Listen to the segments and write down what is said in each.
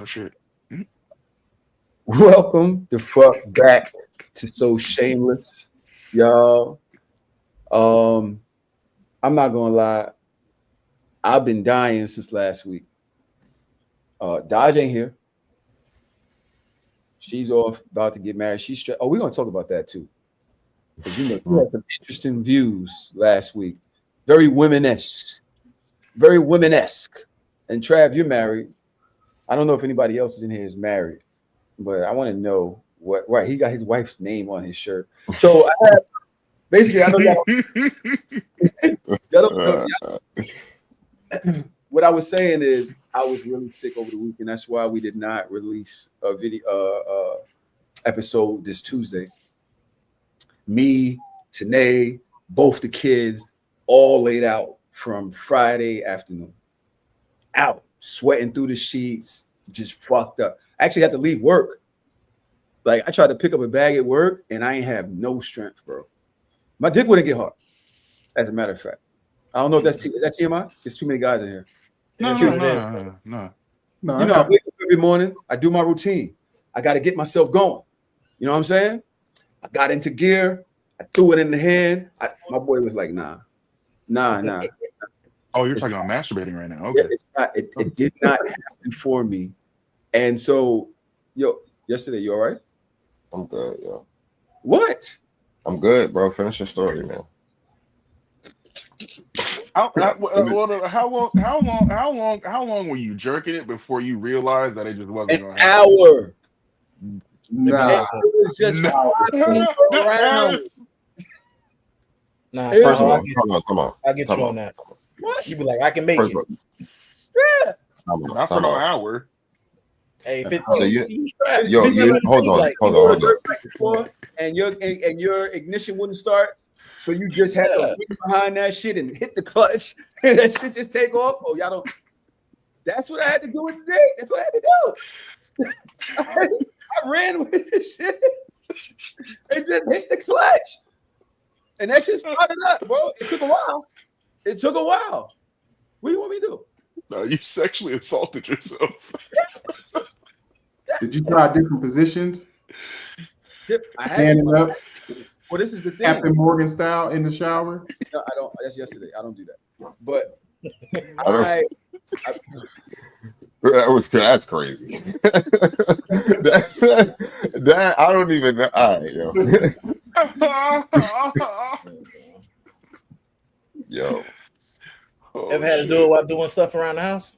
Oh shit. Welcome the fuck back to So Shameless, y'all. Um, I'm not gonna lie, I've been dying since last week. Dodge ain't here. She's off about to get married. We're gonna talk about that too. Because she had some interesting views last week. Very women-esque. Very women-esque. And Trav, you're married. I don't know if anybody else is in here is married, but I want to know what right. He got his wife's name on his shirt. So I have basically I know y'all, what I was saying is I was really sick over the weekend. That's why we did not release a video episode this Tuesday. Me, Tanae, both the kids, all laid out from Friday afternoon. Out, sweating through the sheets, just fucked up. I actually had to leave work. Like I tried to pick up a bag at work and I ain't have no strength, bro. My dick wouldn't get hard. As a matter of fact, I don't know if is that TMI. There's too many guys in here. No. You know, I wake up every morning. I do my routine. I got to get myself going. You know what I'm saying? I got into gear. I threw it in the hand. My boy was like, nah. Oh, you're talking about masturbating right now. Okay. It's not. It did not happen for me. And so, yesterday, you all right? I'm good, yo. What? I'm good, bro. Finish your story, man. How long were you jerking it before you realized that it just wasn't going to happen? An hour. Nah. It was just around. Nah, come on. I get you on that. What? You be like, I can make it. Yeah. Not for no hour. Hey, hold on. And your ignition wouldn't start, so you just had to get behind that shit and hit the clutch, and that shit just take off. Oh, y'all don't. That's what I had to do today. That's what I had to do. I ran with this shit. It just hit the clutch, and that shit started up, bro. It took a while. What do you want me to do? No, you sexually assaulted yourself. Yes. Did you try different positions? I had Standing up. Well, this is the thing. Captain Morgan style in the shower? No, I don't. That's yesterday. I don't do that. But that's crazy. that I don't even know. All right, yo. Ever had to do it while doing stuff around the house?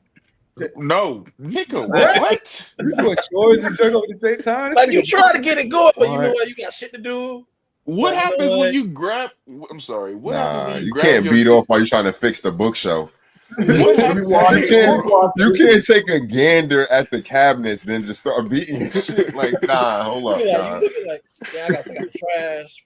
No, nigga, what? You doing chores and jerk over at the same time? Like you try to get it going, but you know what? You got shit to do. What happens when you grab? I'm sorry. What happens when you can't beat off while you're trying to fix the bookshelf. What happens? You can't take a gander at the cabinets, then just start beating your shit. Like, nah, hold up. You like, I gotta take out the trash.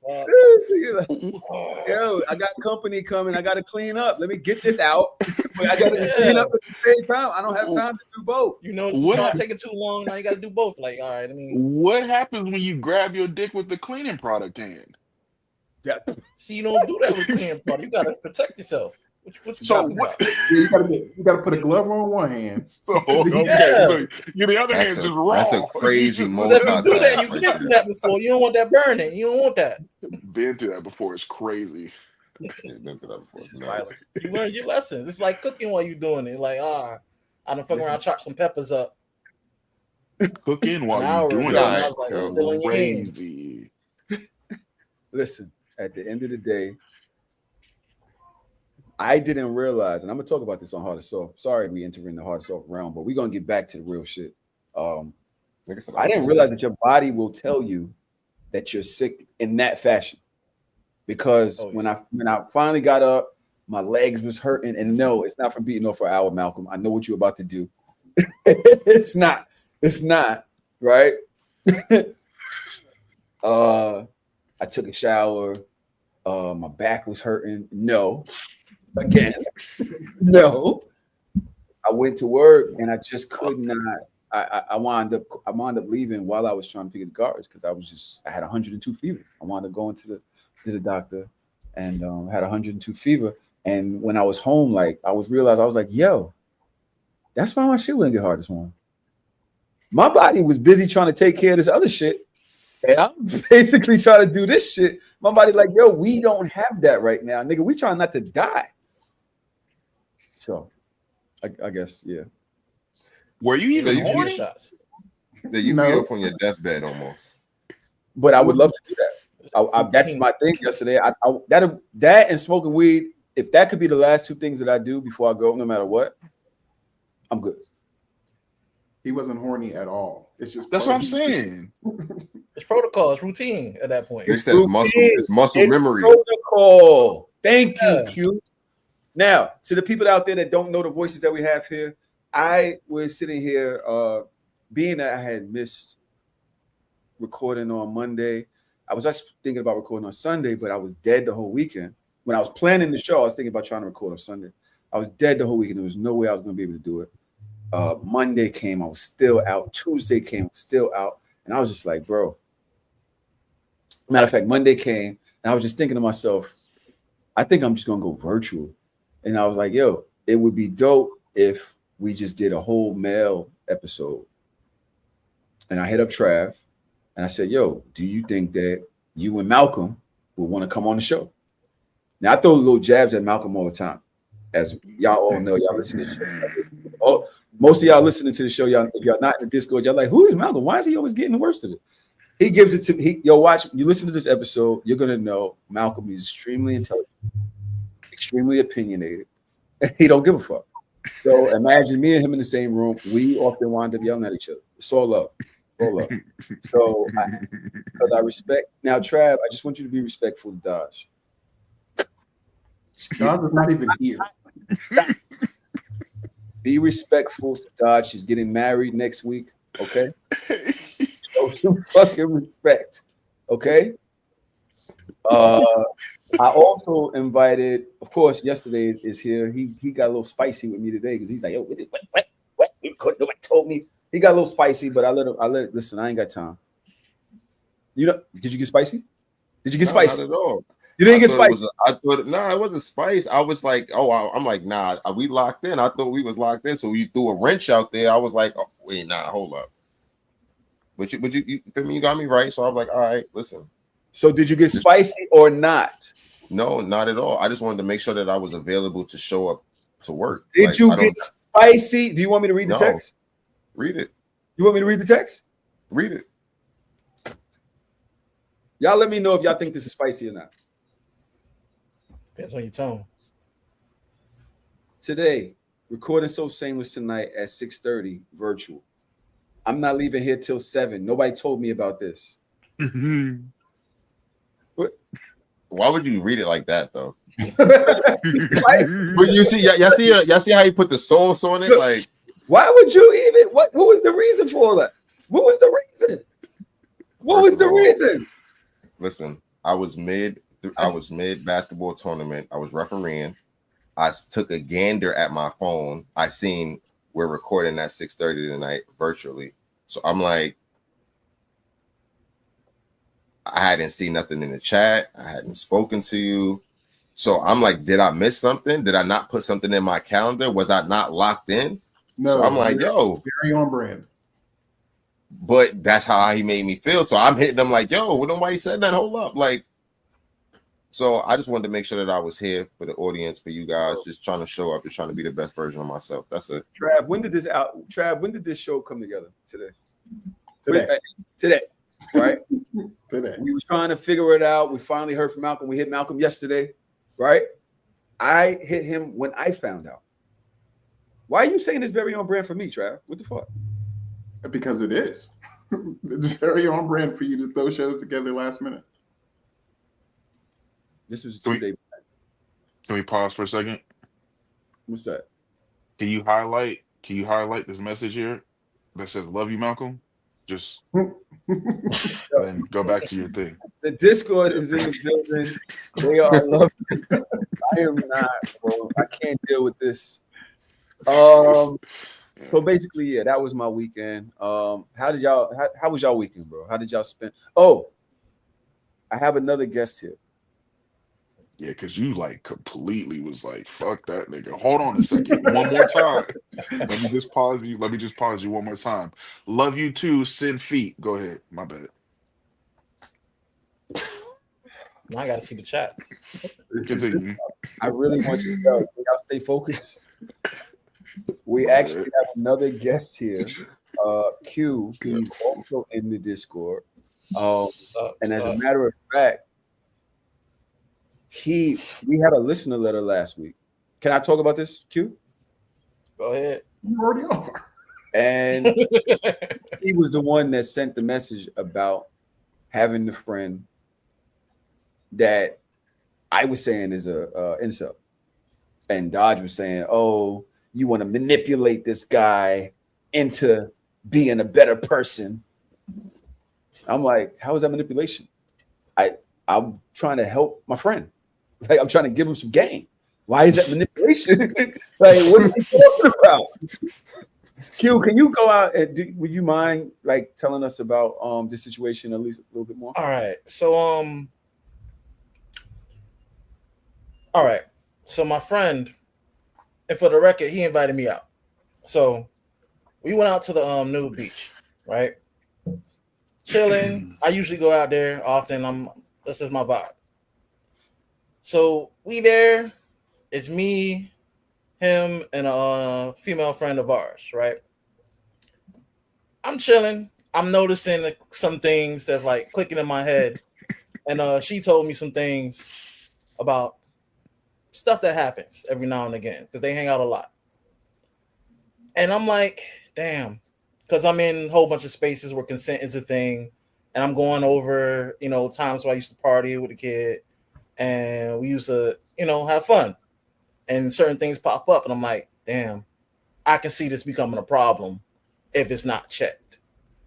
Yo, I got company coming. I gotta clean up. Let me get this out. But I gotta clean up at the same time. I don't have time to do both. You know, it's not taking too long. Now you gotta do both. Like, all right, what happens when you grab your dick with the cleaning product hand? See, you don't do that with cleaning product. You gotta protect yourself. So what? You gotta put a glove on one hand. So the other hand's just raw. That's a crazy multitask. You didn't do that before. You don't want that burning. You don't want that. Been through that before. It's crazy. You learn your lessons. It's like cooking while you're doing it. Like, I done fuck around, chop some peppers up. Cooking while you're doing it. Crazy. Listen, at the end of the day, I didn't realize, and I'm gonna talk about this on Hard or Soft. Sorry, we enter in the Hard or Soft realm, but we're gonna get back to the real shit. I didn't realize that your body will tell you that you're sick in that fashion. Because when I finally got up, my legs was hurting, and no, it's not from beating off for an hour, Malcolm. I know what you're about to do. It's not, right? I took a shower. My back was hurting. No. Again, no. I went to work and I just could not. I wound up leaving while I was trying to pick the garbage because I had 102 fever. I wound up going to the doctor and had 102 fever. And when I was home, like I was like, yo, that's why my shit wouldn't get hard this morning. My body was busy trying to take care of this other shit. And I'm basically trying to do this shit. My body like, yo, we don't have that right now, nigga. We trying not to die. So, I guess, yeah. Were you even you horny? shots? That you beat up on your deathbed almost. But I would love to do that. That's my thing yesterday. That and smoking weed, if that could be the last two things that I do before I go, no matter what, I'm good. He wasn't horny at all. It's just That's what I'm saying. It's protocol. It's routine at that point. It says muscle memory. Protocol. Thank you, Q. Now, to the people out there that don't know the voices that we have here, I was sitting here, being that I had missed recording on Monday. I was just thinking about recording on Sunday, but I was dead the whole weekend. When I was planning the show, I was thinking about trying to record on Sunday. I was dead the whole weekend. There was no way I was going to be able to do it. Monday came, I was still out. Tuesday came, I was still out. And I was just like, bro. Matter of fact, Monday came, and I was just thinking to myself, I think I'm just going to go virtual. And I was like, yo, it would be dope if we just did a whole male episode. And I hit up Trav, and I said, yo, do you think that you and Malcolm would want to come on the show? Now, I throw little jabs at Malcolm all the time. As y'all all know, y'all listen to the show. Most of y'all listening to the show, y'all, if y'all not in the Discord, y'all like, who is Malcolm? Why is he always getting the worst of it? He gives it to me. Yo, watch, you listen to this episode, you're going to know Malcolm is extremely intelligent, extremely opinionated, and he don't give a fuck. So imagine me and him in the same room. We often wind up yelling at each other. It's all love. All love. So, because I respect. Now, Trav, I just want you to be respectful to Dodge. Dodge is not even here. Stop. Be respectful to Dodge. She's getting married next week. Okay? Show some fucking respect. Okay? I also invited, of course, yesterday is here. He got a little spicy with me today because he's like, yo, what? Nobody told me. He got a little spicy, but I let him listen, I ain't got time. You know, did you get spicy? Did you get spicy? Not at all. You didn't get spicy. It wasn't spice. I was like, I'm like, nah, are we locked in? I thought we was locked in. So you threw a wrench out there. I was like, oh, wait, nah, hold up. But you feel me? You got me right. So I'm like, all right, listen. So did you get spicy or not? No, not at all. I just wanted to make sure that I was available to show up to work. Did you get spicy? Do you want me to read the text? Read it. You want me to read the text? Read it. Y'all let me know if y'all think this is spicy or not. Depends on your tone. Today, recording So Shameless tonight at 6:30 virtual. I'm not leaving here till 7. Nobody told me about this. What? Why would you read it like that though? But you see, y'all see how you put the sauce on it? Like, why would you even? What was the reason for all that? What was the reason? What was the reason? Listen, I was mid basketball tournament. I was refereeing. I took a gander at my phone. I seen we're recording at 6:30 tonight virtually. So I'm like, I hadn't seen nothing in the chat. I hadn't spoken to you. So I'm like, did I miss something? Did I not put something in my calendar? Was I not locked in? No, so I'm like, yo, very on brand. But that's how he made me feel. So I'm hitting him like, yo, well, nobody said that. Hold up. Like, so I just wanted to make sure that I was here for the audience, for you guys, just trying to show up, just trying to be the best version of myself. That's it. Trav, when did this show come together? Today. Today. Right? Today. We were trying to figure it out. We finally heard from Malcolm. We hit Malcolm yesterday, right? I hit him when I found out. Why are you saying this very on brand for me, Trav? What the fuck? Because it is. It's very on brand for you to throw shows together last minute. This was a 2-day. Can we pause for a second? What's that? Can you highlight this message here that says "Love you, Malcolm"? Just then go back to your thing. The Discord is in the building. They are loving. I am not, bro. I can't deal with this. So basically, yeah, that was my weekend. How was y'all weekend, bro? How did y'all spend? Oh, I have another guest here. Yeah, because you like completely was like, fuck that nigga. Hold on a second. One more time. Let me just pause you. Let me just pause you one more time. Love you too. Send feet. Go ahead. My bad. Now I gotta see the chats. Continue. I really want you to know. Y'all stay focused. We My actually bad. have another guest here. Q. He's also in the Discord. What's up? And What's as a up? matter of fact, we had a listener letter last week. Can I talk about this, Q? Go ahead. You already are. And he was the one that sent the message about having the friend that I was saying is a incel, and Dodge was saying, "Oh, you want to manipulate this guy into being a better person." I'm like, "How is that manipulation? I'm trying to help my friend. Like, I'm trying to give him some game. Why is that manipulation? Like, what are you talking about?" Q, can you go out and would you mind like telling us about this situation at least a little bit more? All right. So all right. So my friend, and for the record, he invited me out. So we went out to the nude beach, right? Chilling. I usually go out there often. This is my vibe. So we there. It's me, him, and a female friend of ours, right? I'm chilling. I'm noticing some things that's like clicking in my head. And she told me some things about stuff that happens every now and again because they hang out a lot. And I'm like, damn, because I'm in a whole bunch of spaces where consent is a thing. And I'm going over, times where I used to party with a kid and we used to, have fun. And certain things pop up. And I'm like, damn, I can see this becoming a problem if it's not checked.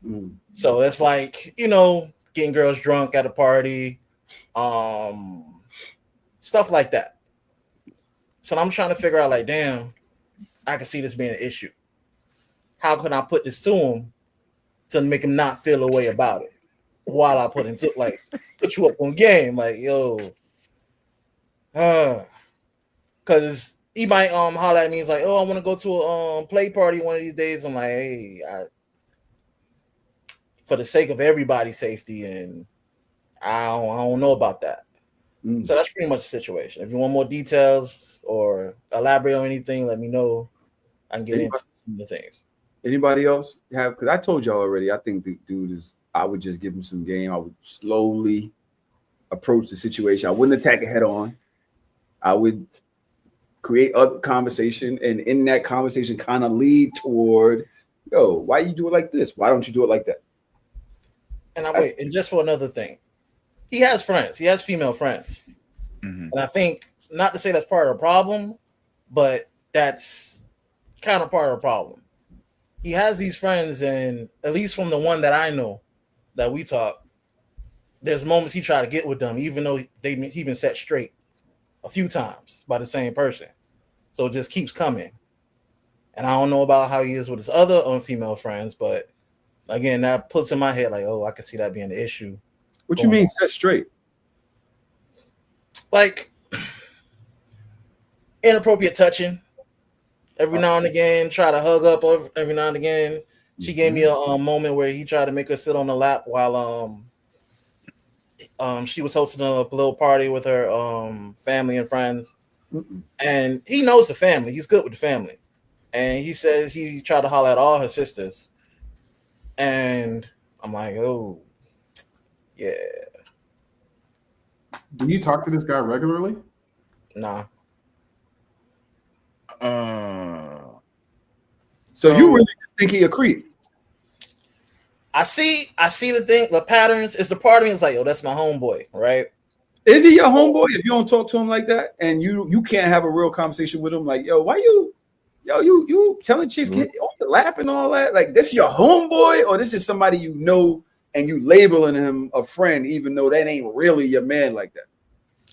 Mm. So it's like, getting girls drunk at a party, stuff like that. So I'm trying to figure out, like, damn, I can see this being an issue. How can I put this to him to make him not feel a way about it while I put you up on game? Like, yo, because he might holler at me. He's like, oh, I want to go to a play party one of these days. I'm like, hey, for the sake of everybody's safety, and I don't know about that. Mm. So that's pretty much the situation. If you want more details or elaborate on anything, let me know. I can get into some of the things. Anybody else have? Because I told y'all already. I think the dude is. I would just give him some game. I would slowly approach the situation. I wouldn't attack it head on. I would create a conversation, and in that conversation, kind of lead toward, yo, why you do it like this? Why don't you do it like that? And just for another thing, he has friends. He has female friends. Mm-hmm. And I think, not to say that's part of the problem, but that's kind of part of the problem. He has these friends, and at least from the one that I know that we talk, there's moments he try to get with them, even though he been set straight a few times by the same person. So it just keeps coming. And I don't know about how he is with his other female friends, but again, that puts in my head like, oh, I can see that being an issue. What you mean set straight? Like inappropriate touching every now and again, try to hug up every now and again. She gave me a moment where he tried to make her sit on the lap while she was hosting a little party with her family and friends. And he knows the family. He's good with the family. And he says he tried to holler at all her sisters. And I'm like, oh, yeah. Do you talk to this guy regularly? Nah. So you really just think he a creep? I see the patterns. It's the part of me is like, oh, that's my homeboy, right? Is he your homeboy if you don't talk to him like that and you can't have a real conversation with him? Like, yo, why you telling chicks get on the lap and all that? Like, this is your homeboy, or this is somebody you know and you labeling him a friend even though that ain't really your man like that?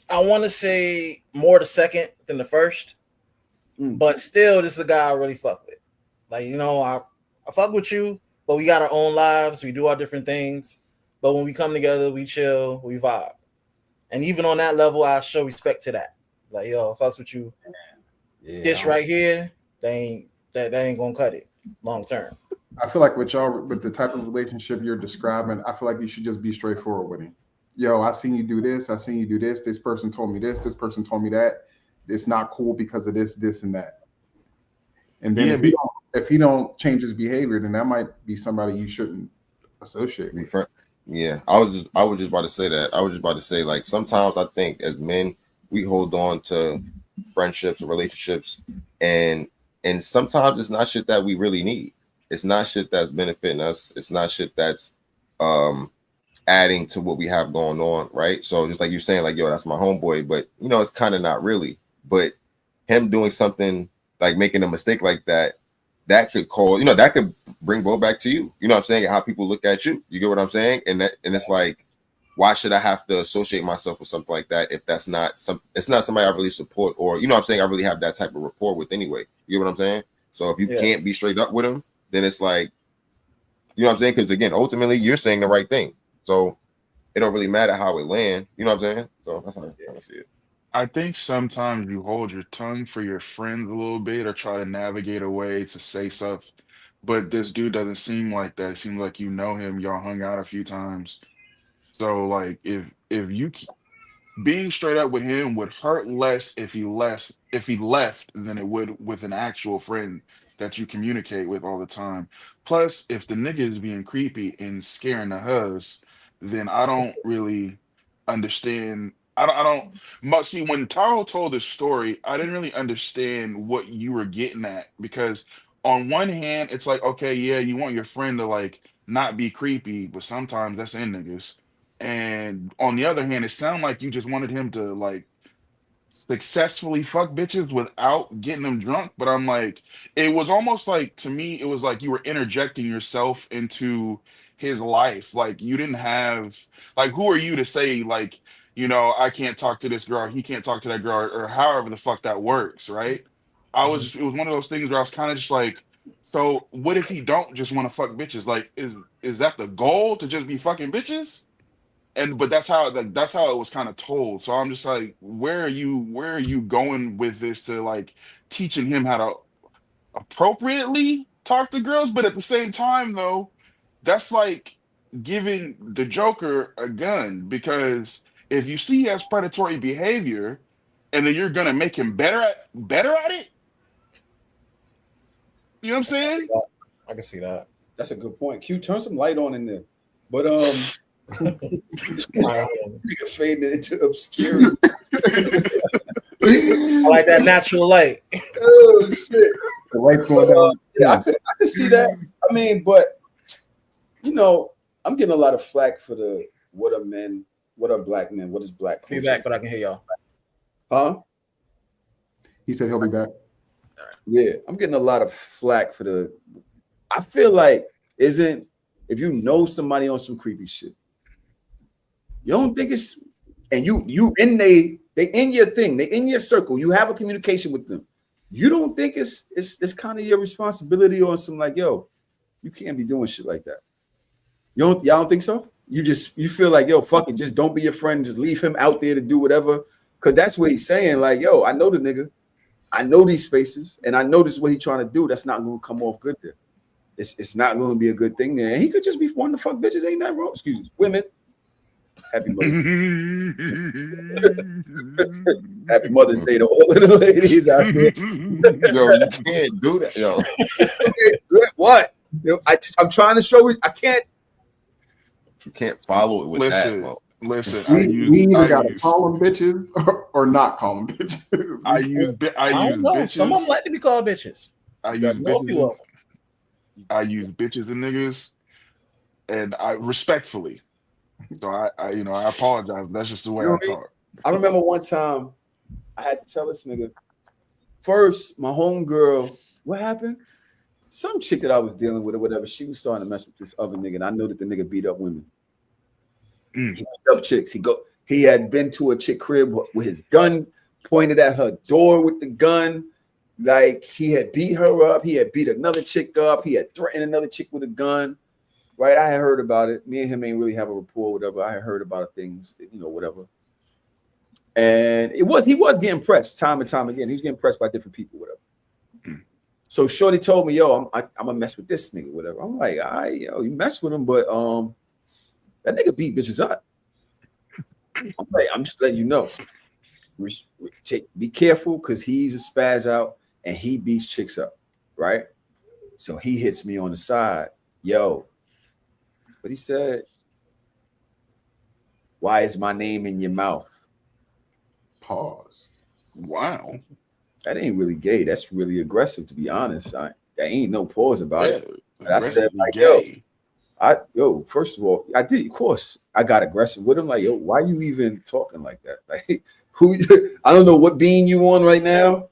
I want to say more the second than the first, but still, this is a guy I really fuck with. Like, I fuck with you, but we got our own lives. We do our different things. But when we come together, we chill, we vibe. And even on that level, I show respect to that. Like, yo, if I fucks with you, this right here, that ain't gonna cut it long term. I feel like with y'all, with the type of relationship you're describing, I feel like you should just be straightforward with him. Yo, I seen you do this. I seen you do this. This person told me this. This person told me that. It's not cool because of this, this, and that. And then Yeah, if he don't change his behavior, then that might be somebody you shouldn't associate with. Yeah, I was just about to say that. I was just about to say, like, sometimes I think as men we hold on to friendships or relationships, and sometimes it's not shit that we really need. It's not shit that's benefiting us. It's not shit that's adding to what we have going on, right? So just like you're saying, like, yo, that's my homeboy, but you know, it's kind of not really. But him doing something like making a mistake like that, that could cause, you know, that could bring Bo back to you. You know what I'm saying? How people look at you. You get what I'm saying? And it's like, why should I have to associate myself with something like that if it's not somebody I really support, or, you know what I'm saying, I really have that type of rapport with anyway. You get what I'm saying? So if you can't be straight up with him, then it's like, you know what I'm saying? Because again, ultimately you're saying the right thing. So it don't really matter how it land. You know what I'm saying? So that's how I see it. I think sometimes you hold your tongue for your friends a little bit or try to navigate a way to say stuff. But this dude doesn't seem like that. It seems like you know him, y'all hung out a few times. So like if you being straight up with him would hurt less if he left than it would with an actual friend that you communicate with all the time. Plus, if the nigga is being creepy and scaring the huz, then I don't really understand. I don't much see when Taro told this story, I didn't really understand what you were getting at because on one hand, it's like, okay, yeah, you want your friend to like not be creepy, but sometimes that's in niggas. And on the other hand, it sounded like you just wanted him to like successfully fuck bitches without getting them drunk. But I'm like, it was almost like to me, it was like you were interjecting yourself into his life. Like you didn't have like who are you to say like, you know, I can't talk to this girl, he can't talk to that girl, or however the fuck that works, right? It was one of those things where I was kind of just like, so what if he don't just want to fuck bitches? Like, is that the goal to just be fucking bitches? And but that's how it was kind of told. So I'm just like, where are you going with this to like teaching him how to appropriately talk to girls? But at the same time though, that's like giving the Joker a gun, because if you see he has predatory behavior and then you're gonna make him better at it, you know what I'm saying? I can see that. That's a good point. Q, turn some light on in there. But nigga faded into obscurity. I like that natural light. Oh shit! The lights going down. Yeah, I could see that. I mean, but you know, I'm getting a lot of flack for the what are black men? What is black culture? Be back, but I can hear y'all. Huh? He said he'll be back. Yeah, I'm getting a lot of flack for the. I feel like if you know somebody on some creepy shit, you don't think it's, and you in they in your thing, they in your circle, you have a communication with them. You don't think it's kind of your responsibility on some like, yo, you can't be doing shit like that. Y'all don't think so? You feel like, yo, fuck it, just don't be your friend, just leave him out there to do whatever. Cause that's what he's saying. Like, yo, I know the nigga, I know these spaces, and I know this is what he's trying to do. That's not gonna come off good there. It's not going to be a good thing there. And he could just be wanting to fuck bitches. Ain't that wrong? Excuse me, women. Happy Mother's Day. Happy Mother's Day to all of the ladies out there. Yo, you can't do that, yo. What? I'm trying to show you. I can't. You can't follow it with Listen, that. listen. We either gotta call them bitches or not call them bitches. I use I don't know. bitches. Some of them like to be called bitches. I use Know a few bitches. of them. I use bitches and niggas, and I respectfully. So I apologize. That's just the way I talk. I remember one time I had to tell this nigga. First, my homegirl, what happened? Some chick that I was dealing with or whatever, she was starting to mess with this other nigga, and I know that the nigga beat up women. He beat up chicks. He had been to a chick crib with his gun pointed at her door with the gun. Like he had beat her up, he had beat another chick up, he had threatened another chick with a gun. Right? I had heard about it. Me and him ain't really have a rapport, whatever. I had heard about things, you know, whatever. And he was getting pressed time and time again. He was getting pressed by different people, whatever. So Shorty told me, yo, I'm gonna mess with this nigga, whatever. I'm like, all right, yo, you mess with him, but that nigga beat bitches up. I'm like, I'm just letting you know. Be careful because he's a spaz out and he beats chicks up, right? So he hits me on the side, yo. But he said, why is my name in your mouth? Pause. Wow. That ain't really gay. That's really aggressive, to be honest. There ain't no pause about it. But I said, like, gay. First of all, I did, of course, I got aggressive with him. Like, yo, why you even talking like that? Like, I don't know what being you on right now,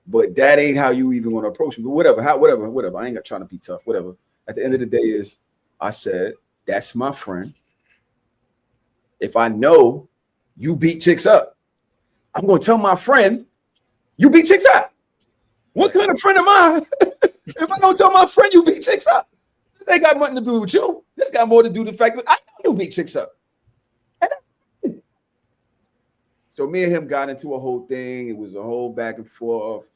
but that ain't how you even want to approach me. But whatever. I ain't trying to be tough. Whatever. At the end of the day, I said, that's my friend. If I know you beat chicks up, I'm gonna tell my friend you beat chicks up. What kind of friend am I? If I don't tell my friend you beat chicks up, this ain't got nothing to do with you. This got more to do with the fact that I know you beat chicks up. So me and him got into a whole thing. It was a whole back and forth.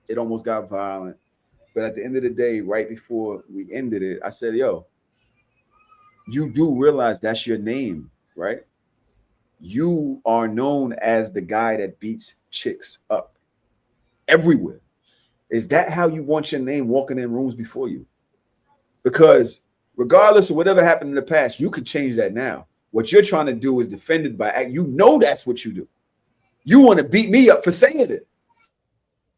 It almost got violent. But at the end of the day, right before we ended it, I said, yo, you do realize that's your name, right? You are known as the guy that beats chicks up everywhere. Is that how you want your name walking in rooms before you? Because regardless of whatever happened in the past, you could change that now. What you're trying to do is defended by act. You know that's what you do. You want to beat me up for saying it.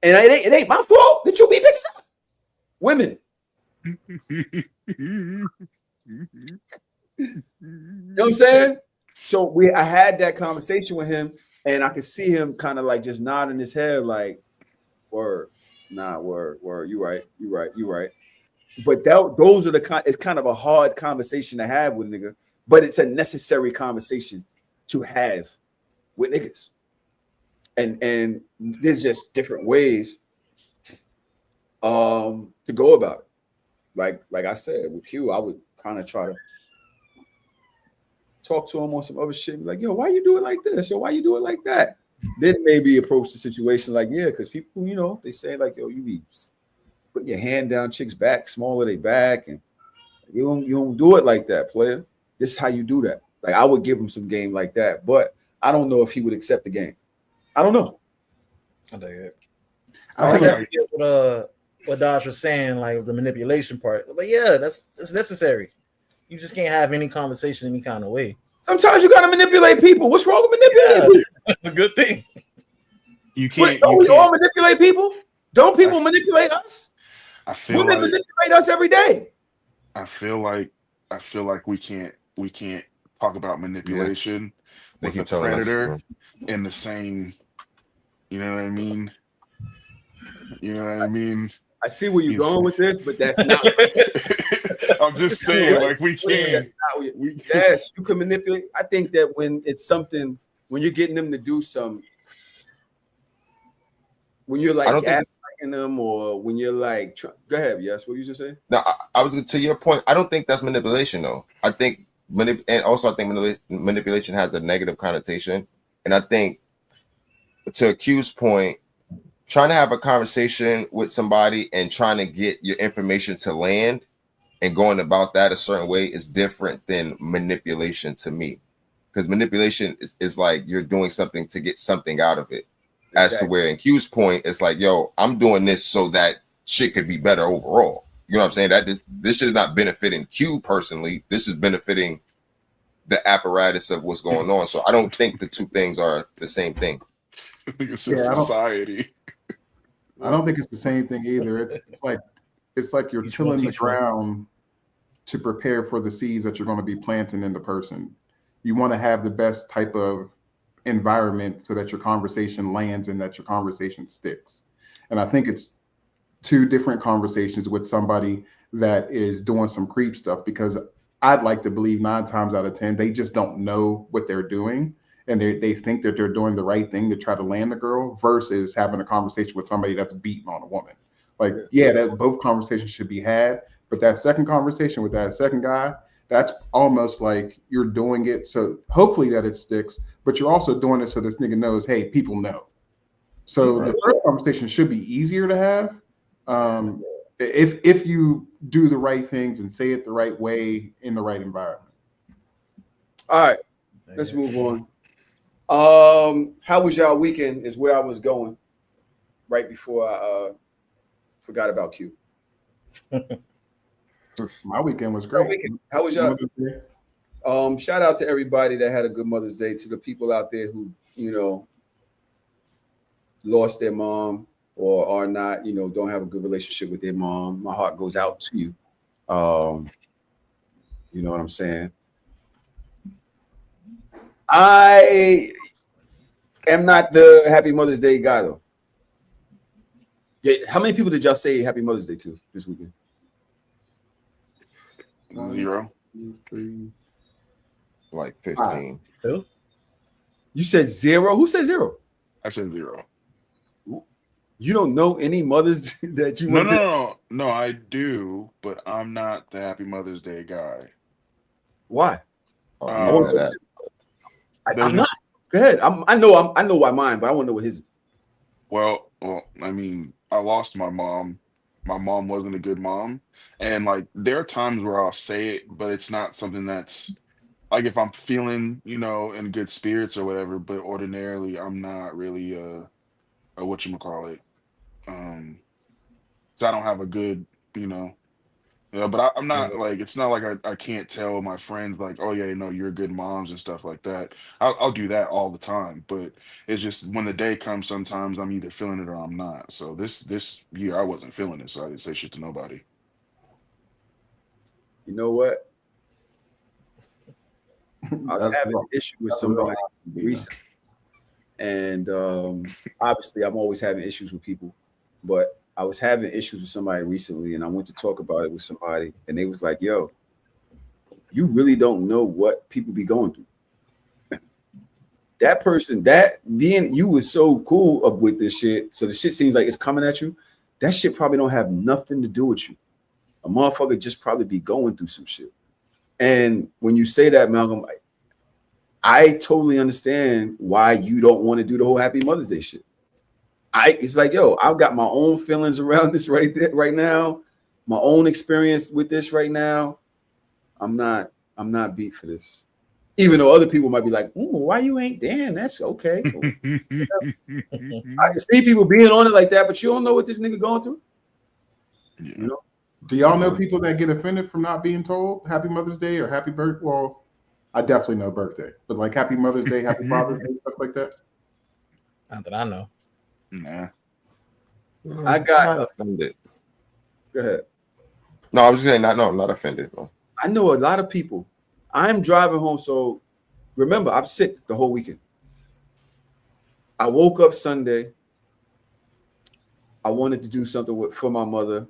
And it ain't my fault that you beat bitches up. Women. You know what I'm saying? So I had that conversation with him, and I could see him kind of like just nodding his head, like, word, word. You right. But those are it's kind of a hard conversation to have with a nigga, but it's a necessary conversation to have with niggas. And there's just different ways to go about it. Like I said, with Q, I would kind of try to talk to him on some other shit. Like, yo, why you do it like this? Yo, why you do it like that? Then maybe approach the situation like, yeah, because people, you know, they say like, yo, you be putting your hand down chicks' back, smaller they back, and you don't do it like that, player. This is how you do that. Like, I would give him some game like that, but I don't know if he would accept the game. I don't know. I dig it. I I think get what Dodge was saying, like the manipulation part. But yeah, that's necessary. You just can't have any conversation any kind of way. Sometimes you gotta manipulate people. What's wrong with manipulating people? That's a good thing. You can't. Don't we all manipulate people? Don't people manipulate us? I feel Women like manipulate us every day. I feel like we can't talk about manipulation with keep a telling us, predator in the same. You know what I mean? You know what I mean? I see where you're Yes. going with this, but that's not. I'm just saying, like we can't. That's not what yes, you can manipulate. I think that when it's something, when you're getting them to do some, when you're like gaslighting them, or when you're like, go ahead, yes, what you just say? Now, I was to your point. I don't think that's manipulation, though. I think and also I think manipulation has a negative connotation, and I think to Q's point, trying to have a conversation with somebody and trying to get your information to land and going about that a certain way is different than manipulation to me, because manipulation is like you're doing something to get something out of it. As to where in Q's point, it's like, yo, I'm doing this so that shit could be better overall. You know what I'm saying? That this shit is not benefiting Q personally. This is benefiting the apparatus of what's going on. So I don't think the two things are the same thing. I think it's just society. I don't think it's the same thing either. It's like you're tilling the ground to prepare for the seeds that you're going to be planting in the person. You want to have the best type of environment so that your conversation lands and that your conversation sticks. And I think it's two different conversations with somebody that is doing some creep stuff, because I'd like to believe 9 times out of 10, they just don't know what they're doing. And they think that they're doing the right thing to try to land the girl versus having a conversation with somebody that's beating on a woman. Like, yeah, that both conversations should be had, but that second conversation with that second guy, that's almost like you're doing it so hopefully that it sticks, but you're also doing it so this nigga knows, hey, people know. So the Right. first conversation should be easier to have. If you do the right things and say it the right way in the right environment. All right, let's move on. How was y'all weekend? Is where I was going right before I forgot about Q. My weekend was How great. weekend? How was y'all? Mother's Day. Shout out to everybody that had a good Mother's Day. To the people out there who lost their mom or are not, don't have a good relationship with their mom. My heart goes out to you. You know what I'm saying? I am not the Happy Mother's Day guy though. Yeah, how many people did y'all say Happy Mother's Day to this weekend? 0. 2, 3. Like 15. Who? You said 0? Who said 0? I said 0. You don't know any mothers that you No, went no, to? no, no. I do, but I'm not the Happy Mother's Day guy. Why? Oh, I know that. I'm not. Go ahead. I know why mine, but I want to know what his is. Well, I mean, I lost my mom. My mom wasn't a good mom, and like there are times where I'll say it, but it's not something that's like if I'm feeling, in good spirits or whatever. But ordinarily, I'm not really a whatchamacallit. So I don't have a good, you know. Yeah, but I'm not like it's not like I can't tell my friends like, oh yeah, no, you're good moms and stuff like that. I'll do that all the time, but it's just when the day comes, sometimes I'm either feeling it or I'm not. So this year I wasn't feeling it, so I didn't say shit to nobody. You know what? I was having an issue with somebody recently, and obviously I'm always having issues with people, but I was having issues with somebody recently, and I went to talk about it with somebody, and they was like, "Yo, you really don't know what people be going through." That person, that being you was so cool up with this shit, so the shit seems like it's coming at you. That shit probably don't have nothing to do with you. A motherfucker just probably be going through some shit. And when you say that, Malcolm, I totally understand why you don't want to do the whole Happy Mother's Day shit. It's like, yo, I've got my own feelings around this right now, my own experience with this right now. I'm not beat for this. Even though other people might be like, why you ain't? Damn, that's okay. I can see people being on it like that, but you don't know what this nigga going through. Yeah. You know? Do y'all know people that get offended from not being told Happy Mother's Day or Happy Birthday? Well, I definitely know birthday, but like Happy Mother's Day, Happy Father's Day, stuff like that. Not that I know. Nah. I got not offended. Go ahead. No, I was just saying, I'm not offended. No. I know a lot of people. I'm driving home, so remember, I'm sick the whole weekend. I woke up Sunday. I wanted to do something for my mother.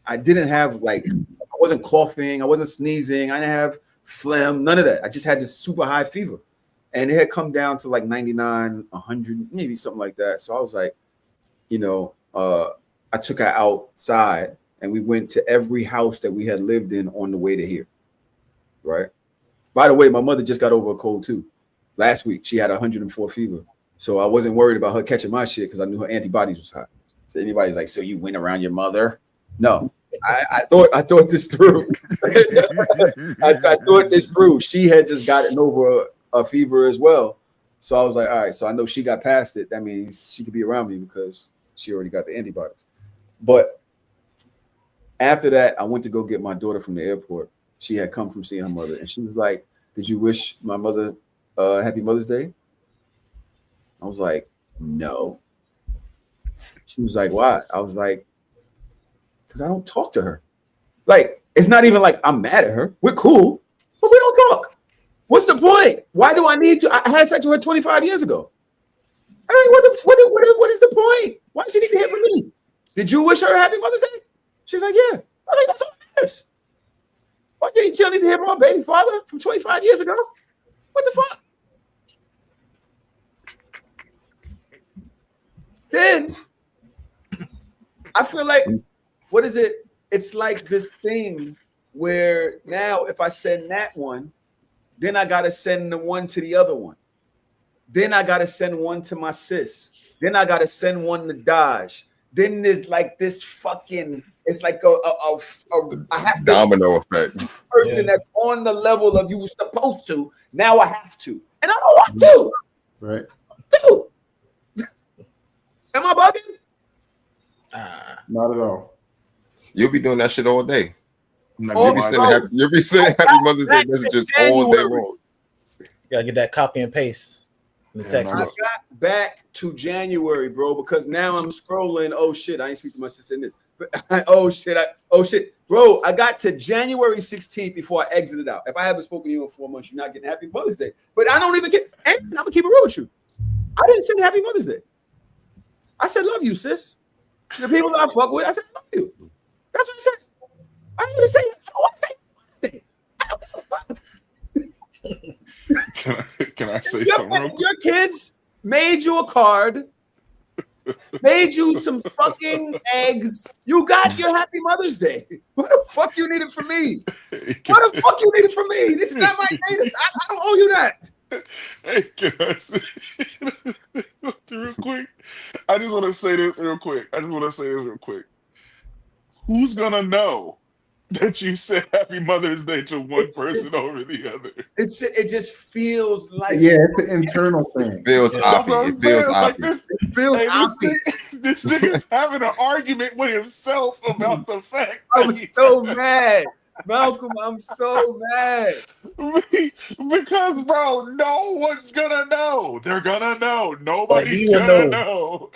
I didn't have I wasn't coughing, I wasn't sneezing, I didn't have phlegm, none of that. I just had this super high fever, and it had come down to like 99, 100, maybe something like that. So I was like, I took her outside, and we went to every house that we had lived in on the way to here. Right. By the way, my mother just got over a cold too. Last week, she had 104 fever. So I wasn't worried about her catching my shit because I knew her antibodies was high. So anybody's like, so you went around your mother? No, I thought this through. I thought this through. She had just gotten over a fever as well. So I was like, all right, so I know she got past it. That means she could be around me because she already got the antibodies. But after that, I went to go get my daughter from the airport. She had come from seeing her mother, and she was like, did you wish my mother Happy Mother's Day? I was like, no. She was like, why? I was like, because I don't talk to her. Like, it's not even like I'm mad at her. We're cool, but we don't talk. What's the point? Why do I need to? I had sex with her 25 years ago. I mean, what is the point? Why does she need to hear from me? Did you wish her a Happy Mother's Day? She's like, yeah. I think that's all that matters. Why did she need to hear from my baby father from 25 years ago? What the fuck? Then I feel like, what is it? It's like this thing where now if I send that one, then I gotta send the one to the other one. Then I gotta send one to my sis. Then I gotta send one to Dodge. Then there's like this fucking. It's like I have to Domino effect. person that's on the level of you were supposed to. Now I have to, and I don't want to. Right. Dude. Am I bugging? Not at all. You'll be doing that shit all day. I'm not Oh, gonna You'll lie. be sending happy Mother's Day messages all day long. Gotta get that copy and paste in the Yeah, text. no, I no. got back to January, bro, because now I'm scrolling. Oh shit, I ain't speak to my sister in this. But oh shit, bro. I got to January 16th before I exited out. If I haven't spoken to you in 4 months, you're not getting Happy Mother's Day. But I don't even care. And I'm gonna keep it real with you. I didn't say Happy Mother's Day. I said love you, sis. The people that I fuck with, I said love you. That's what I said. I didn't even say. I don't want to say Mother's Day. I don't give a fuck. Can I say something real quick? Your kids made you a card, made you some fucking eggs. You got your Happy Mother's Day. What the fuck you need it from me? What the fuck you need it from me? It's not my day. I don't owe you that. Hey, can I say real quick? I just want to say this real quick. Who's gonna know that you said Happy Mother's Day to one person over the other? It just feels like Yeah, it's an internal thing. It feels That's what oppy. I'm It feels saying. Like oppy. this, it feels hey, oppy. this nigga's having an argument with himself about the fact I that was so mad. Malcolm, I'm so mad. because bro, no one's gonna know. They're gonna know. Nobody's he would gonna know.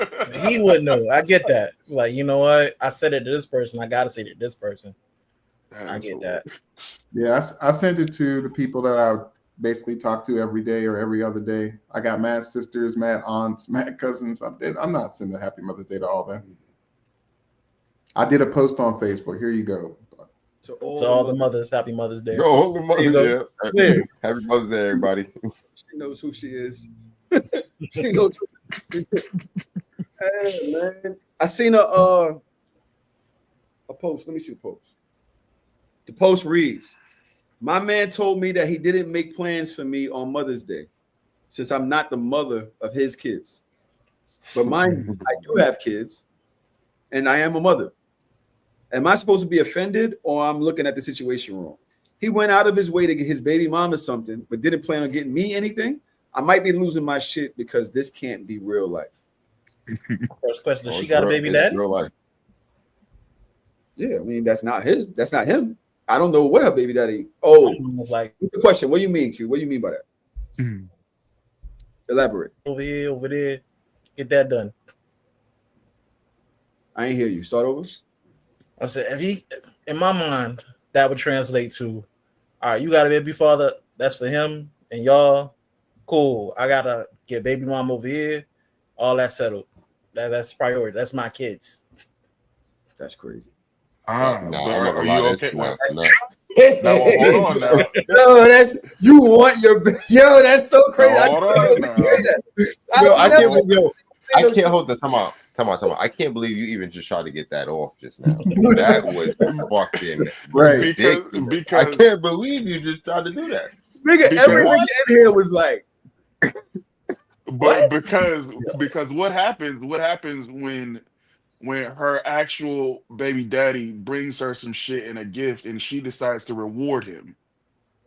He wouldn't know. I get that. Like, you know what? I said it to this person. I gotta say it to this person. I get that. Yeah, I sent it to the people that I basically talk to every day or every other day. I got mad sisters, mad aunts, mad cousins. I'm not sending Happy Mother's Day to all them. I did a post on Facebook. Here you go. To To all the mothers, Happy Mother's Day. Go hold the There you mother. go. Yeah. Clear. Happy Mother's Day, everybody. She knows who she is. She knows. Hey, man. I seen a post. Let me see the post. The post reads, "My man told me that he didn't make plans for me on Mother's Day since I'm not the mother of his kids. But mine, I do have kids, and I am a mother. Am I supposed to be offended, or I'm looking at the situation wrong? He went out of his way to get his baby mama something, but didn't plan on getting me anything. I might be losing my shit because this can't be real life." First question: Does she It's got a real- baby it's daddy? real life. Yeah, I mean that's not him. I don't know what her baby daddy. Oh, It's like what's the question? What do you mean, Q? What do you mean by that? Elaborate. over here, over there. Get that done. I ain't hear you. Start over. I said, if he, in my mind, that would translate to, all right, you got a baby father, that's for him and y'all. Cool. I gotta get baby mom over here. All that settled. That's priority. That's my kids. That's crazy. But I'm not are gonna you lie, okay? that's not. Now, hold on now. No, that's you want your yo. That's so crazy. Now, hold on now. Yo, I can't believe, I never- can't hold the time out. I can't believe you even just tried to get that off just now. That was fucking Right. ridiculous. Because I can't believe you just tried to do that. Nigga, Because- every nigga in here was like, But because what happens when her actual baby daddy brings her some shit in a gift and she decides to reward him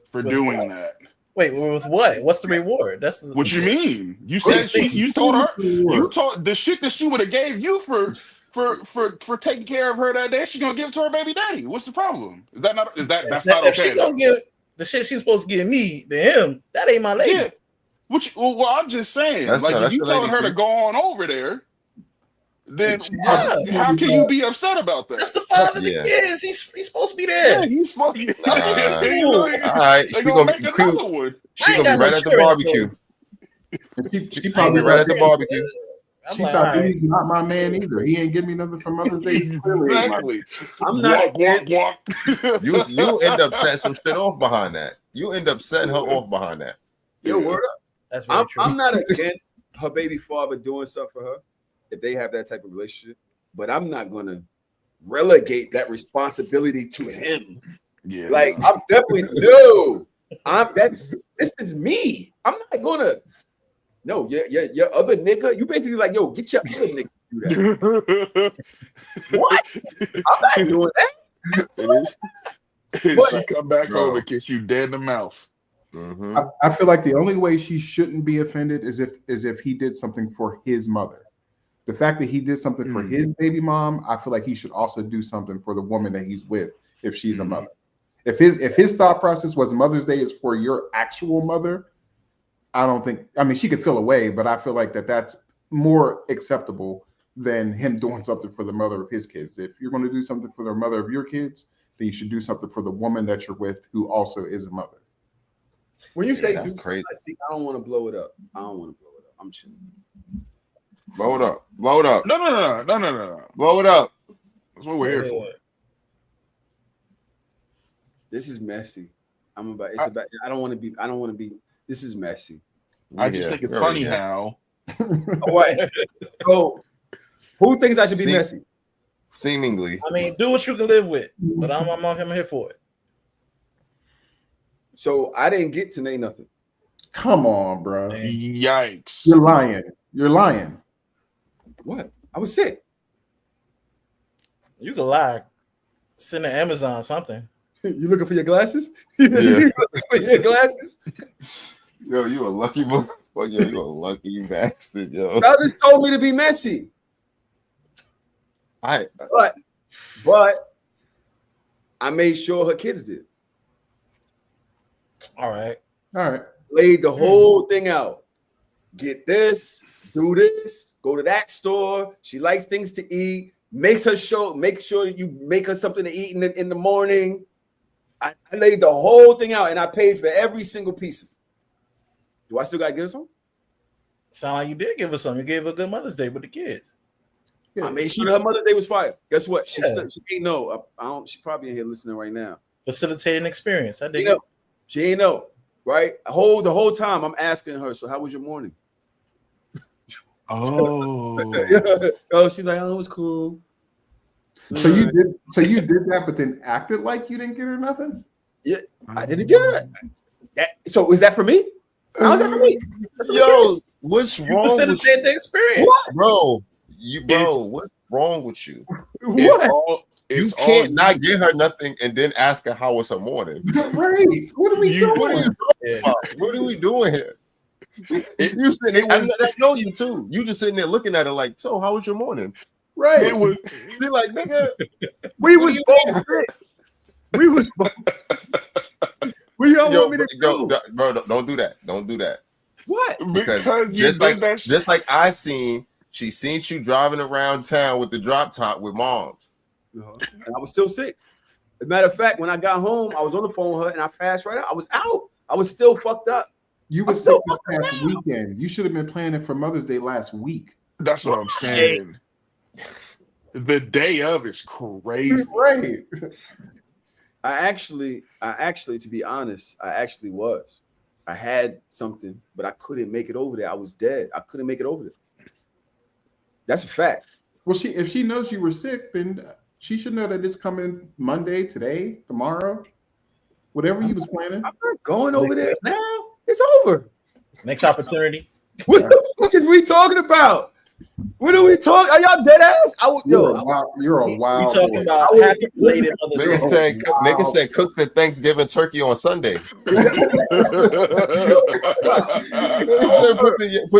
for With doing what? that. Wait, with what? What's the reward? That's the, What you mean? You said you told her you told the shit that she would have gave you for taking care of her that day, she's gonna give it to her baby daddy. What's the problem? Is that not that's not If okay? she gonna give the shit she's supposed to give me to him, that ain't my lady. Yeah. Well, I'm just saying, That's like not- if that's you your telling lady, her to too. go on over there, then Yeah. how can you be upset about That's that? the father of the Yeah. kids. He's supposed to be Yeah, there. he's supposed to. All right, They gonna make another one. She's ain't gonna be got right no at the cheering barbecue. And she She's probably gonna be right at the barbecue. I'm She like, thought all right. he's not my man either. He ain't give me nothing for Mother's Day. Exactly. I'm not Guac, guac. You end up setting some shit off behind that. You end up setting her off behind that. yo, word up. That's very true. I'm not against her baby father doing stuff for her if they have that type of relationship, but I'm not gonna relegate that responsibility to him. Yeah. Like no. I'm definitely no. This is me. I'm not gonna. No, your other nigga. You basically like, yo, get your other nigga to do that. What? I'm not doing that. She come back home Bro. and kiss you dead in the mouth. Mm-hmm. I feel like the only way she shouldn't be offended is if he did something for his mother. The fact that he did something for his baby mom, I feel like he should also do something for the woman that he's with if she's a mother. If his thought process was Mother's Day is for your actual mother, I don't think. I mean, she could feel away, but I feel like that's more acceptable than him doing something for the mother of his kids. If you're going to do something for the mother of your kids, then you should do something for the woman that you're with, who also is a mother. When you say that's crazy. See, I don't want to blow it up. I'm chilling. Blow it up. Blow it up. No. Blow it up. That's what we're here for. This is messy. It's about. I don't want to be. This is messy. I just think it's funny how. What? So, who thinks I should be messy? Seemingly. I mean, do what you can live with, but I'm here for it. So I didn't get to name nothing. Come on, bro. Yikes. You're lying. You're lying. What? I was sick. You can lie. Send to Amazon something. You looking for your glasses? Yeah. You looking for your glasses? Yo, you a lucky boy. Yo, you a lucky bastard, yo. Y'all just told me to be messy. But I made sure her kids did. All right. Laid the whole thing out. Get this, do this, go to that store. She likes things to eat. Make sure you make her something to eat in the morning. I laid the whole thing out and I paid for every single piece of it. Do I still gotta give her some? Sound like you did give her some. You gave her a good Mother's Day with the kids. I made sure her Mother's Day was fire. Guess what? She ain't know. She probably in here listening right now. Facilitating experience. I dig it. She ain't know, right? The whole time I'm asking her, so how was your morning? Oh. She's like, oh, it was cool. So you did that, but then acted like you didn't get her nothing? Yeah, I didn't get her. So is that for me? How's that for me? Yo, what's wrong with Facilitate the experience. What? Bro, what's wrong with you? What? You can't not get her nothing and then ask her how was her morning. Right. What are we doing? What are you talking about? What are we doing here? You sitting there, I know you too. You just sitting there looking at her like, so how was your morning? Right. It was. Be like, nigga, We was both sick. We was both. What y'all want me to do? Bro, don't do that. Don't do that. What? Because just like I seen, she seen you driving around town with the drop top with moms. And I was still sick. As a matter of fact, when I got home, I was on the phone with her and I passed right out. I was out. I was still fucked up. You were sick this past weekend. You should have been planning for Mother's Day last week. That's what I'm saying. The day of is crazy. Right. I actually, to be honest, I actually was. I had something, but I couldn't make it over there. I was dead. I couldn't make it over there. That's a fact. Well, if she knows you were sick, then she should know that it's coming Monday, today, tomorrow, whatever you was planning. I'm not going over there now. It's over. Next opportunity. What the fuck is we talking about? What are we talking? Are y'all dead ass? You're a wild. We talking about happy belated Mother's Day. Nigga said cook the Thanksgiving turkey on Sunday. Put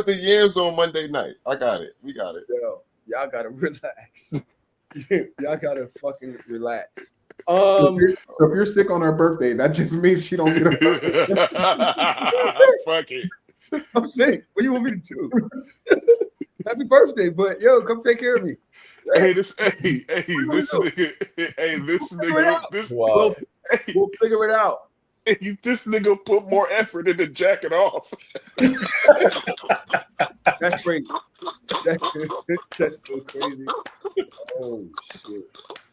the yams on Monday night. I got it. We got it. Yo, y'all gotta relax. Y'all gotta fucking relax. So if you're sick on her birthday, that just means she don't get a birthday. Fuck it. I'm sick. What do you want me to do? Happy birthday, but yo, come take care of me. This nigga, Wow. We'll figure it out. This nigga put more effort into jacking off. That's crazy. That's so crazy. Oh shit.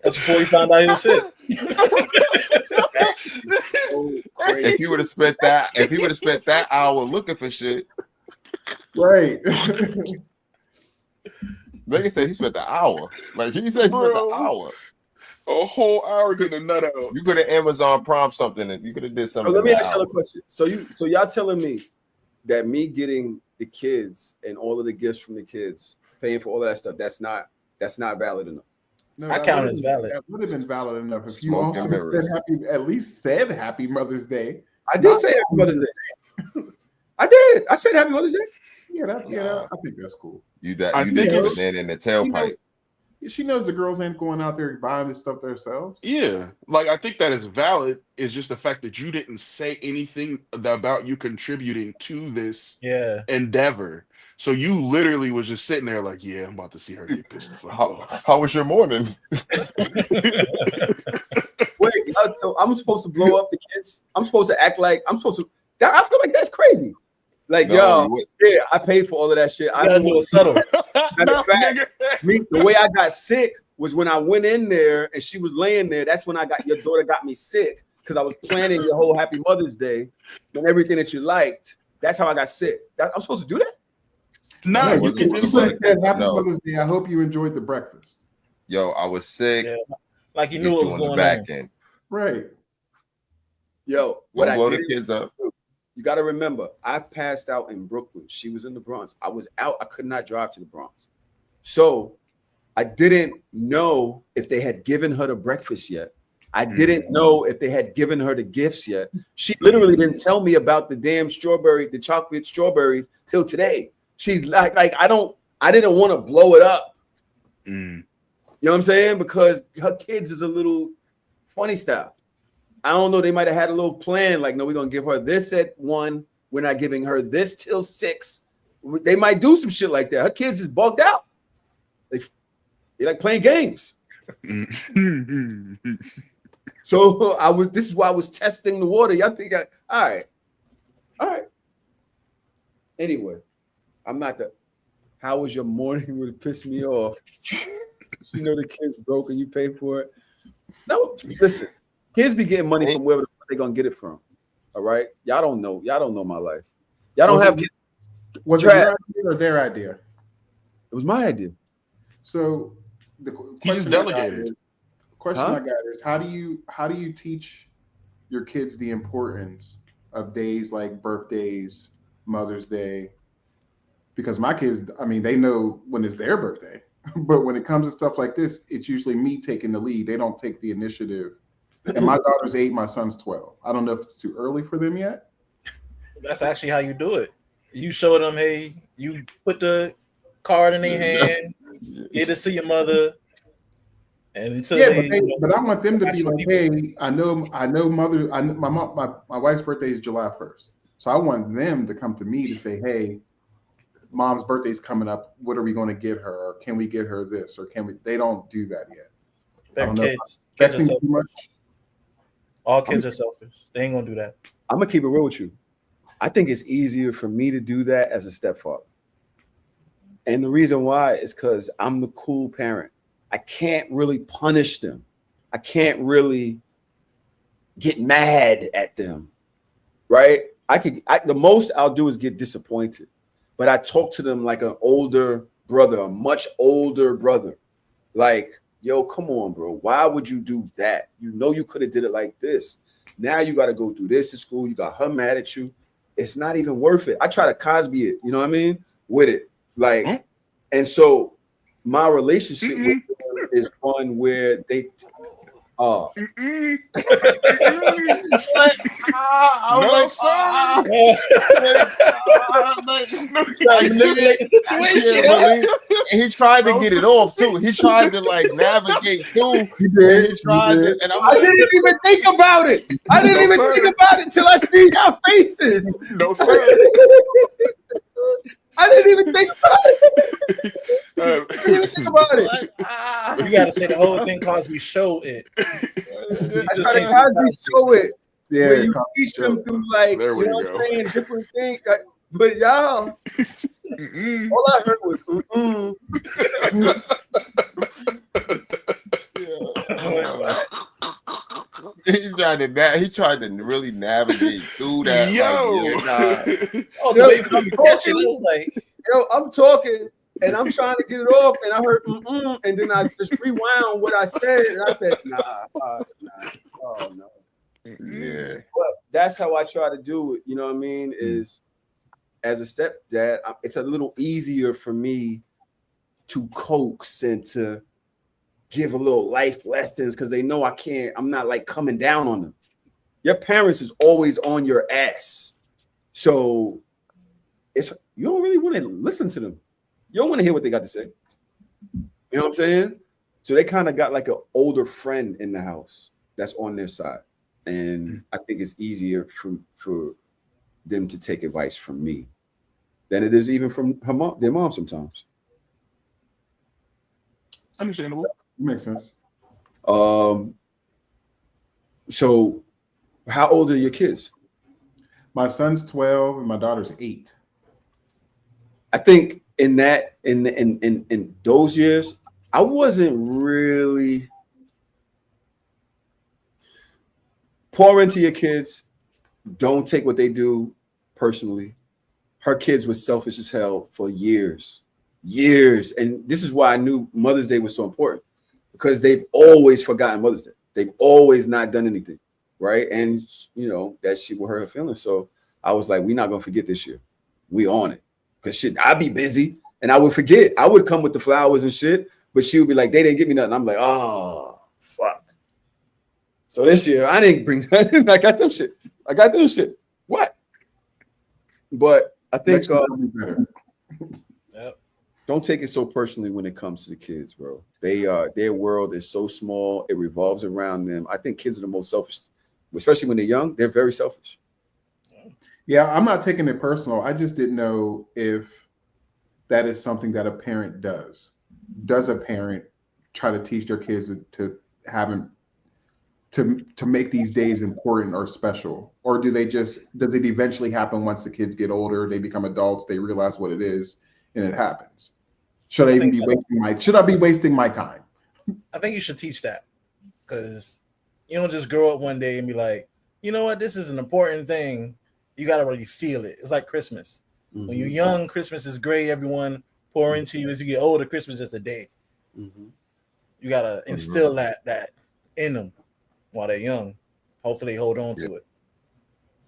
That's before he found out he was sick. If he would have spent that hour looking for shit, Right. Nigga said he spent the hour. Like he said he spent the hour. A whole hour getting a nut out. You could have Amazon Prime something, and you could have did So something. let me in an ask y'all a hour. question. So y'all telling me that me getting the kids and all of the gifts from the kids, paying for all of that stuff, that's not valid enough. No, I that count would've as been- valid. That would have been valid enough if you Smoke also and mirrors. at least said Happy Mother's Day. I did say Happy Mother's Day. I did. I said Happy Mother's Day. Yeah, I think that's cool. You I did think the it's- banana in the tailpipe. She knows the girls ain't going out there buying this stuff themselves. Yeah, like I think that is valid. It's just the fact that you didn't say anything about you contributing to this Yeah. endeavor. So you literally was just sitting there like, yeah, I'm about to see her get pissed the fuck off. How was your morning? Wait, so I'm supposed to blow up the kids? I'm supposed to act like I'm supposed to. I feel like that's crazy. Like, No, yo, you would- yeah, I paid for all of that shit. You gotta do it subtle. No, fact, nigga. the way I got sick was when I went in there and she was laying there. That's when your daughter got me sick because I was planning your whole Happy Mother's Day and everything that you liked. That's how I got sick. I'm supposed to do that? No, No, you wasn't can supposed just to say, say- Happy No. Mother's Day. I hope you enjoyed the breakfast. Yo, I was sick. Yeah. Like you Get knew what you was on the going back on. end. Right. Yo, what Don't I blow did, the kids up. you got to remember, I passed out in Brooklyn. She was in the Bronx. I was out. I could not drive to the Bronx. So I didn't know if they had given her the breakfast yet. I didn't know if they had given her the gifts yet. She literally didn't tell me about the damn the chocolate strawberries till today. She's like I didn't want to blow it up. Mm. You know what I'm saying? Because her kids is a little funny style. I don't know. They might have had a little plan. Like, no, we're going to give her this at 1. We're not giving her this till 6. They might do some shit like that. Her kids is bugged out. They like playing games. So this is why I was testing the water. Y'all think all right. Anyway, I'm not how was your morning would piss me off. You know the kids broke and you pay for it. No, listen, kids be getting money from wherever the fuck they gonna get it from. All right. Y'all don't know my life. Y'all don't have kids. Was it your idea or their idea? It was my idea. So the He just question I got delegated. is, how do you teach your kids the importance of days like birthdays, Mother's Day? Because my kids, I mean, they know when it's their birthday, but when it comes to stuff like this, it's usually me taking the lead. They don't take the initiative. And my daughter's 8, my son's 12. I don't know if it's too early for them yet. That's actually how you do it. You show them, hey, you put the card in their hand, get it to your mother, and until but I want them to be like, hey, I know mother. My wife's birthday is July 1st, so I want them to come to me to say, hey, mom's birthday's coming up. What are we going to get her? Or can we get her this? Or can we? They don't do that yet. They're I don't know. kids. Expecting too much. All kids are selfish. They ain't gonna do that. I'm gonna keep it real with you. I think it's easier for me to do that as a stepfather. And the reason why is because I'm the cool parent. I can't really punish them. I can't really get mad at them. Right? The most I'll do is get disappointed. But I talk to them like an older brother, a much older brother. Like, yo, come on, bro. Why would you do that? You know you could have did it like this. Now you got to go through this at school. You got her mad at you. It's not even worth it. I try to Cosby it, you know what I mean? With it. Like, and so my relationship with her is one where they No, He tried to get it off too. He tried to like navigate through. He did. And I'm I like, didn't even think about it. I didn't even think about it till I see your faces. No, sir. I didn't even think about it. Uh, I didn't even think about it. You gotta say the whole thing Cosby show it. I try to Cosby show it. Yeah, Where you teach them through like, There you we know what go. I'm saying, different things. But y'all, all I heard was he tried to really navigate through that. Yo. Like, yeah, nah. Oh, the way from catching, it was like, yo, I'm talking, And I'm trying to get it off, and I heard and then I just rewound what I said, and I said, nah, oh no. Yeah. But that's how I try to do it. You know what I mean? Is as a stepdad, it's a little easier for me to coax and to give a little life lessons because they know I'm not like coming down on them. Your parents is always on your ass. So you don't really want to listen to them. You don't want to hear what they got to say. You know what I'm saying? So they kind of got like an older friend in the house that's on their side. And I think it's easier for them to take advice from me than it is even from their mom sometimes. Understandable. Makes sense. So how old are your kids? My son's 12 and my daughter's 8. I think in those years, I wasn't really pour into your kids. Don't take what they do personally. Her kids were selfish as hell for years. And this is why I knew Mother's Day was so important, because they've always forgotten Mother's Day. They've always not done anything, right? And you know that shit will hurt her feelings. So I was like, we're not gonna forget this year. We on it. Because shit, I'd be busy and I would forget. I would come with the flowers and shit, but she would be like, they didn't give me nothing. I'm like, oh, fuck. So this year, I didn't bring nothing. I got them shit. What? But I think don't take it so personally when it comes to the kids, bro. Their world is so small. It revolves around them. I think kids are the most selfish, especially when they're young. They're very selfish. Yeah, I'm not taking it personal. I just didn't know if that is something that a parent does. Does a parent try to teach their kids to have them to make these days important or special? Or does it eventually happen once the kids get older, they become adults, they realize what it is, and it happens? Should I be wasting my time? I think you should teach that, because you don't just grow up one day and be like, you know what, this is an important thing. You got to really feel it. It's like Christmas. Mm-hmm. When you're young, Christmas is great. Everyone pour into you. As you get older, Christmas is just a day. Mm-hmm. You got to instill that in them while they're young. Hopefully they hold on to it.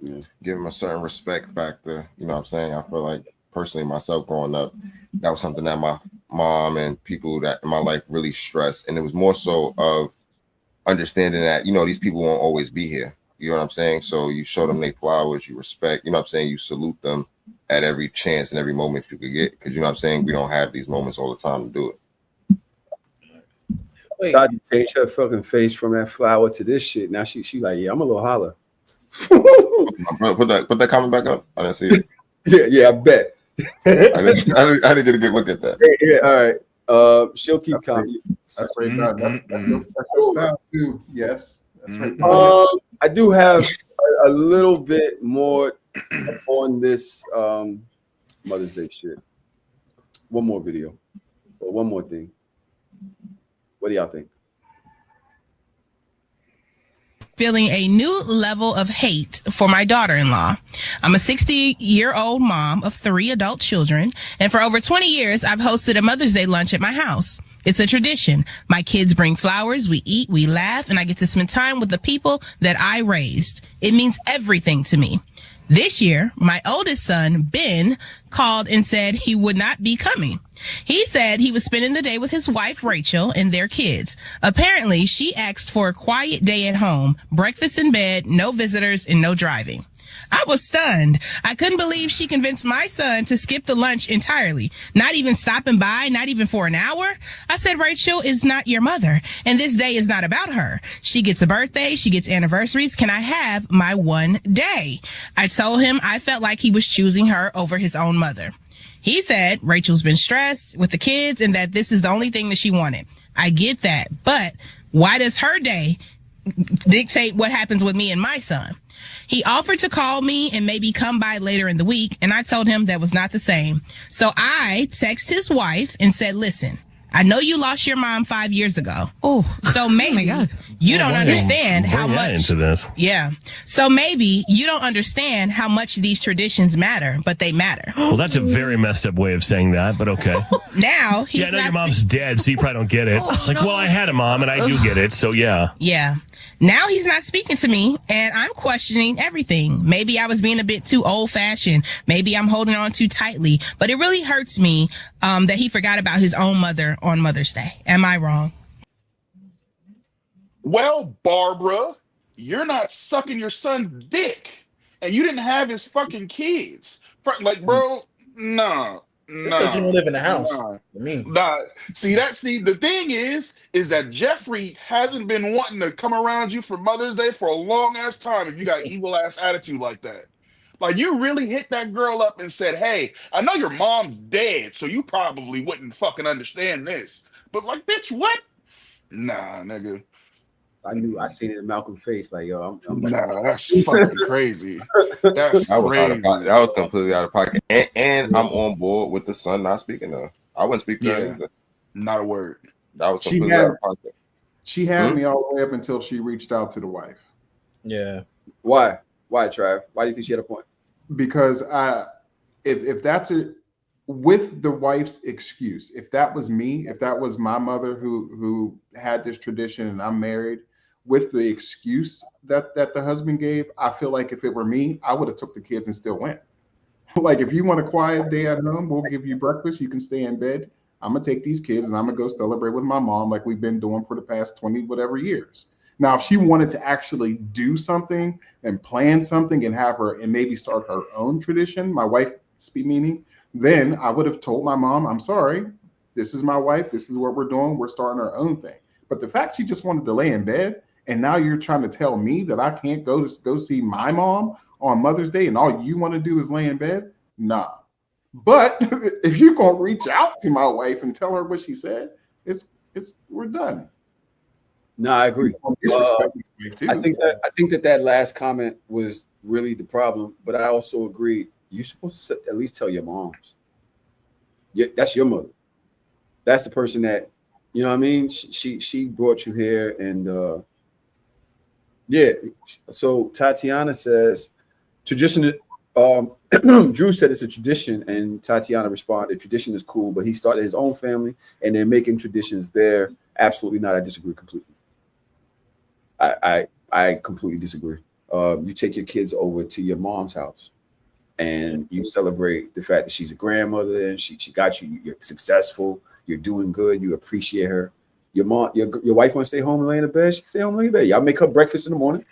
Yeah. Give them a certain respect factor. You know what I'm saying? I feel like personally myself growing up, that was something that my mom and people that in my life really stressed. And it was more so of understanding that, you know, these people won't always be here. You know what I'm saying? So you show them their flowers, you respect, you know what I'm saying? You salute them at every chance and every moment you could get. Because you know what I'm saying? We don't have these moments all the time to do it. Wait. God, you changed her fucking face from that flower to this shit. Now she like, yeah, I'm a little holler. Put that comment back up. I didn't see it. yeah, I bet. I didn't get a good look at that. Yeah, all right. She'll keep commenting. That's right. That's your style too. Yes. That's right. I do have a little bit more on this Mother's Day shit. One more video. Or one more thing. What do y'all think? Feeling a new level of hate for my daughter-in-law. I'm a 60-year-old mom of 3 adult children, and for over 20 years, I've hosted a Mother's Day lunch at my house. It's a tradition. My kids bring flowers, we eat, we laugh, and I get to spend time with the people that I raised. It means everything to me. This year, my oldest son, Ben, called and said he would not be coming. He said he was spending the day with his wife, Rachel, and their kids. Apparently, she asked for a quiet day at home, breakfast in bed, no visitors, and no driving. I was stunned. I couldn't believe she convinced my son to skip the lunch entirely, not even stopping by, not even for an hour. I said, Rachel is not your mother, and this day is not about her. She gets a birthday. She gets anniversaries. Can I have my one day? I told him I felt like he was choosing her over his own mother. He said Rachel's been stressed with the kids and that this is the only thing that she wanted. I get that, but why does her day dictate what happens with me and my son? He offered to call me and maybe come by later in the week, and I told him that was not the same. So I texted his wife and said, listen, I know you lost your mom 5 years ago. Oh, so maybe You don't understand how bring that much into this. Yeah. So maybe you don't understand how much these traditions matter, but they matter. Well, that's a very messed up way of saying that, but okay. Now he's Yeah, I know not your mom's dead, so you probably don't get it. Well, I had a mom, and I do get it, so yeah. Yeah. Now he's not speaking to me, and I'm questioning everything. Maybe I was being a bit too old-fashioned. Maybe I'm holding on too tightly. But it really hurts me that he forgot about his own mother on Mother's Day. Am I wrong? Well, Barbara, you're not sucking your son's dick, and you didn't have his fucking kids. Like, bro, nah, It's because you don't live in the house. nah, For me. nah. See, the thing is that Jeffrey hasn't been wanting to come around you for Mother's Day for a long ass time. If you got evil ass attitude like that, like you really hit that girl up and said, "Hey, I know your mom's dead, so you probably wouldn't fucking understand this." But like, bitch, what? Nah, nigga. I seen it in Malcolm's face, like, yo, I'm Nah, that's fucking crazy. That's That was out of crazy. pocket. That was completely out of pocket. And I'm on board with the son not speaking to her. I wouldn't speak to her Yeah. either. Not a word. That was She completely had- out of pocket. She had me all the way up until she reached out to the wife. Yeah. Why, Trav? Why do you think she had a point? Because if that's with the wife's excuse, if that was me, if that was my mother who had this tradition and I'm married, with the excuse that the husband gave, I feel like if it were me, I would have took the kids and still went. Like, if you want a quiet day at home, we'll give you breakfast. You can stay in bed. I'm gonna take these kids and I'm gonna go celebrate with my mom like we've been doing for the past 20 whatever years. Now, if she wanted to actually do something and plan something and have her and maybe start her own tradition, my wife meaning, then I would have told my mom, I'm sorry, this is my wife, this is what we're doing, we're starting our own thing. But the fact she just wanted to lay in bed and now you're trying to tell me that I can't go see my mom on Mother's Day and all you want to do is lay in bed? Nah. But if you're gonna reach out to my wife and tell her what she said, we're done. No, I agree. Too. I think that last comment was really the problem. But I also agree. You're supposed to at least tell your moms. That's your mother. That's the person that, you know what I mean. She brought you here, and yeah. So Tatiana says tradition. Drew said it's a tradition, and Tatiana responded, tradition is cool, but he started his own family and they're making traditions there. Absolutely not. I disagree completely. I completely disagree. You take your kids over to your mom's house and you celebrate the fact that she's a grandmother and she got you, you're successful, you're doing good, you appreciate her. Your mom, your wife wants to stay home and lay in the bed, she can stay home and lay in the bed. Y'all make her breakfast in the morning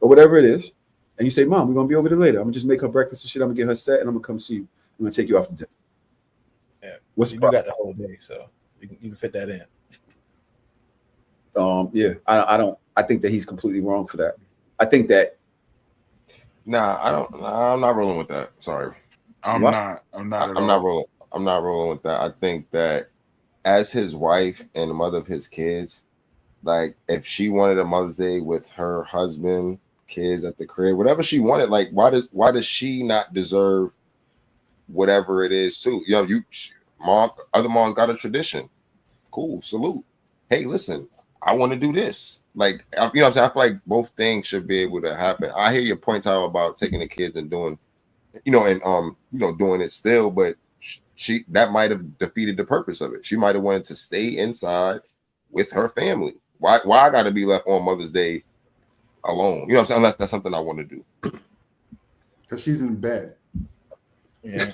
or whatever it is. And you say, Mom, we're gonna be over there later. I'm gonna just make her breakfast and shit. I'm gonna get her set and I'm gonna come see you. I'm gonna take you out for dinner. Yeah. What's you the got the whole day, so you can fit that in. Yeah, I think that he's completely wrong for that. I think that I'm not rolling with that. Sorry. I'm not rolling. I'm not rolling with that. I think that as his wife and the mother of his kids, like if she wanted a Mother's Day with her husband, kids at the crib, whatever she wanted, like why does she not deserve whatever it is too? You know, other moms got a tradition. Cool, salute. Hey, listen, I want to do this. Like, you know what I'm saying? I feel like both things should be able to happen. I hear your point out about taking the kids and doing, doing it still, but that might have defeated the purpose of it. She might have wanted to stay inside with her family. Why I gotta be left on Mother's Day alone? You know what I'm saying? Unless that's something I want to do. Because she's in bed. Yeah.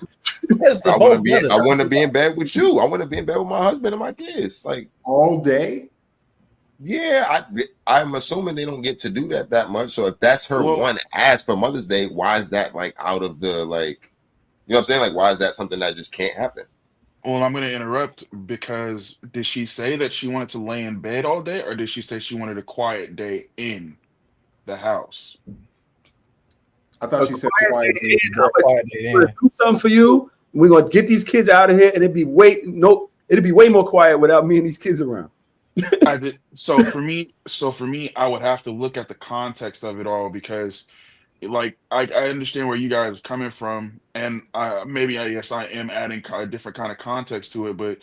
I want to be in bed with you. I want to be in bed with my husband and my kids. Like all day. Yeah, I'm assuming they don't get to do that much. So if that's her one ask for Mother's Day, why is that like out of the like? You know what I'm saying? Like, why is that something that just can't happen? Well, I'm going to interrupt because did she say that she wanted to lay in bed all day, or did she say she wanted a quiet day in the house? I thought she said quiet day. Do something for you. We're gonna get these kids out of here, and it'd be way more quiet without me and these kids around. So for me, I would have to look at the context of it all because, like, I understand where you guys are coming from, and I guess I am adding a different kind of context to it. But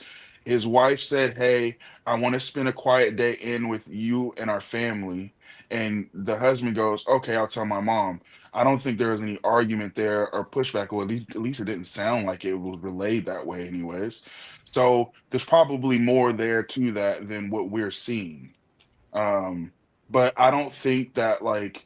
His wife said, "Hey, I want to spend a quiet day in with you and our family." And the husband goes, "Okay, I'll tell my mom." I don't think there was any argument there or pushback, or at least it didn't sound like it was relayed that way, anyways. So there's probably more there to that than what we're seeing. Um, but I don't think that, like,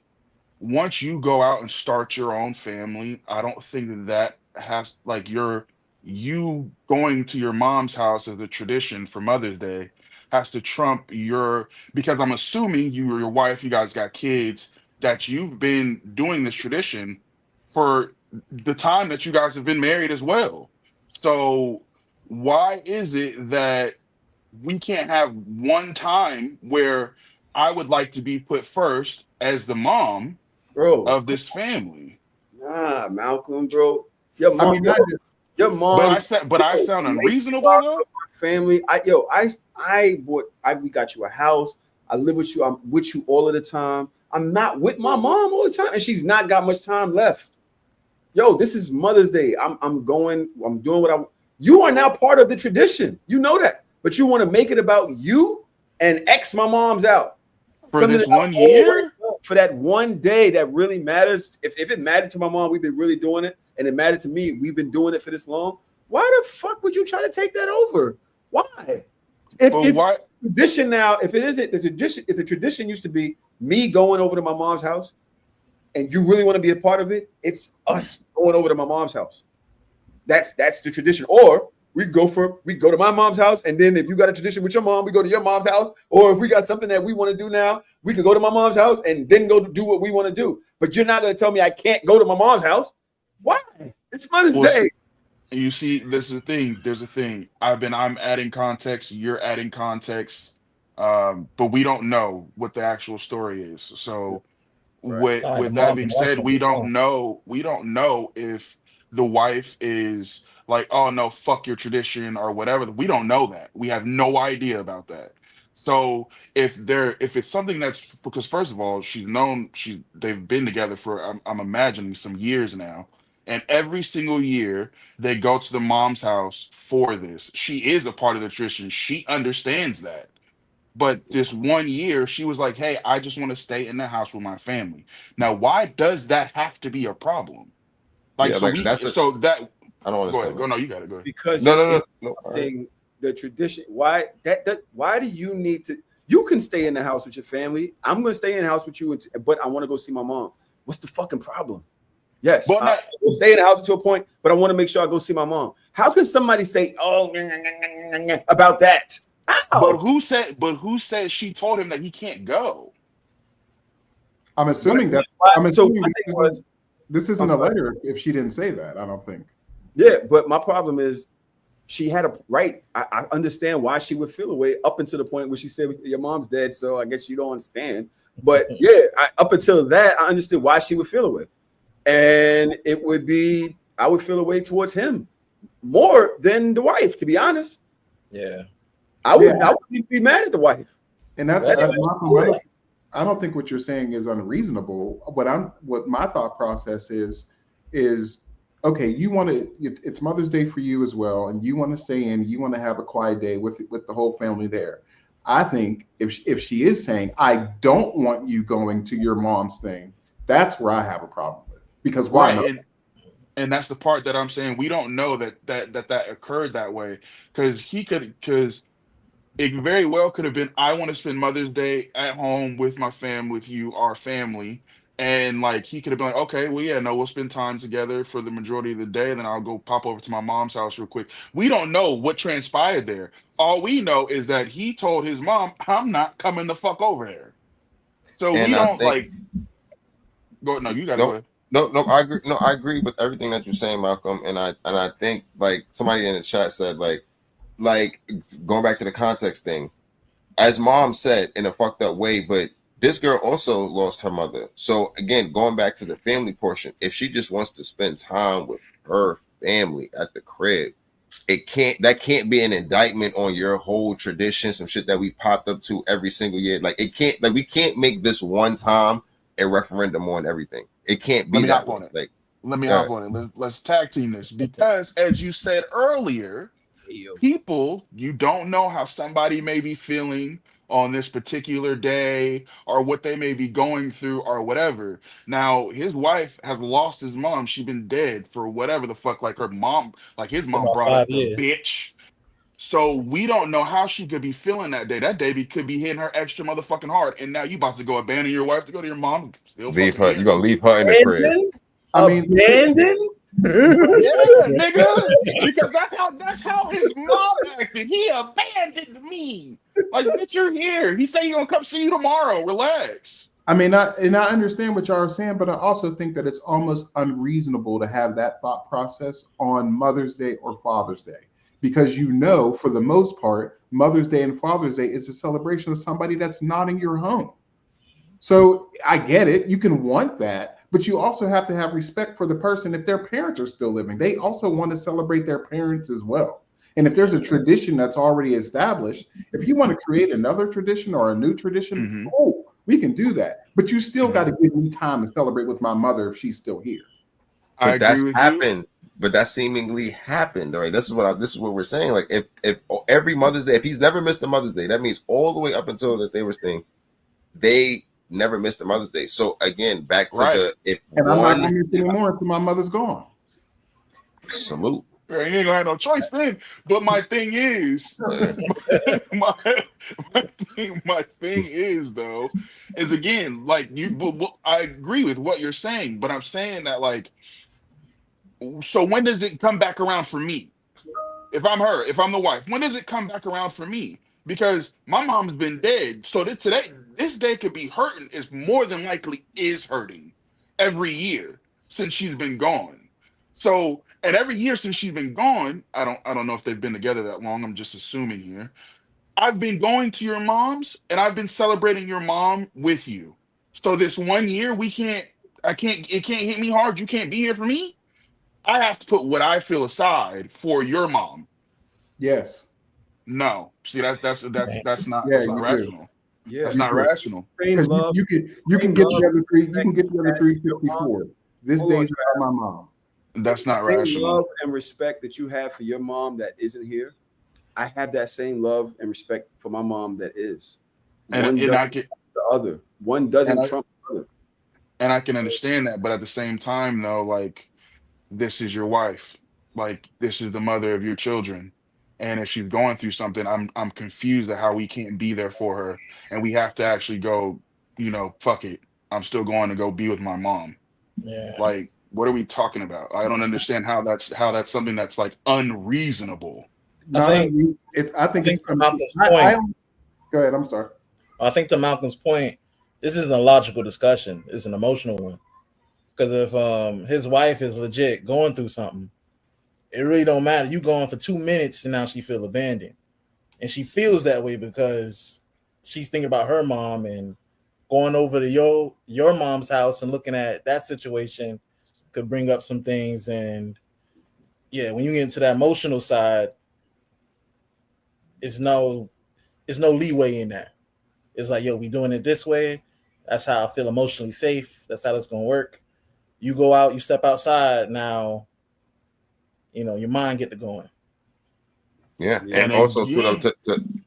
once you go out and start your own family, I don't think that has, like, you going to your mom's house as a tradition for Mother's Day has to trump your, because I'm assuming you or your wife, you guys got kids, that you've been doing this tradition for the time that you guys have been married as well. So why is it that we can't have one time where I would like to be put first as the mom Bro, of this family? nah, Malcolm, bro. Your I mom, mean, not just, your But mom's I sound unreasonable though. family. We got you a house. I live with you. I'm with you all of the time. I'm not with my mom all the time, and she's not got much time left. Yo, this is Mother's Day. I'm doing what I. You are now part of the tradition. You know that, but you want to make it about you and X my mom's out. For Something this that I one always year? want for that one day that really matters. If it mattered to my mom, we've been really doing it, and it mattered to me, we've been doing it for this long. Why the fuck would you try to take that over? Why? If Why? tradition now, if it isn't the tradition, if the tradition used to be me going over to my mom's house, and you really want to be a part of it, it's us going over to my mom's house. That's the tradition. Or we go to my mom's house, and then if you got a tradition with your mom, we go to your mom's house. Or if we got something that we want to do now, we could go to my mom's house and then go to do what we want to do. But you're not going to tell me I can't go to my mom's house. Why? It's Mother's Well, Day. you see, this is the thing. There's a thing. I'm adding context. You're adding context. But we don't know what the actual story is. So Right. Sorry, the with that mom being and wife said, gonna be wrong. we don't know if the wife is like, "Oh no, fuck your tradition," or whatever. We don't know that. We have no idea about that. So if it's something that's, because first of all, they've been together for, I'm imagining, some years now. And every single year they go to the mom's house for this. She is a part of the tradition. She understands that. But this one year, she was like, "Hey, I just want to stay in the house with my family." Now, why does that have to be a problem? Like, Yeah, like that's the. so that, I don't go ahead. understand. Go, no, you got to go ahead. Because No, you're no, no, no. All right. interrupting the tradition. Why do you need to? You can stay in the house with your family. I'm going to stay in the house with you, but I want to go see my mom. What's the fucking problem? Yes, But I not, will stay in the house to a point, but I want to make sure I go see my mom. How can somebody say, "Oh," about that? but How? who said she told him that he can't go? I'm assuming But- that's, I'm so assuming my this thing was, this isn't I'm a sorry. letter if she didn't say that. I don't think. Yeah, but my problem is she had a right. I understand why she would feel away up until the point where she said your mom's dead, so I guess you don't understand. But yeah, up until that, I understood why she would feel away, and it would be I would feel away towards him more than the wife. To be honest, Yeah. I would Yeah. I wouldn't be mad at the wife. And that's That's Malcolm, I don't think what you're saying is unreasonable. What my thought process is okay. You want to, it's Mother's Day for you as well, and you want to stay in. You want to have a quiet day with the whole family there. I think if she is saying I don't want you going to your mom's thing, that's where I have a problem with, because why not? Right, and that's the part that I'm saying we don't know that occurred that way, because it very well could have been, "I want to spend Mother's Day at home with my fam, with you, our family." And like he could have been like, "Okay, well, yeah, no, we'll spend time together for the majority of the day, and then I'll go pop over to my mom's house real quick." We don't know what transpired there. All we know is that he told his mom, "I'm not coming the fuck over there." So we And I don't think like go. No, you gotta go no, ahead. no, I agree. No, I agree with everything that you're saying, Malcolm. And I think like somebody in the chat said like going back to the context thing, as mom said in a fucked up way, but this girl also lost her mother. So again, going back to the family portion, if she just wants to spend time with her family at the crib, that can't be an indictment on your whole tradition, some shit that we popped up to every single year. Like it can't, like we can't make this one time a referendum on everything. It can't be Let me that hop way. on it. Like Let me hop on it. Let's tag team this, because as you said earlier, people, you don't know how somebody may be feeling on this particular day or what they may be going through or whatever. Now, his wife has lost his mom. She's been dead for whatever the fuck, like her mom, like his mom About brought up five the years. bitch. So we don't know how she could be feeling that day. That day could be hitting her extra motherfucking hard. And now you about to go abandon your wife to go to your mom, still Leave fucking her. here. You gonna leave her in the crib? I mean, Abandoned? Yeah, nigga. Because that's how his mom acted. He abandoned me. Like, bitch, you're here. He said he gonna come see you tomorrow. Relax. I mean, I understand what y'all are saying, but I also think that it's almost unreasonable to have that thought process on Mother's Day or Father's Day, because for the most part, Mother's Day and Father's Day is a celebration of somebody that's not in your home. So I get it. You can want that, but you also have to have respect for the person. If their parents are still living, they also want to celebrate their parents as well. And if there's a tradition that's already established, if you want to create another tradition or a new tradition, Mhm. oh, we can do that. But you still Mhm. got to give me time to celebrate with my mother if she's still here. I But agree that's with you. happened. But that seemingly happened, right? This is what we're saying. Like if every Mother's Day, if he's never missed a Mother's Day, that means all the way up until that they were staying, they never missed a Mother's Day. So again, back to Right. if And I'm not one going to miss anymore until my mother's gone. salute. You ain't gonna have no choice then. But my thing is, my, my thing is though, is again, like I agree with what you're saying, but I'm saying that like, so when does it come back around for me? If I'm the wife, when does it come back around for me? Because my mom's been dead, so this day could be hurting. Is more than likely is hurting every year since she's been gone. So, and every year since she's been gone, I don't know if they've been together that long. I'm just assuming here. I've been going to your mom's and I've been celebrating your mom with you. So this one year it can't hit me hard. You can't be here for me. I have to put what I feel aside for your mom. Yes. No, see Yeah, that's not you do. rational. Yeah. That's You not do. rational. Same Because love. you can Same get love. the other three. You can get the other Your mom. 364. This Hold on, day's about my mom. That's not Same rational. love and respect that you have for your mom that isn't here. I have that same love and respect for my mom that is. And One and I doesn't can trump the other. One and doesn't trump the other. I can understand that, but at the same time though, like this is your wife. Like this is the mother of your children. And if she's going through something, I'm confused at how we can't be there for her. And we have to actually go, fuck it. I'm still going to go be with my mom. Yeah. Like, what are we talking about? I don't understand how that's something that's like unreasonable. Not think- only I think it's to Malcolm's I point, go ahead. I'm sorry. I think to Malcolm's point, this isn't a logical discussion. It's an emotional one. Because if his wife is legit going through something, it really don't matter. You going for 2 minutes and now she feel abandoned. And she feels that way because she's thinking about her mom, and going over to your mom's house and looking at that situation could bring up some things. And yeah, when you get into that emotional side, it's no leeway in that. It's like, yo, we doing it this way. That's how I feel emotionally safe. That's how it's gonna work. You go out, you step outside, now your mind get to going. Yeah, Yeah. and And also put up again,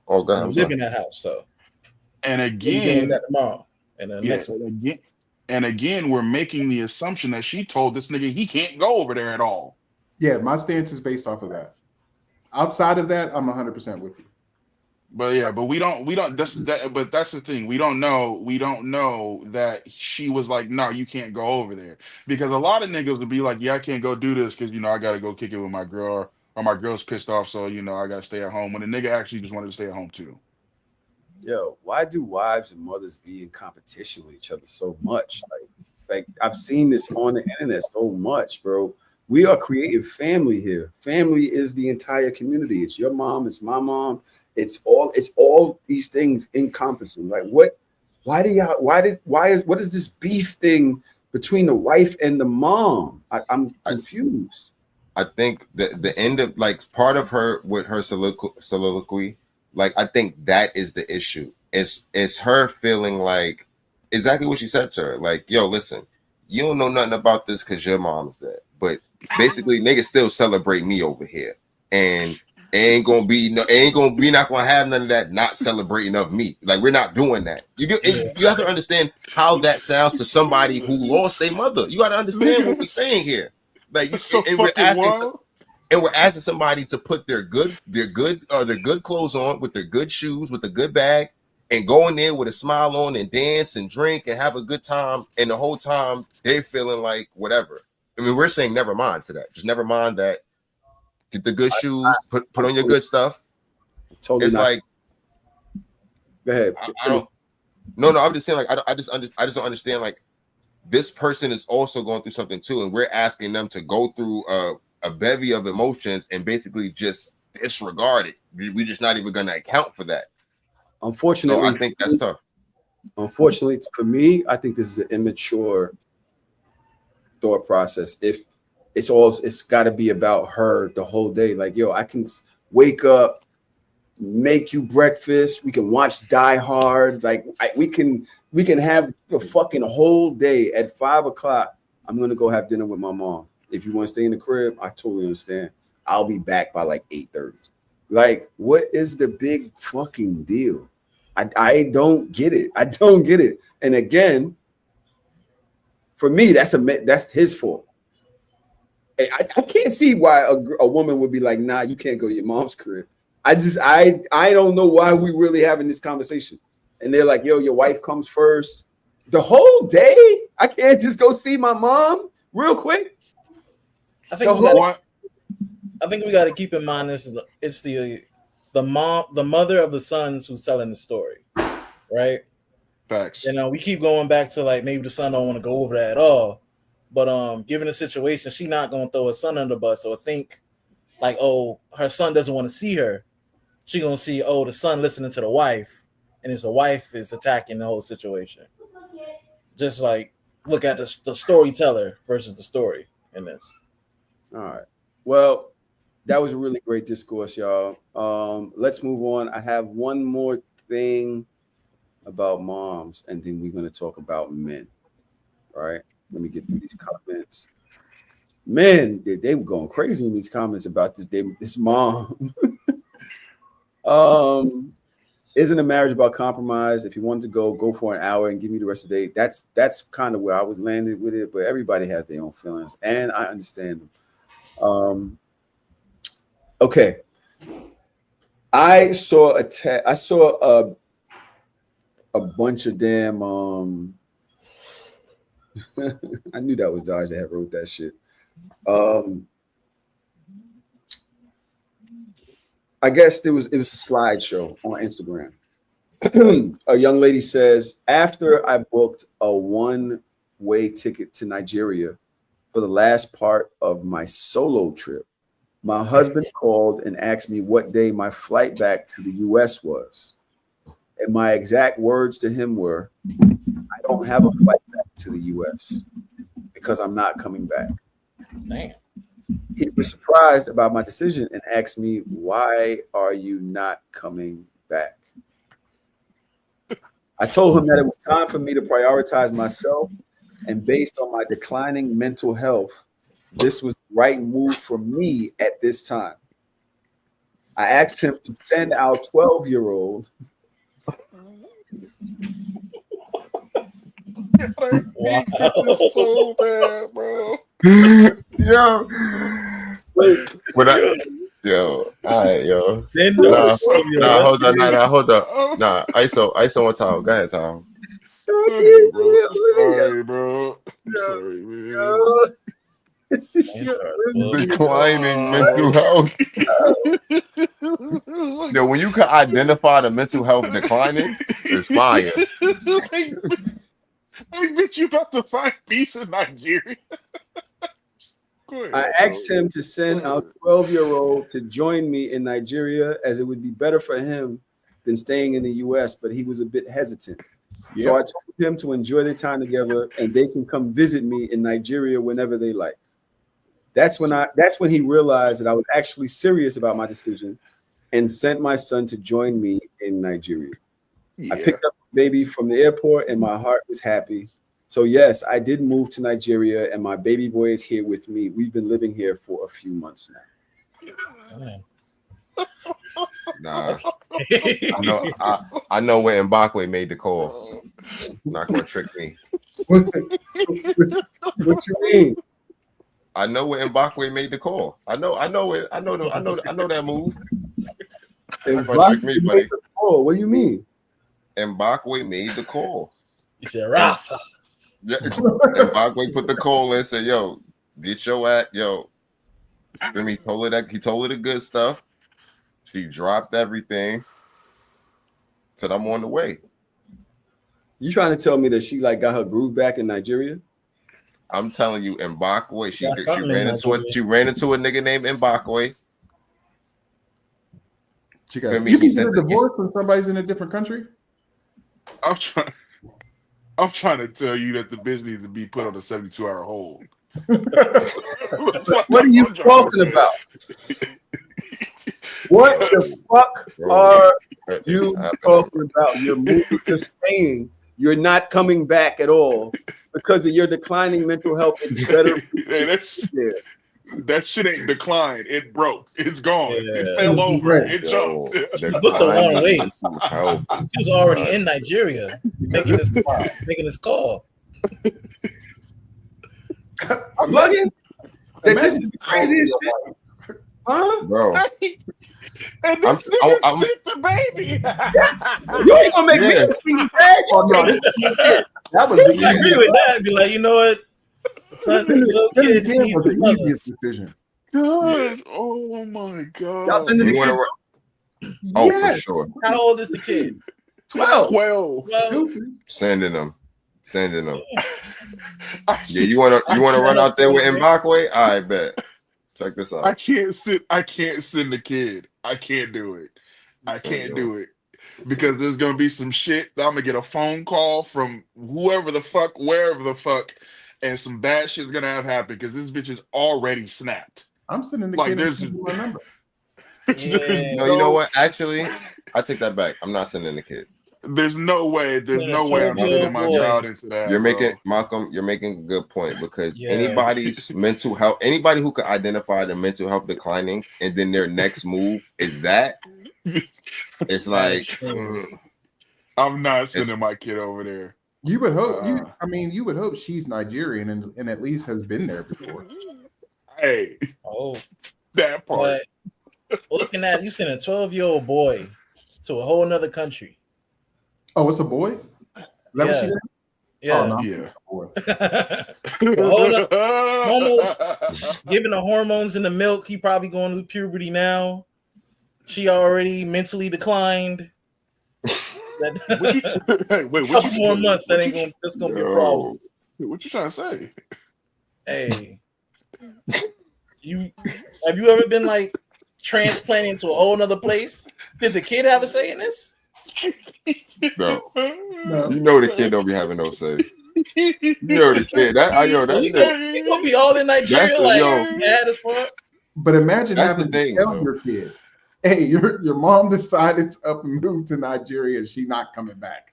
oh god, You I'm live sorry. in that house, so and you'll be dealing with again, that tomorrow and the yeah, next week. and again, we're making the assumption that she told this nigga he can't go over there at all. Yeah, my stance is based off of that. Outside of that, I'm 100% with you. But yeah, but we don't but that's the thing. We don't know that she was like, no, you can't go over there. Because a lot of niggas would be like, yeah, I can't go do this because I gotta go kick it with my girl, or my girl's pissed off, so I gotta stay at home. When the nigga actually just wanted to stay at home too. Yo, why do wives and mothers be in competition with each other so much? Like I've seen this on the internet so much, bro. We are creating family here. Family is the entire community. It's your mom, it's my mom. It's all these things encompassing. Like what is this beef thing between the wife and the mom? I'm confused. I think the end of like part of her with her soliloquy, like I think that is the issue. It's her feeling like exactly what she said to her. Like, yo, listen, you don't know nothing about this because your mom's dead. But basically, niggas still celebrate me over here. and ain't gonna be not gonna have none of that not celebrating of me. Like we're not doing that. You have to understand how that sounds to somebody who lost their mother. You got to understand what we're saying here. Like That's so and we're fucking asking wild. and we're asking somebody to put their good clothes on with their good shoes with a good bag and go in there with a smile on and dance and drink and have a good time, and the whole time they're feeling like whatever. I mean, we're saying never mind to that. Just never mind that. Get the good shoes, put on your good stuff. Totally It's not. like, Go ahead. I don't. No, I'm just saying, like, I just don't understand. Like, this person is also going through something too, and we're asking them to go through a bevy of emotions and basically just disregard it. We're just not even going to account for that. Unfortunately, so I think that's tough. Unfortunately, for me, I think this is an immature thought process. If it's got to be about her the whole day. Like, yo, I can wake up, make you breakfast. We can watch Die Hard. Like, we can have the fucking whole day. At 5 o'clock, I'm gonna go have dinner with my mom. If you want to stay in the crib, I totally understand. I'll be back by like 8:30. Like, what is the big fucking deal? I don't get it. I don't get it. And again, for me, that's his fault. I can't see why a woman would be like, nah, you can't go to your mom's crib. I don't know why we really having this conversation. And they're like, yo, your wife comes first. The whole day? I can't just go see my mom real quick? I think we got to keep in mind it's the mother of the sons who's telling the story, right? Facts. You know, we keep going back to like maybe the son don't want to go over that at all, but given the situation, she not gonna throw her son under the bus or think like, oh, her son doesn't want to see her. She gonna see, oh, the son listening to the wife, and it's the wife is attacking the whole situation. Just like look at the storyteller versus the story in this. All right. Well, that was a really great discourse, y'all. Let's move on. I have one more thing about moms, and then we're going to talk about men. All right. Let me get through these comments. Men, they were going crazy in these comments about this mom. Isn't a marriage about compromise? If you wanted to go for an hour and give me the rest of the day, that's kind of where I was landed with it. But everybody has their own feelings, and I understand them. Okay. I saw a bunch of damn I knew that was Dodge that had wrote that shit. I guess it was a slideshow on Instagram. A young lady says, after I booked a one-way ticket to Nigeria for the last part of my solo trip, my husband called and asked me what day my flight back to the US was. And my exact words to him were, I don't have a flight back to the US because I'm not coming back. Damn. He was surprised about my decision and asked me, why are you not coming back? I told him that it was time for me to prioritize myself, and based on my declining mental health, this was the right move for me at this time. I asked him to send our 12-year-old. Wow. This is so bad, bro. Yo. Yo, all right, yo. Hold on. Nah, ISO on Tom. Go ahead, Tom. Sorry, bro. Sorry, man. Declining mental health. Yo, when you can identify the mental health declining, it's fire. I bet you about to find peace in Nigeria. I asked him to send our 12-year-old to join me in Nigeria, as it would be better for him than staying in the US, but he was a bit hesitant. Yep. So I told him to enjoy their time together and they can come visit me in Nigeria whenever they like. That's when he realized that I was actually serious about my decision and sent my son to join me in Nigeria. Yeah. I picked up the baby from the airport and my heart was happy. So yes, I did move to Nigeria and my baby boy is here with me. We've been living here for a few months now. Nah, I know where Mbakwe made the call. Not gonna trick me. What you mean? I know where Mbakwe made the call. I know that move. Not gonna trick me, buddy. Oh, what do you mean? Mbakwe made the call. He said, Rafa. Yeah. Mbakwe put the call in and said, yo, get your ass, yo. Then he told her the good stuff. She dropped everything. Said, I'm on the way. You trying to tell me that she like got her groove back in Nigeria? I'm telling you, Mbakwe, she ran into a nigga named Mbakwe. You can get a divorce when somebody's in a different country. I'm trying to tell you that the bitch needs to be put on a 72-hour hold. What are you talking about? What the fuck are you talking about? You're saying you're not coming back at all because of your declining mental health. It's better. That shit ain't declined. It broke. It's gone. Yeah. It fell over. It jumped. He booked the wrong way. He was already in Nigeria making this call. I'm bugging. This is the craziest shit. Huh? Bro. And this nigga sick the baby. You ain't gonna make me see the bag. Oh, no, that was I agree with that. Be like, you know what? Son, little kid was the easiest decision. Gosh, oh my god. Y'all sending the kids? Oh, for sure. How old is the kid? 12. Sending them. Yeah, you wanna run out there with Mbakwe? All right, bet. Check this out. I can't send the kid. I can't do it. I can't do it. Because there's gonna be some shit that I'm gonna get a phone call from whoever the fuck, wherever the fuck, and some bad shit's gonna have happened because this bitch is already snapped. I'm sending the Like, kid there's my number. No, you know what? Actually, I take that back. I'm not sending the kid. There's no way. There's no way I'm sending my child into that. You're making a good point because anybody's mental health, anybody who could identify their mental health declining, and then their next move is that. It's like I'm not sending my kid over there. You would hope. You would hope she's Nigerian and at least has been there before. Hey, that part. But looking at you, sending a 12-year-old boy to a whole nother country. Oh, it's a boy? Is that what she said? Yeah. Oh, no, almost giving the hormones in the milk. He probably going through puberty now. She already mentally declined. Couple more months. That's gonna be a problem. What you trying to say? Hey, have you ever been like transplanted to a whole nother place? Did the kid have a say in this? No. You know the kid don't be having no say. You know the kid. He gonna be all in Nigeria mad as fuck. But imagine having to tell your kid, hey, your mom decided to up and move to Nigeria and she's not coming back.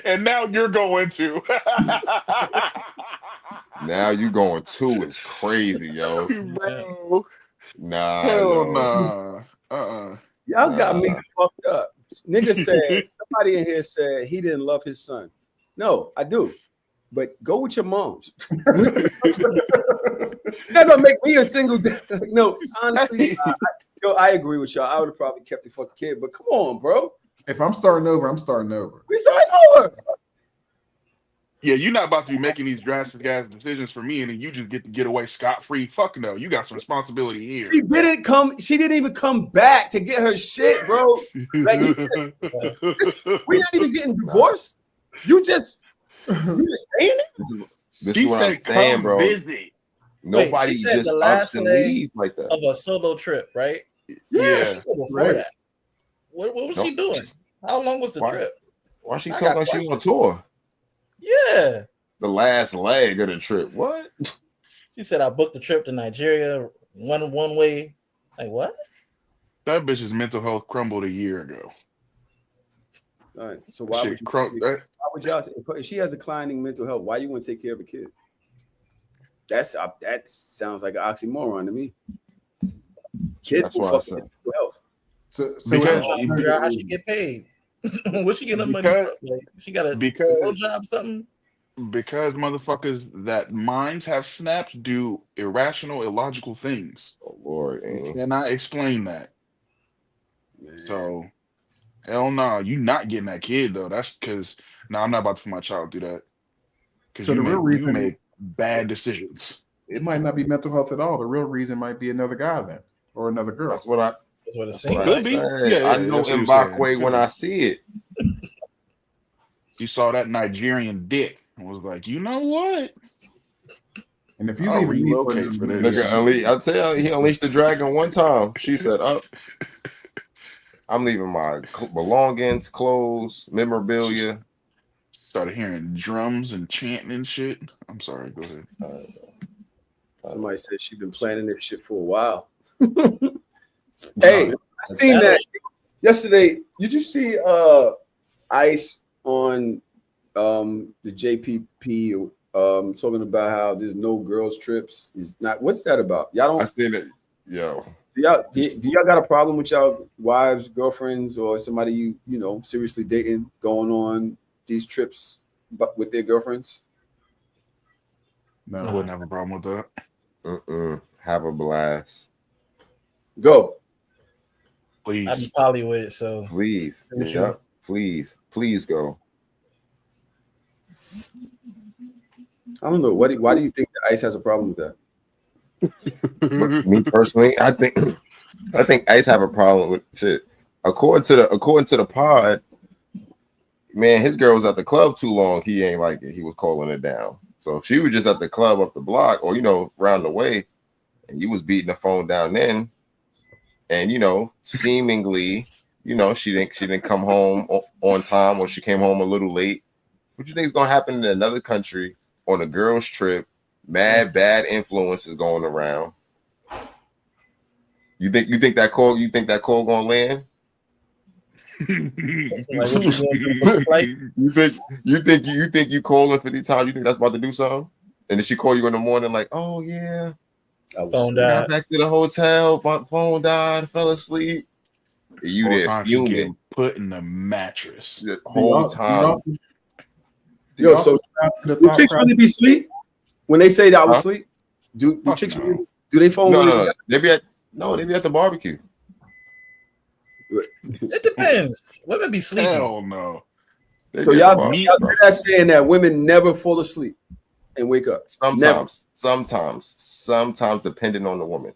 And now you're going to. Now you going to is crazy, yo. Bro. Nah. Hell nah. Y'all got me fucked up. Nigga said, somebody in here said he didn't love his son. No, I do. But go with your moms. You're gonna make me a single. No, honestly, I agree with y'all. I would have probably kept the fucking kid. But come on, bro. If I'm starting over, I'm starting over. We starting over. Yeah, you're not about to be making these drastic ass decisions for me, and then you just get to get away scot-free. Fuck no, you got some responsibility here. She didn't even come back to get her shit, bro. Like, we're not even getting divorced. You just saying it? This is what I'm saying, bro. Visit. Nobody just ups and leave like that. Of a solo trip, right? Yeah. Before that. What was she doing? How long was the trip? Why she talking like she on tour? Yeah. The last leg of the trip. What? She said, I booked the trip to Nigeria one way. Like, what? That bitch's mental health crumbled a year ago. All right. So why would y'all say, if she has declining mental health, why you want to take care of a kid? that sounds like an oxymoron to me. Kids That's will what I fuck said. with mental health. So Because I figure out how she get paid. What's she getting her money because from? Like, she got a because real job, something. because motherfuckers that minds have snaps do irrational, illogical things. Oh Lord, You Annie. cannot explain that. Man. So hell no, you not getting that kid though. That's because no, I'm not about to put my child through that. Because So the real you reason make bad decisions. it might not be mental health at all. The real reason might be another guy then, or another girl. That's what I That's what it that's seems what I Could like. be. said. Yeah, I yeah, know that's what you're saying. Mbakwe when Could I be. see it. You saw that Nigerian dick and was like, you know what? And if you I'll leaving me for relocate for another this. nigga, I'll tell you, he unleashed the dragon one time. She said, "Up, I'm leaving my belongings, clothes, memorabilia." Started hearing drums and chanting and shit. I'm sorry, go ahead. Somebody said she's been planning this shit for a while. Hey, I seen that yesterday. Did you see Ice on the JPP talking about how there's no girls trips? Is not what's that about? Y'all I don't seen it, yo. do y'all got a problem with y'all wives, girlfriends, or somebody you know seriously dating going on these trips but with their girlfriends? I no. wouldn't have a problem with that. Have a blast, Go. I be Please. poly with it, so please. For Yep, sure. please go. I don't know. Why do you think the Ice has a problem with that? Me personally, I think Ice have a problem with shit. According to the pod, man, his girl was at the club too long. He ain't like it. He was calling it down. So if she was just at the club up the block or around the way, and you was beating the phone down then, and seemingly, she didn't come home on time or she came home a little late. What you think is gonna happen in another country on a girl's trip? Mad bad influences going around. You think that call gonna land? like, what you doing? Like, You think you calling 50 times? You think that's about to do something? And then she call you in the morning like, oh yeah, phone got died. back to the hotel, my phone died, fell asleep. You Whole there time she fuming getting put in the mattress. the whole time. Yo, so do chicks really be asleep when they say that I was Huh? asleep? Do Fuck chicks no. really, do they phone No, really? no, they be at the barbecue. It depends. Women be sleeping. Hell no. They So be at y'all, the barbecue. y'all hear that saying that women never fall asleep and wake up? Never. Sometimes, depending on the woman.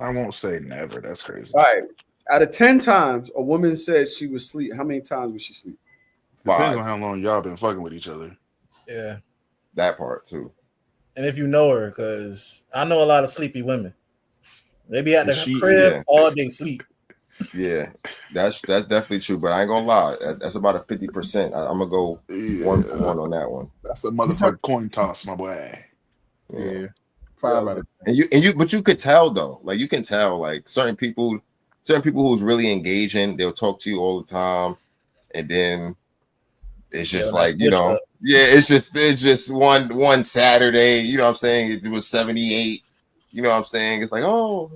I won't say never. That's crazy. All right. Out of 10 times a woman said she was asleep, how many times was she asleep? Depends 5. on how long y'all been fucking with each other. Yeah. That part too. And if you know her, because I know a lot of sleepy women. They be at the She- crib yeah. all day sleep. Yeah, that's definitely true. But I ain't gonna lie, that's about a 50%. I'm gonna go 1 for 1 on that one. That's a motherfucking coin toss, my boy. Yeah, 5 out of 10. But you could tell though, like you can tell, like certain people who's really engaging, they'll talk to you all the time, and then it's just like it's just one Saturday, you know what I'm saying? It was 78, you know what I'm saying? It's like, oh,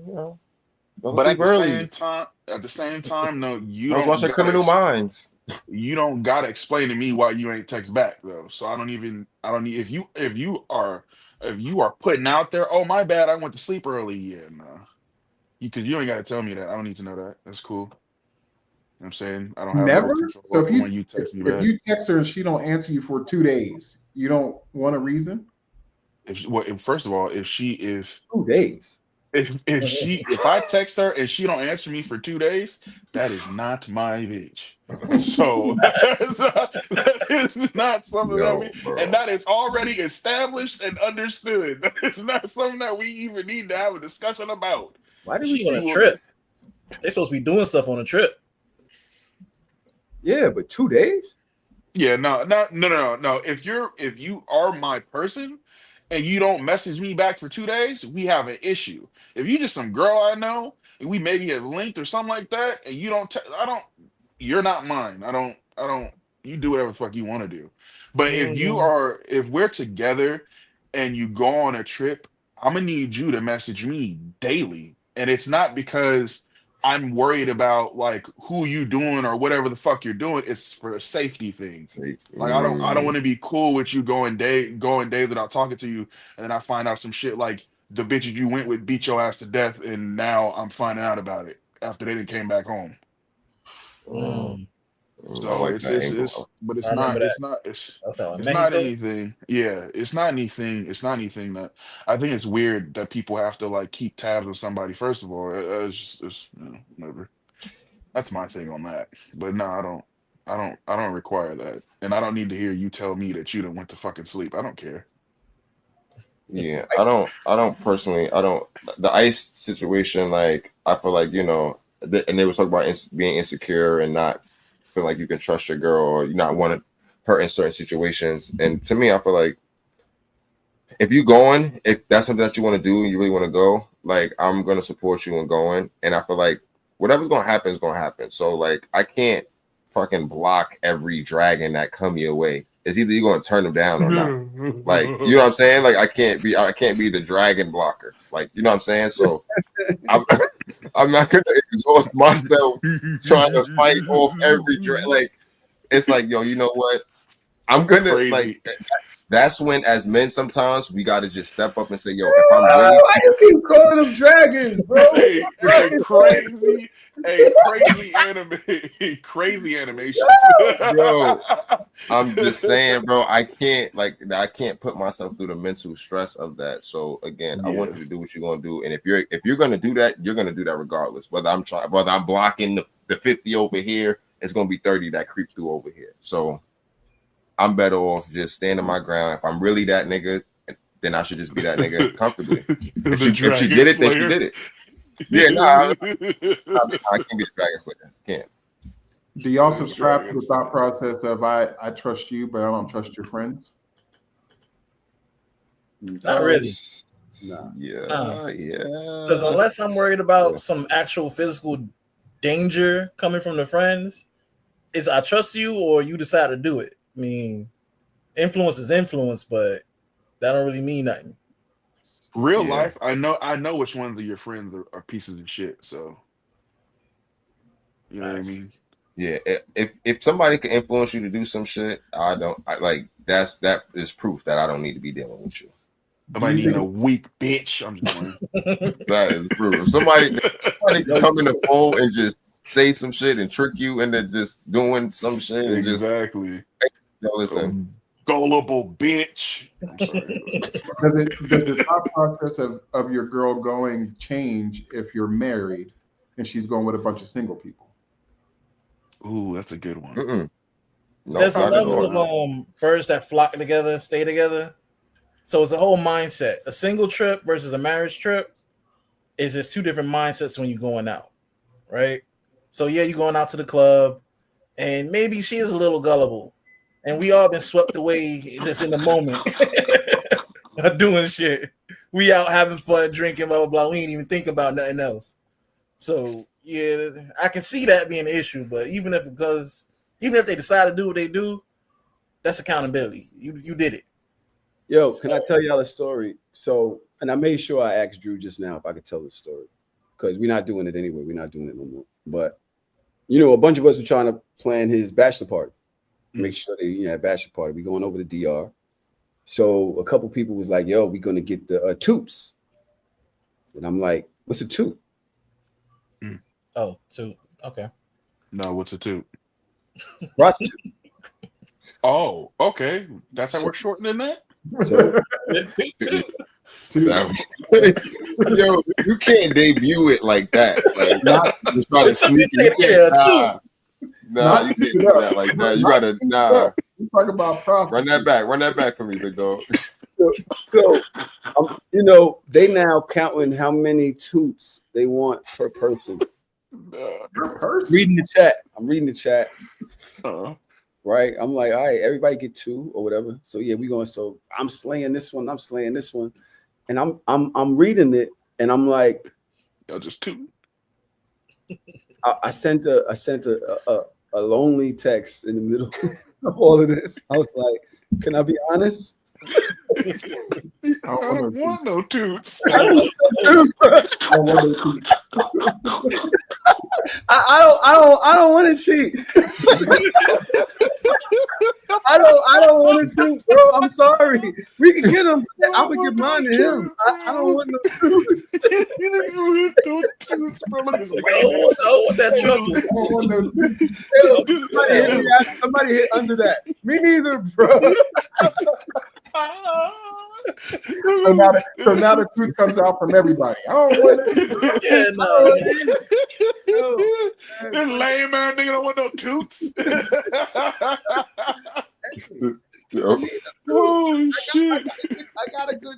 go But sleep early. at the same time, no, you I was don't watching Criminal Minds. You don't gotta explain to me why you ain't text back though. So I don't need if you are putting out there, oh my bad, I went to sleep early. Yeah, no. Because you ain't gotta tell me that. I don't need to know that. That's cool. You know what I'm saying? I don't have Never. no control So over when you text me if back. you text her and she don't answer you for 2 days, you don't want a reason. First of all, if 2 days. if I text her and she don't answer me for 2 days, that is not my bitch. So that is not something and that is already established and understood. That is not something that we even need to have a discussion about. Why did we She on say a trip? They supposed to be doing stuff on a trip. Yeah, but 2 days? Yeah, no. If you are my person and you don't message me back for 2 days, we have an issue. If you just some girl I know and we maybe have linked or something like that, and you don't, you're not mine. I don't. You do whatever the fuck you want to do. But if we're together and you go on a trip, I'm gonna need you to message me daily. And it's not because I'm worried about like who you doing or whatever the fuck you're doing. It's for a safety thing. Say, Like I don't want to be cool with you going days without talking to you, and then I find out some shit like the bitches you went with beat your ass to death, and now I'm finding out about it after they didn't came back home. Mm. I So like that it's angle. but I remember that. That's how in it's not Mexico. anything. Yeah, it's not anything that I think it's weird that people have to like keep tabs with somebody. First of all, it's just whatever. That's my thing on that. But no, I don't require that, and I don't need to hear you tell me that you done went to fucking sleep. I don't care. Yeah, I don't personally, I don't, the ice situation, like, I feel like, and they was talking about being insecure and not feel like you can trust your girl or you not want her in certain situations. And to me, I feel like if that's something that you want to do and you really want to go, like, I'm going to support you in going. And I feel like whatever's going to happen is going to happen. So, like, I can't fucking block every dragon that come your way. It's either you're going to turn them down or not. Like, you know what I'm saying? Like, I can't be the dragon blocker. Like, you know what I'm saying? So I'm, I'm not gonna exhaust myself trying to fight off every dragon. Like, it's like, yo, you know what? I'm gonna Crazy. like. That's when, as men, sometimes we gotta just step up and say, yo, if I'm really, Why you keep calling them dragons, bro? Crazy anime, crazy animations. bro, I'm just saying, bro, I can't put myself through the mental stress of that. So again, I want Yeah, you to do what you're gonna do, and if you're gonna do that, you're gonna do that regardless. Whether I'm blocking the 50 over here, it's gonna be 30 that creep through over here. So I'm better off just standing my ground. If I'm really that nigga, then I should just be that nigga comfortably. If she did it, then she did it. Yeah, I can't be the dragon slayer. Can't. Do y'all The subscribe to dragon the thought process of I trust you, but I don't trust your friends? Not really. Nah. Yeah. Because unless I'm worried about some actual physical danger coming from the friends, it's I trust you or you decide to do it. I mean, influence is influence, but that don't really mean nothing. Real Yeah. life, I know which ones of your friends are pieces of shit. So you know what I Nice. mean. Yeah, if somebody can influence you to do some shit, that is proof that I don't need to be dealing with you. Somebody need a weak bitch. I'm just playing. That is proof. If somebody can come in the phone and just say some shit and trick you into just doing some shit and just Exactly. listen. Gullible bitch. I'm sorry. Does the thought process of your girl going change if you're married and she's going with a bunch of single people? Ooh, that's a good one. No, There's a not at level all. of birds that flock together, stay together. So it's a whole mindset. A single trip versus a marriage trip is just two different mindsets when you're going out, right? So yeah, you're going out to the club, and maybe she is a little gullible, and we all been swept away just in the moment of doing shit. We out having fun, drinking, blah blah blah. We ain't even think about nothing else. So yeah, I can see that being an issue. But even if they decide to do what they do, that's accountability. You did it. Yo, can I tell y'all a story? So, and I made sure I asked Drew just now if I could tell the story because we're not doing it anyway. We're not doing it no more. But a bunch of us were trying to plan his bachelor party, make sure they had bachelor party. We going over to DR. So a couple people was like, "Yo, we're gonna get the tubes," and I'm like, "What's a tube?" Oh, so okay. No, what's a toot? Prostitute. Oh, okay. That's how we're shortening that. So Yo, you can't debut it like that. Like, you try to sneak it. You can't. Nah, you can't do that like that. You gotta You talk about profit. Run that back for me, big dog. So they now counting how many toots they want per person. Per person. I'm reading the chat. Right. I'm like, all right, everybody get 2 or whatever. So yeah, so I'm slaying this one. And I'm reading it and I'm like, Y'all just 2. I sent a lonely text in the middle of all of this. I was like, can I be honest? I don't want no toots. I don't want no toots. I don't want no toots. I don't want to cheat. I don't want to toot, bro. I'm sorry. We can get him. I'm gonna give mine to him. I don't want no toots. No toots, bro. Look at this I don't want that trouble. I don't want no toots. Somebody hit under that. Me neither, bro. So now the truth comes out from everybody. I don't want it. Yeah, no. This lame man nigga don't want no toots. Oh shit! I got a good.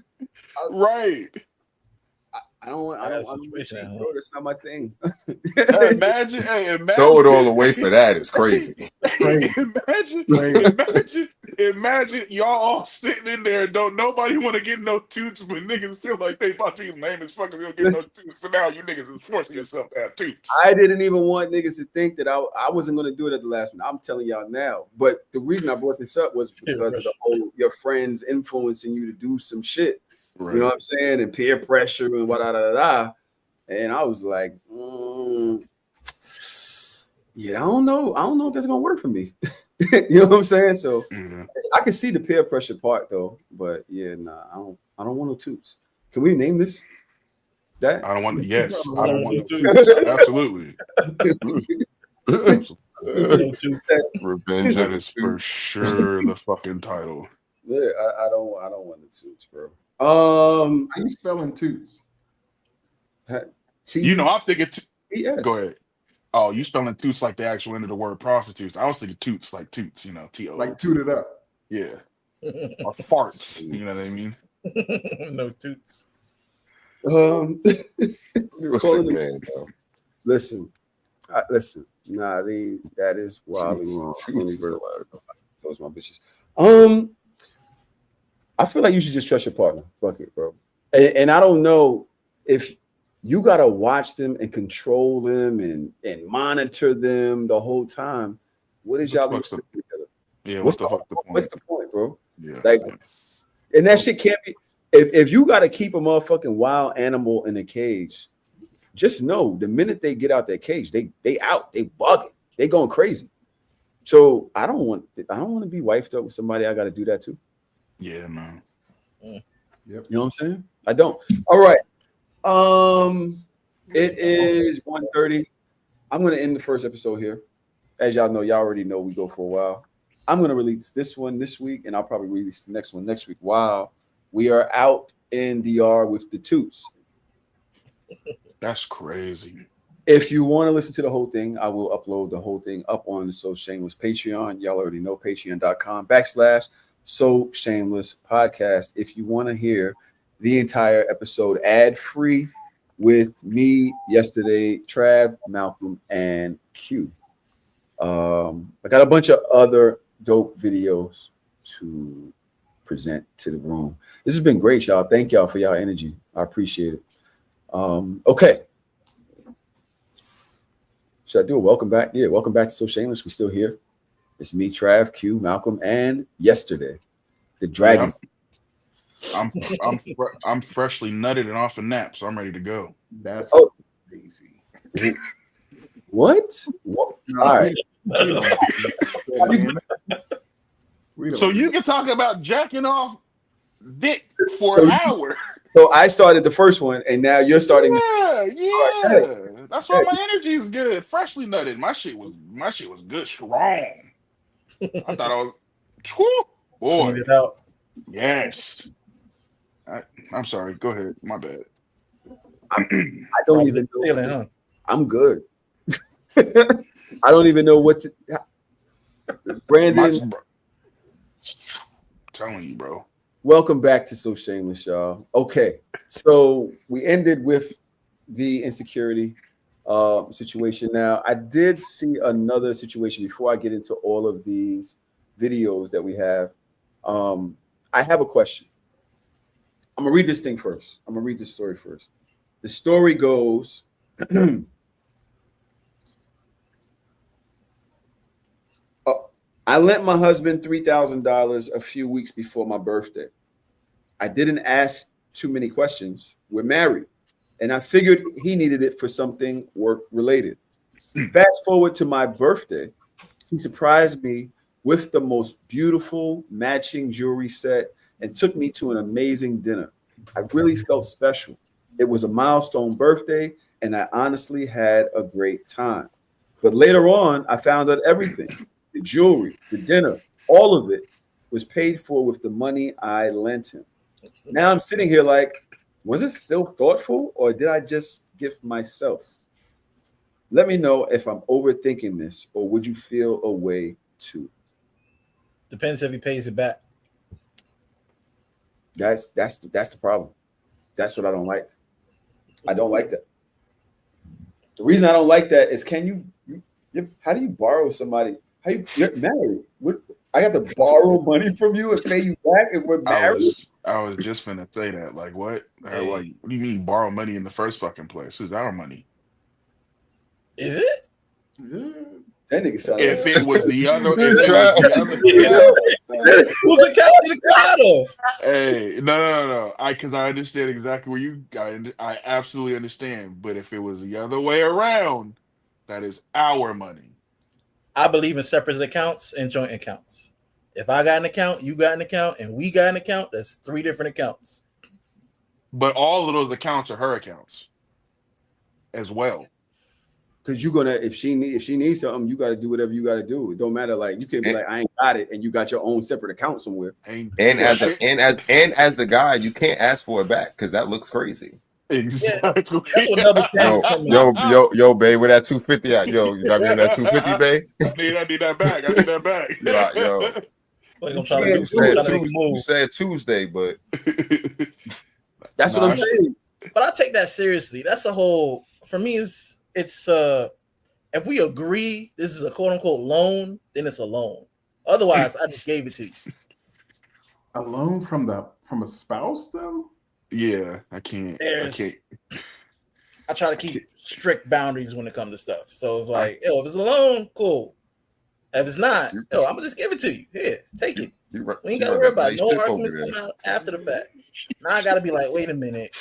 Right. I don't want. I don't want to cheat, bro. That's not my thing. Hey, imagine. Throw it all away for that. It's crazy. Imagine y'all all sitting in there. Don't nobody want to get no toots, but niggas feel like they about to be lame as fuck. They'll get no toots. So now you niggas is forcing yourself to have toots. I didn't even want niggas to think that I wasn't going to do it at the last minute. I'm telling y'all now. But the reason I brought this up was because of the whole your friends influencing you to do some shit. Right. You know what I'm saying? And peer pressure and what And I was like, yeah, I don't know if that's gonna work for me. You know what I'm saying? So I can see the peer pressure part though, but yeah, nah, I don't want no toots. Can we name this? That I don't want. Yes, I don't want no toots. Absolutely. Revenge. That is for sure the fucking title. Yeah, I don't want the toots, bro. How you spelling toots? You know, I'm thinking. Yes. Go ahead. Oh, you spelling toots like the actual end of the word prostitutes. I was thinking toots like toots. You know, T-O. Like toot it up. Yeah. Or farts. You know what I mean? No toots. You're a sick man, bro. Listen. Nah, that is wildly wrong. So it's my bitches. I feel like you should just trust your partner. Fuck it, bro. And I don't know if you gotta watch them and control them and monitor them the whole time. What is y'all together? Yeah, what's the point? What's the point, bro? Yeah. Like, and that shit can't be. If you gotta keep a motherfucking wild animal in a cage, just know the minute they get out that cage, they out, they bugging, they going crazy. So I don't want to be wifed up with somebody I got to do that to. Yeah, man. Yep. You know what I'm saying? I don't. All right. It is 1:30. I'm gonna end the first episode here. As y'all know, y'all already know we go for a while. I'm gonna release this one this week, and I'll probably release the next one next week. Wow, we are out in DR with the toots. That's crazy. If you want to listen to the whole thing, I will upload the whole thing up on the So Shameless Patreon. Y'all already know patreon.com/So Shameless Podcast. If you want to hear the entire episode ad-free with me yesterday, Trav, Malcolm, and Q. I got a bunch of other dope videos to present to the room. This has been great, y'all. Thank y'all for y'all energy. I appreciate it. Okay. Should I do a welcome back? Yeah, welcome back to So Shameless. We're still here. It's me, Trav, Q, Malcolm, and yesterday, the Dragon. I'm freshly nutted and off a nap, so I'm ready to go. That's crazy. What? All right. So you can talk about jacking off dick for an hour. So I started the first one, and now you're starting. Yeah. That's why my energy is good. Freshly nutted. My shit was good, strong. I thought I was. Boy. It out. Yes. I'm sorry. Go ahead. My bad. I don't even know. I'm good. I don't even know what to. Brandon. Telling you, bro. Welcome back to So Shameless, y'all. Okay, so we ended with the insecurity situation. Now, I did see another situation before I get into all of these videos that we have. I have a question. I'm gonna read this thing first. I'm gonna read this story first. The story goes. I lent my husband $3,000 a few weeks before my birthday. I didn't ask too many questions. We're married. And I figured he needed it for something work related. Fast forward to my birthday, he surprised me with the most beautiful matching jewelry set and took me to an amazing dinner. I really felt special. It was a milestone birthday, and I honestly had a great time. But later on, I found out everything, the jewelry, the dinner, all of it was paid for with the money I lent him. Now I'm sitting here like, was it still thoughtful, or did I just gift myself? Let me know if I'm overthinking this, or would you feel a way too? Depends if he pays it back. That's the problem. That's what I don't like. I don't like that. The reason I don't like that is, how do you borrow somebody? You're married? I got to borrow money from you and pay you back, and we're married. I was just finna say that. Like what? Like what do you mean borrow money in the first fucking place? It's our money. Is it? Yeah. That nigga sounded If it was the other, Who's the out of? hey, no. Because I understand exactly where you got. I absolutely understand. But if it was the other way around, that is our money. I believe in separate accounts and joint accounts. If I got an account, you got an account, and we got an account, that's 3 different accounts. But all of those accounts are her accounts as well. Because you're gonna, if she needs something, you got to do whatever you got to do. It don't matter. Like you can be like, I ain't got it, and you got your own separate account somewhere. And as the guy, you can't ask for it back because that looks crazy. Exactly. That's what double standards come in. Yo, babe, where that 250 at? Yo, you got me in that 250, babe? I need that back. I need that back. Yo. Like I'm trying to do You said Tuesday, but that's what I'm saying. But I take that seriously. That's a whole, for me, it's if we agree this is a quote unquote loan, then it's a loan. Otherwise, I just gave it to you. A loan from a spouse though? Yeah, I can't. I try to keep strict boundaries when it comes to stuff. So it's like, if it's a loan, cool. If it's not, I'm gonna just give it to you. Here, take it. We ain't gotta worry about it. No arguments coming out after the fact. Now I gotta be like, wait a minute.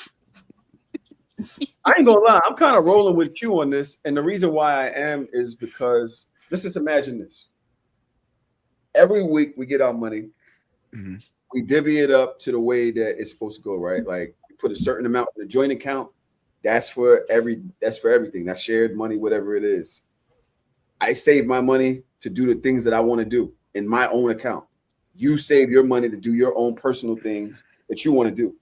I ain't gonna lie, I'm kind of rolling with Q on this, and the reason why I am is because let's just imagine this. Every week we get our money, we divvy it up to the way that it's supposed to go, right? Like we put a certain amount in a joint account. That's for everything. That's shared money, whatever it is. I save my money to do the things that I want to do in my own account. You save your money to do your own personal things that you want to do.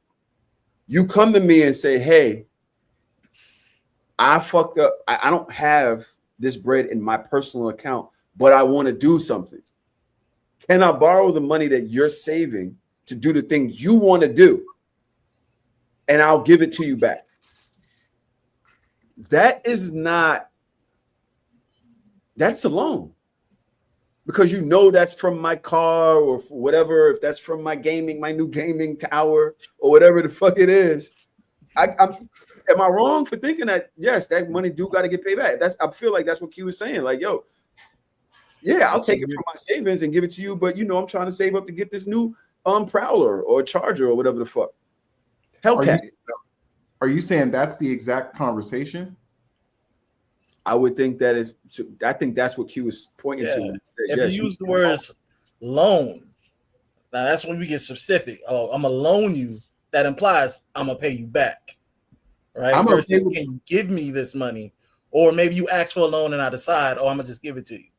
You come to me and say, hey, I fucked up. I don't have this bread in my personal account, but I want to do something. Can I borrow the money that you're saving to do the things you want to do? And I'll give it to you back. That's a loan. Because you know that's from my car or whatever, if that's from my new gaming tower or whatever the fuck it is. Am I wrong for thinking that, yes, that money do got to get paid back? I feel like that's what Q was saying. Like, yo, yeah, I'll take it from my savings and give it to you, but I'm trying to save up to get this new Prowler or Charger or whatever the fuck. Hellcat. Are you saying that's the exact conversation? I would think that I think that's what Q was pointing to. If you use the words loan, now that's when we get specific. Oh, I'm gonna loan you. That implies I'm gonna pay you back, right? Versus can you give me this money, or maybe you ask for a loan and I decide, I'm gonna just give it to you.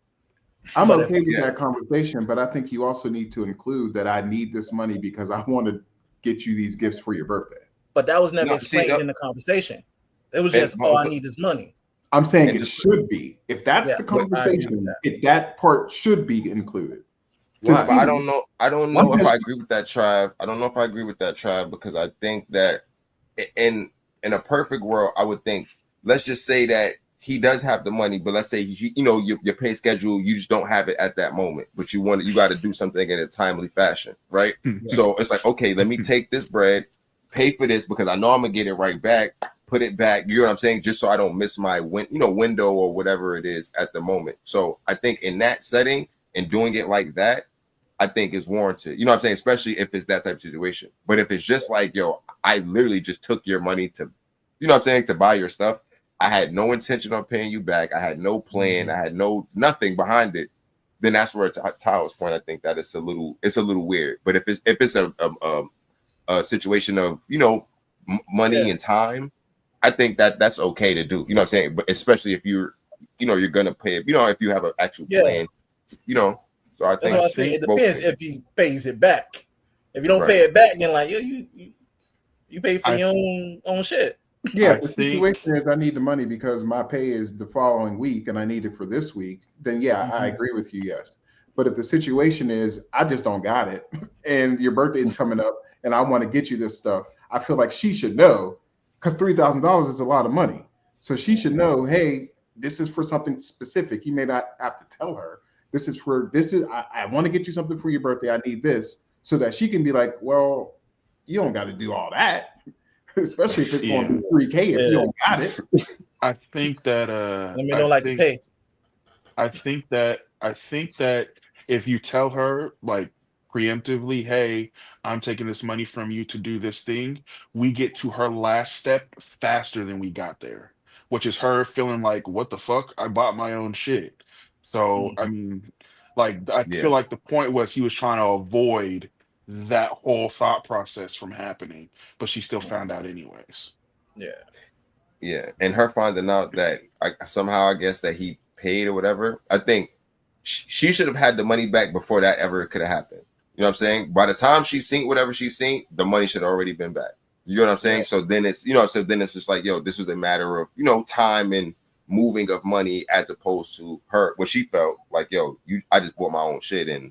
I'm okay with that conversation, but I think you also need to include that I need this money because I want to get you these gifts for your birthday. But that was never explained in the conversation. It was just, I need this money. I'm saying it should be. If that's the conversation, that part should be included. Right, I don't know if I agree with that, Trav. I don't know if I agree with that, Trav, because I think that in a perfect world, I would think, let's just say that he does have the money, but let's say your pay schedule, you just don't have it at that moment, but you got to do something in a timely fashion, right? So it's like, okay, let me take this bread, pay for this because I know I'm gonna get it right back, put it back. You know what I'm saying? Just so I don't miss my window or whatever it is at the moment. So I think in that setting and doing it like that, I think is warranted. You know what I'm saying? Especially if it's that type of situation. But if it's just like, yo, I literally just took your money to, you know what I'm saying, to buy your stuff. I had no intention on paying you back. I had no plan. I had nothing behind it. Then that's where, to Tyler's point, I think that it's a little weird. But if it's a situation of, you know, money and time, I think that's okay to do. You know what I'm saying? But especially if you're gonna pay it, you know, if you have an actual plan, you know. So I think it depends if he pays it back. If you don't pay it back, then like you pay for your own shit. Yeah, the situation is I need the money because my pay is the following week and I need it for this week, then yeah, I agree with you, yes. But if the situation is I just don't got it and your birthday is coming up and I want to get you this stuff, I feel like she should know, because $3,000 is a lot of money. So she should know, hey, this is for something specific. You may not have to tell her. I want to get you something for your birthday. I need this, so that she can be like, well, you don't got to do all that. Especially if it's going to be $3K if you don't got it. I think that let me know to pay. I think that if you tell her like preemptively, hey, I'm taking this money from you to do this thing, we get to her last step faster than we got there, which is her feeling like, what the fuck? I bought my own shit. So I mean, like I feel like the point was he was trying to avoid that whole thought process from happening, but she still found out anyways. Yeah, and her finding out that somehow I guess that he paid or whatever, I think she should have had the money back before that ever could have happened. You know what I'm saying? By the time she seen whatever she seen, the money should have already been back. You know what I'm saying? So then it's just like, yo, this was a matter of, you know, time and moving of money as opposed to her, what she felt like, yo, I just bought my own shit and,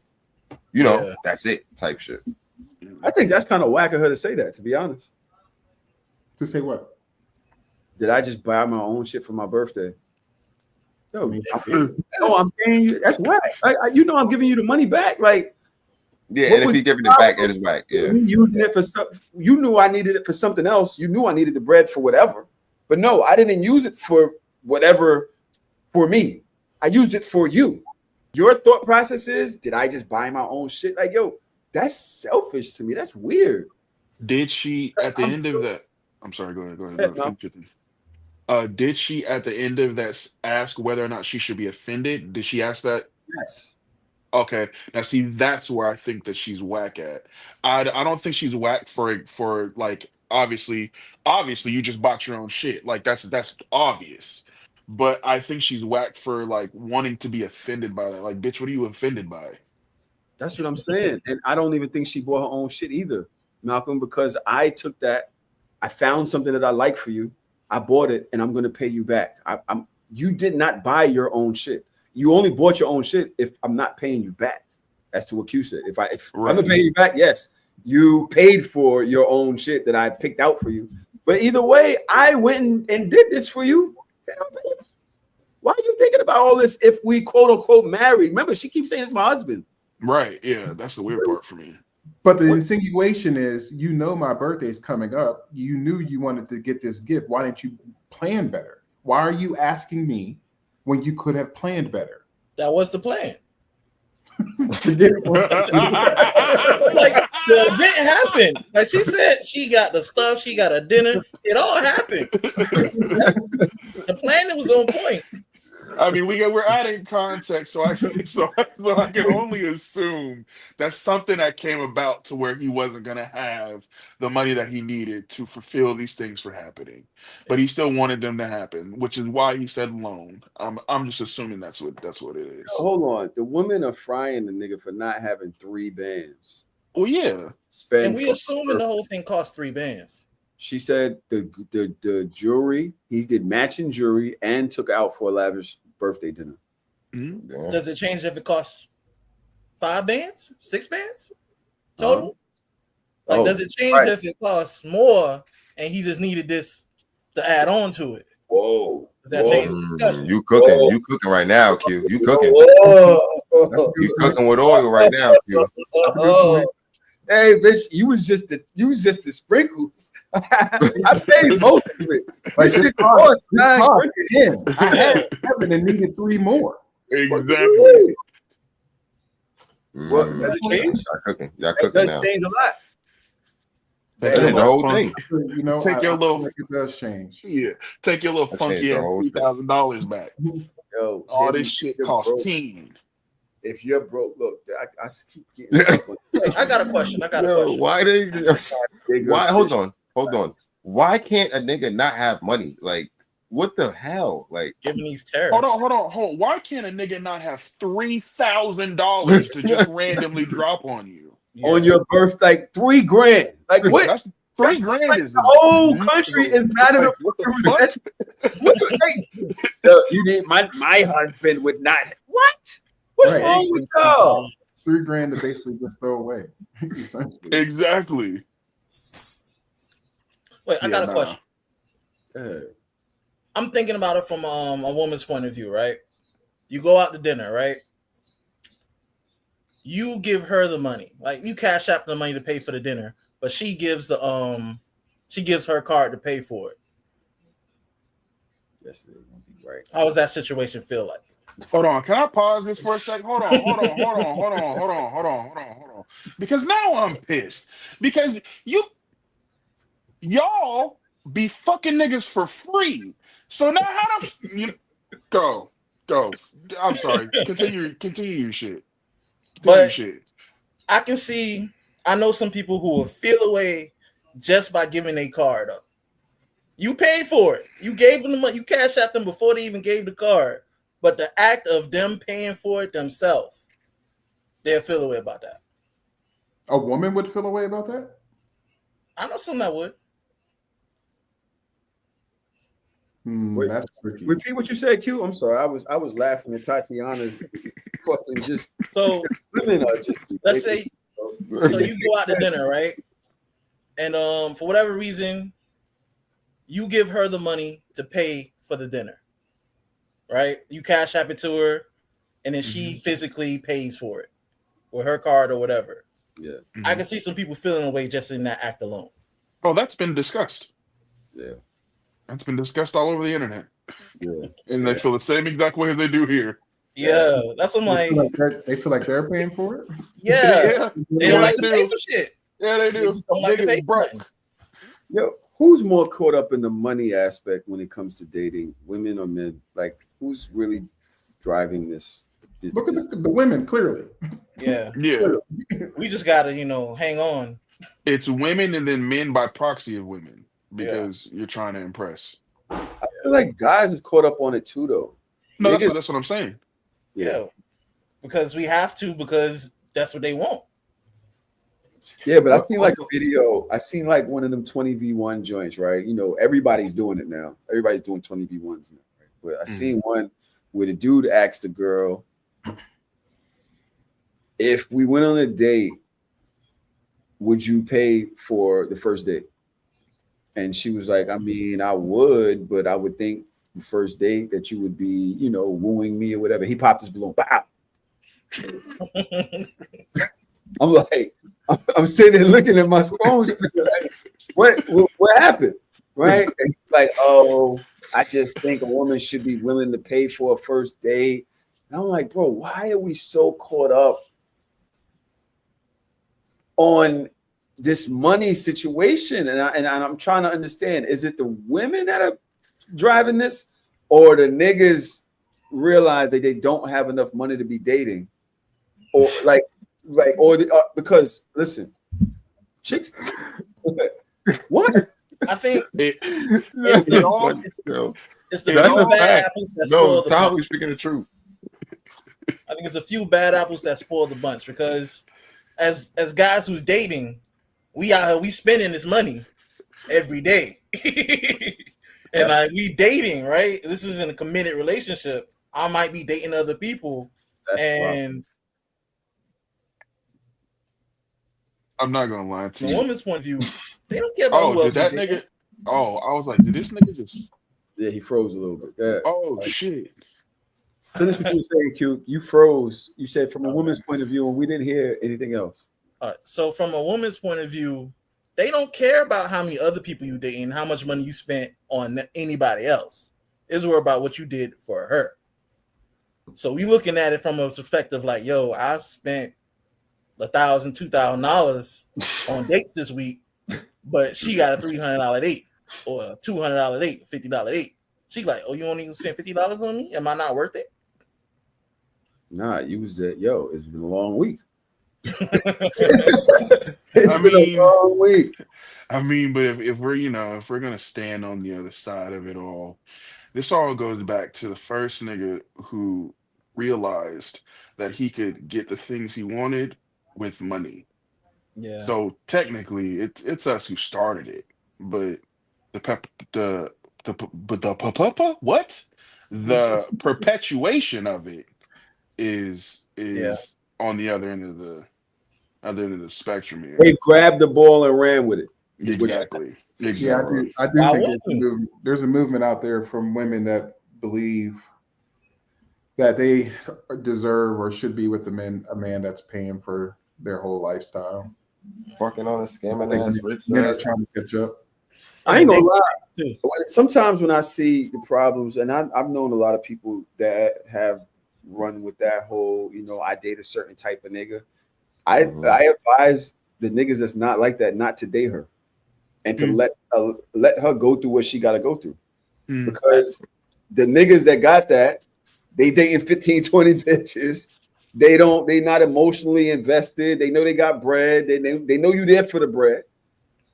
you know, that's it type shit. I think that's kind of whack of her to say that, to be honest. To say what? Did I just buy my own shit for my birthday? No, I'm paying you. That's whack. You know, I'm giving you the money back. Like, yeah, and if he's giving it back, it is whack. Yeah, using it for something. You knew I needed it for something else. You knew I needed the bread for whatever. But no, I didn't use it for whatever for me. I used it for you. Your thought process is, did I just buy my own shit? Like, yo, that's selfish to me. That's weird. Did she at the end of that? I'm sorry. Go ahead. Did she at the end of that ask whether or not she should be offended? Did she ask that? Yes. Okay. Now see, that's where I think that she's whack at. I don't think she's whack for like obviously you just bought your own shit. Like that's obvious. But I think she's whack for like wanting to be offended by that. Like, bitch, what are you offended by? That's what I'm saying. And I don't even think she bought her own shit either, Malcolm, because I took that. I found something that I like for you. I bought it and I'm going to pay you back. You did not buy your own shit. You only bought your own shit if I'm not paying you back. That's to what Q said. If I'm going to pay you back, yes, you paid for your own shit that I picked out for you. But either way, I went and did this for you. Why are you thinking about all this if we quote unquote married? Remember, she keeps saying it's my husband. Right. Yeah, that's the weird part for me. But the insinuation is, you know, my birthday is coming up. You knew you wanted to get this gift. Why didn't you plan better? Why are you asking me when you could have planned better? That was the plan. Like the event happened. Like she said, she got the stuff, she got a dinner. It all happened. The plan was on point. I mean, we're adding context, so I can only assume that's something that came about to where he wasn't gonna have the money that he needed to fulfill these things for happening, but he still wanted them to happen, which is why he said loan. I'm just assuming that's what it is. Hold on, the women are frying the nigga for not having 3 bands. Well, yeah, and we assuming the whole thing cost 3 bands. She said the jewelry, he did matching jewelry and took out for a lavish birthday dinner. Mm-hmm. Yeah. Does it change if it costs 5 bands, 6 bands total? Does it change if it costs more and he just needed this to add on to it? Whoa. Does that change the discussion? You cooking right now, Q. You cooking. You cooking with oil right now, Q. Hey, bitch, you was just the sprinkles. I paid most of it. Like shit cost. I had 7 and needed 3 more. Exactly. Well, does it change? Y'all It cooking does now. change a lot. That changed the whole thing. You know, Take your I feel little like it does change. yeah, take your little That changed funky the ass whole shit. $3,000 back. Yo, All Diddy, this shit you're costs broke. 10. If you're broke, look, I keep getting stuck on I got a question. Yo, why they? bigger Why? Hold fish. on. Why can't a nigga not have money? Like, what the hell? Like, Giving these tariffs. Hold on. Why can't a nigga not have $3,000 to just randomly drop on you? Yeah. On your birth, like $3,000. Like what? That's $3,000 is The whole country is mad at like, the what the fucking fuck? recession. You need my husband would not. What? What's Right. wrong with y'all? $3,000 to basically just throw away. Essentially. Exactly. Wait, I Yeah, got a nah. question. I'm thinking about it from a woman's point of view, right? You go out to dinner, right? You give her the money, like you cash out the money to pay for the dinner, but she gives her card to pay for it. Yes, it won't be right. How does that situation feel like? Hold on. Can I pause this for a second? Hold on. Because now I'm pissed. Because y'all be fucking niggas for free. So now how the you go. I'm sorry. Continue your shit. But I can see, I know some people who will feel away just by giving a card up. You paid for it. You gave them the money. You cashed out them before they even gave the card. But the act of them paying for it themselves, they'll feel away about that. A woman would feel away about that? I know some that would. Wait, That's tricky. Repeat what you said, Q. I'm sorry. I was laughing at Tatiana's fucking just. So Women are just. let's say, so you go out to dinner, right? And for whatever reason, you give her the money to pay for the dinner, right? You cash app it to her, and then she physically pays for it with her card or whatever. Yeah. I can see some people feeling away just in that act alone. Oh, that's been discussed. Yeah. That's been discussed all over the internet. Yeah. And they feel the same exact way as they do here. Yeah, that's what I'm like. They feel like they're paying for it? Yeah, they don't like to do. pay for shit. Yeah, they They do. just don't like to pay Niggas for broke. nothing. Yo, who's more caught up in the money aspect when it comes to dating, women or men? Like, who's really driving this? Look at the women, clearly. Yeah, Yeah. we just gotta, hang on. It's women and then men by proxy of women because you're trying to impress. I feel like guys are caught up on it too, though. No, Niggas- that's what I'm saying. Yeah, because we have to, because that's what they want. Yeah, but I seen like a video. I seen like one of them 20v1 joints, right? Everybody's doing it now. Everybody's doing 20v1s now, right? But I seen one where the dude asked the girl, if we went on a date, would you pay for the first date? And she was like, I mean, I would, but I would think the first date that you would be, wooing me or whatever. He popped his balloon. Bow. I'm like, I'm sitting there looking at my phone. Like, what happened? Right? And he's like, oh, I just think a woman should be willing to pay for a first date. And I'm like, bro, why are we so caught up on this money situation? And I'm trying to understand, is it the women that are driving this, or the niggas realize that they don't have enough money to be dating, or because listen, chicks, what? I think It it's the That's few a bad fact. apples that No, spoil the Tyler bunch. was speaking the truth. I think it's a few bad apples that spoil the bunch, because as guys who's dating, we spending this money every day. And we dating, right? This isn't a committed relationship. I might be dating other people. That's and I'm not gonna lie to from a you. woman's point of view, they don't care about who Oh, else did that is dating. nigga? Oh, I was like, did this nigga just? Yeah, he froze a little bit. Yeah. Oh shit! Finish what you were saying, Q. You froze. You said from a woman's point of view, and we didn't hear anything else. All right, so from a woman's point of view, they don't care about how many other people you dating, how much money you spent on anybody else. It's more about what you did for her. So we looking at it from a perspective like, yo, I spent $1,000, $2,000 on dates this week, but she got a $300 date or a $200 date, $50 date. She like, oh, you only even spend $50 on me? Am I not worth it? Nah, you was that. Yo, it's been a long week. I mean, a long week. but if we're if we're gonna stand on the other side of it all, this all goes back to the first nigga who realized that he could get the things he wanted with money. Yeah. So technically, it's us who started it, but the pep the what the perpetuation of it is on the other end of the spectrum here. They grabbed the ball and ran with it. Exactly. Yeah, Exactly. I do think there's a movement out there from women that believe that they deserve or should be with a man that's paying for their whole lifestyle. Fucking on a scamming ass rich Men are ass. trying to catch up. I ain't gonna lie. Sometimes when I see the problems, and I've known a lot of people that have run with that whole, I date a certain type of nigga. I advise the niggas that's not like that not to date her, and to let her go through what she got to go through, because the niggas that got that, they dating 15, 20 bitches. They not emotionally invested. They know they got bread. They know you there for the bread.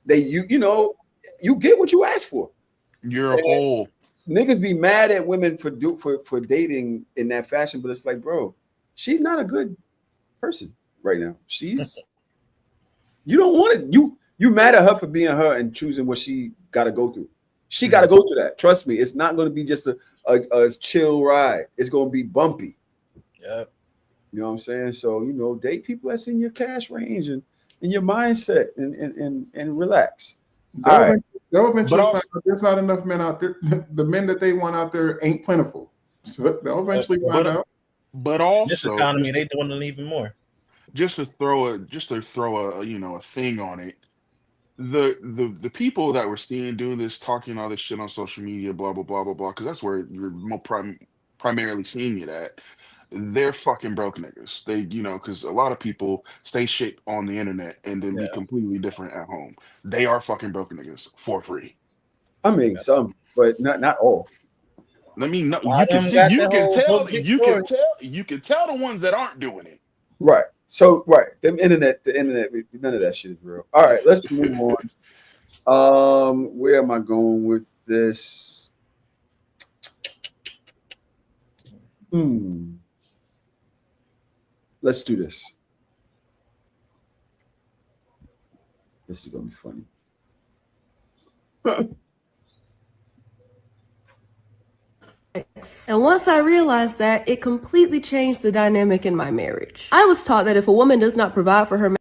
You get what you ask for. You're a whole. Niggas be mad at women for dating in that fashion, but it's like, bro, she's not a good person right now. You don't want it. You mad at her for being her and choosing what she got to go through. She got to go through that. Trust me, it's not going to be just a chill ride. It's going to be bumpy. Yeah. You know what I'm saying? So, date people that's in your cash range and in your mindset and relax. All right. They'll eventually find out there's not enough men out there. The men that they want out there ain't plentiful. So they'll eventually find out. But also, this economy, they doing it even more. Just to throw a a thing on it. The people that we're seeing doing this, talking all this shit on social media, blah blah blah blah blah, because that's where you're primarily seeing it at. They're fucking broke niggas. They, because a lot of people say shit on the internet and then be completely different at home. They are fucking broke niggas for free. I mean, some, but not all. I mean, no, you can tell the ones that aren't doing it. Right. So, the internet, none of that shit is real. All right, let's move on. Where am I going with this? Let's do this. This is gonna be funny. And once I realized that, it completely changed the dynamic in my marriage. I was taught that if a woman does not provide for her man.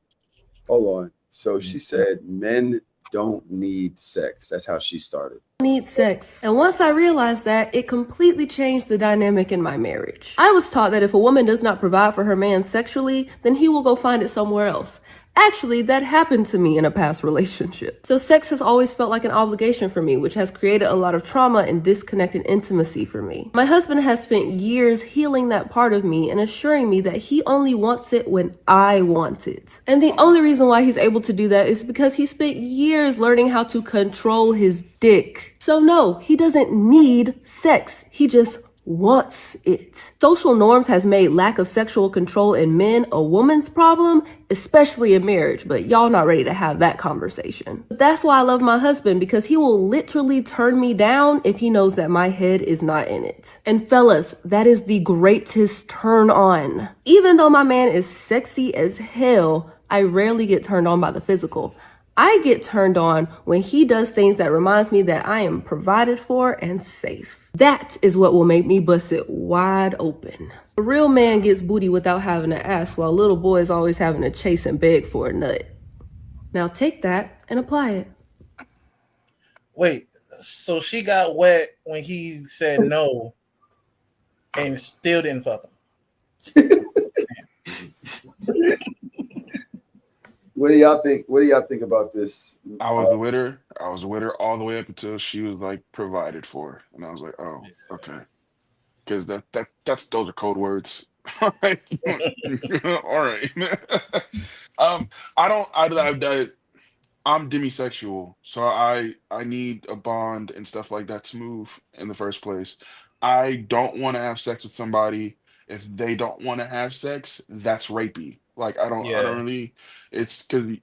Hold on. So she said men don't need sex. That's how she started. Need sex. And once I realized that, it completely changed the dynamic in my marriage. I was taught that if a woman does not provide for her man sexually, then he will go find it somewhere else. Actually, that happened to me in a past relationship. So sex has always felt like an obligation for me, which has created a lot of trauma and disconnected intimacy for me. My husband has spent years healing that part of me and assuring me that he only wants it when I want it. And the only reason why he's able to do that is because he spent years learning how to control his dick. So no, he doesn't need sex. He just wants it. Social norms has made lack of sexual control in men a woman's problem, especially in marriage, but y'all not ready to have that conversation. But that's why I love my husband, because he will literally turn me down if he knows that my head is not in it. And fellas, that is the greatest turn on. Even though my man is sexy as hell, I rarely get turned on by the physical. I get turned on when he does things that reminds me that I am provided for and safe. That is what will make me bust it wide open. A real man gets booty without having to ask, while little boys always having to chase and beg for a nut. Now take that and apply it. Wait, so she got wet when he said no and still didn't fuck him? What do y'all think? What do y'all think about this? I was with her all the way up until she was like provided for, and I was like, oh, okay, because those are code words. All right. All right. I'm demisexual, so I need a bond and stuff like that to move in the first place. I don't want to have sex with somebody if they don't want to have sex. That's rapey. Like I don't Yeah. really. It's because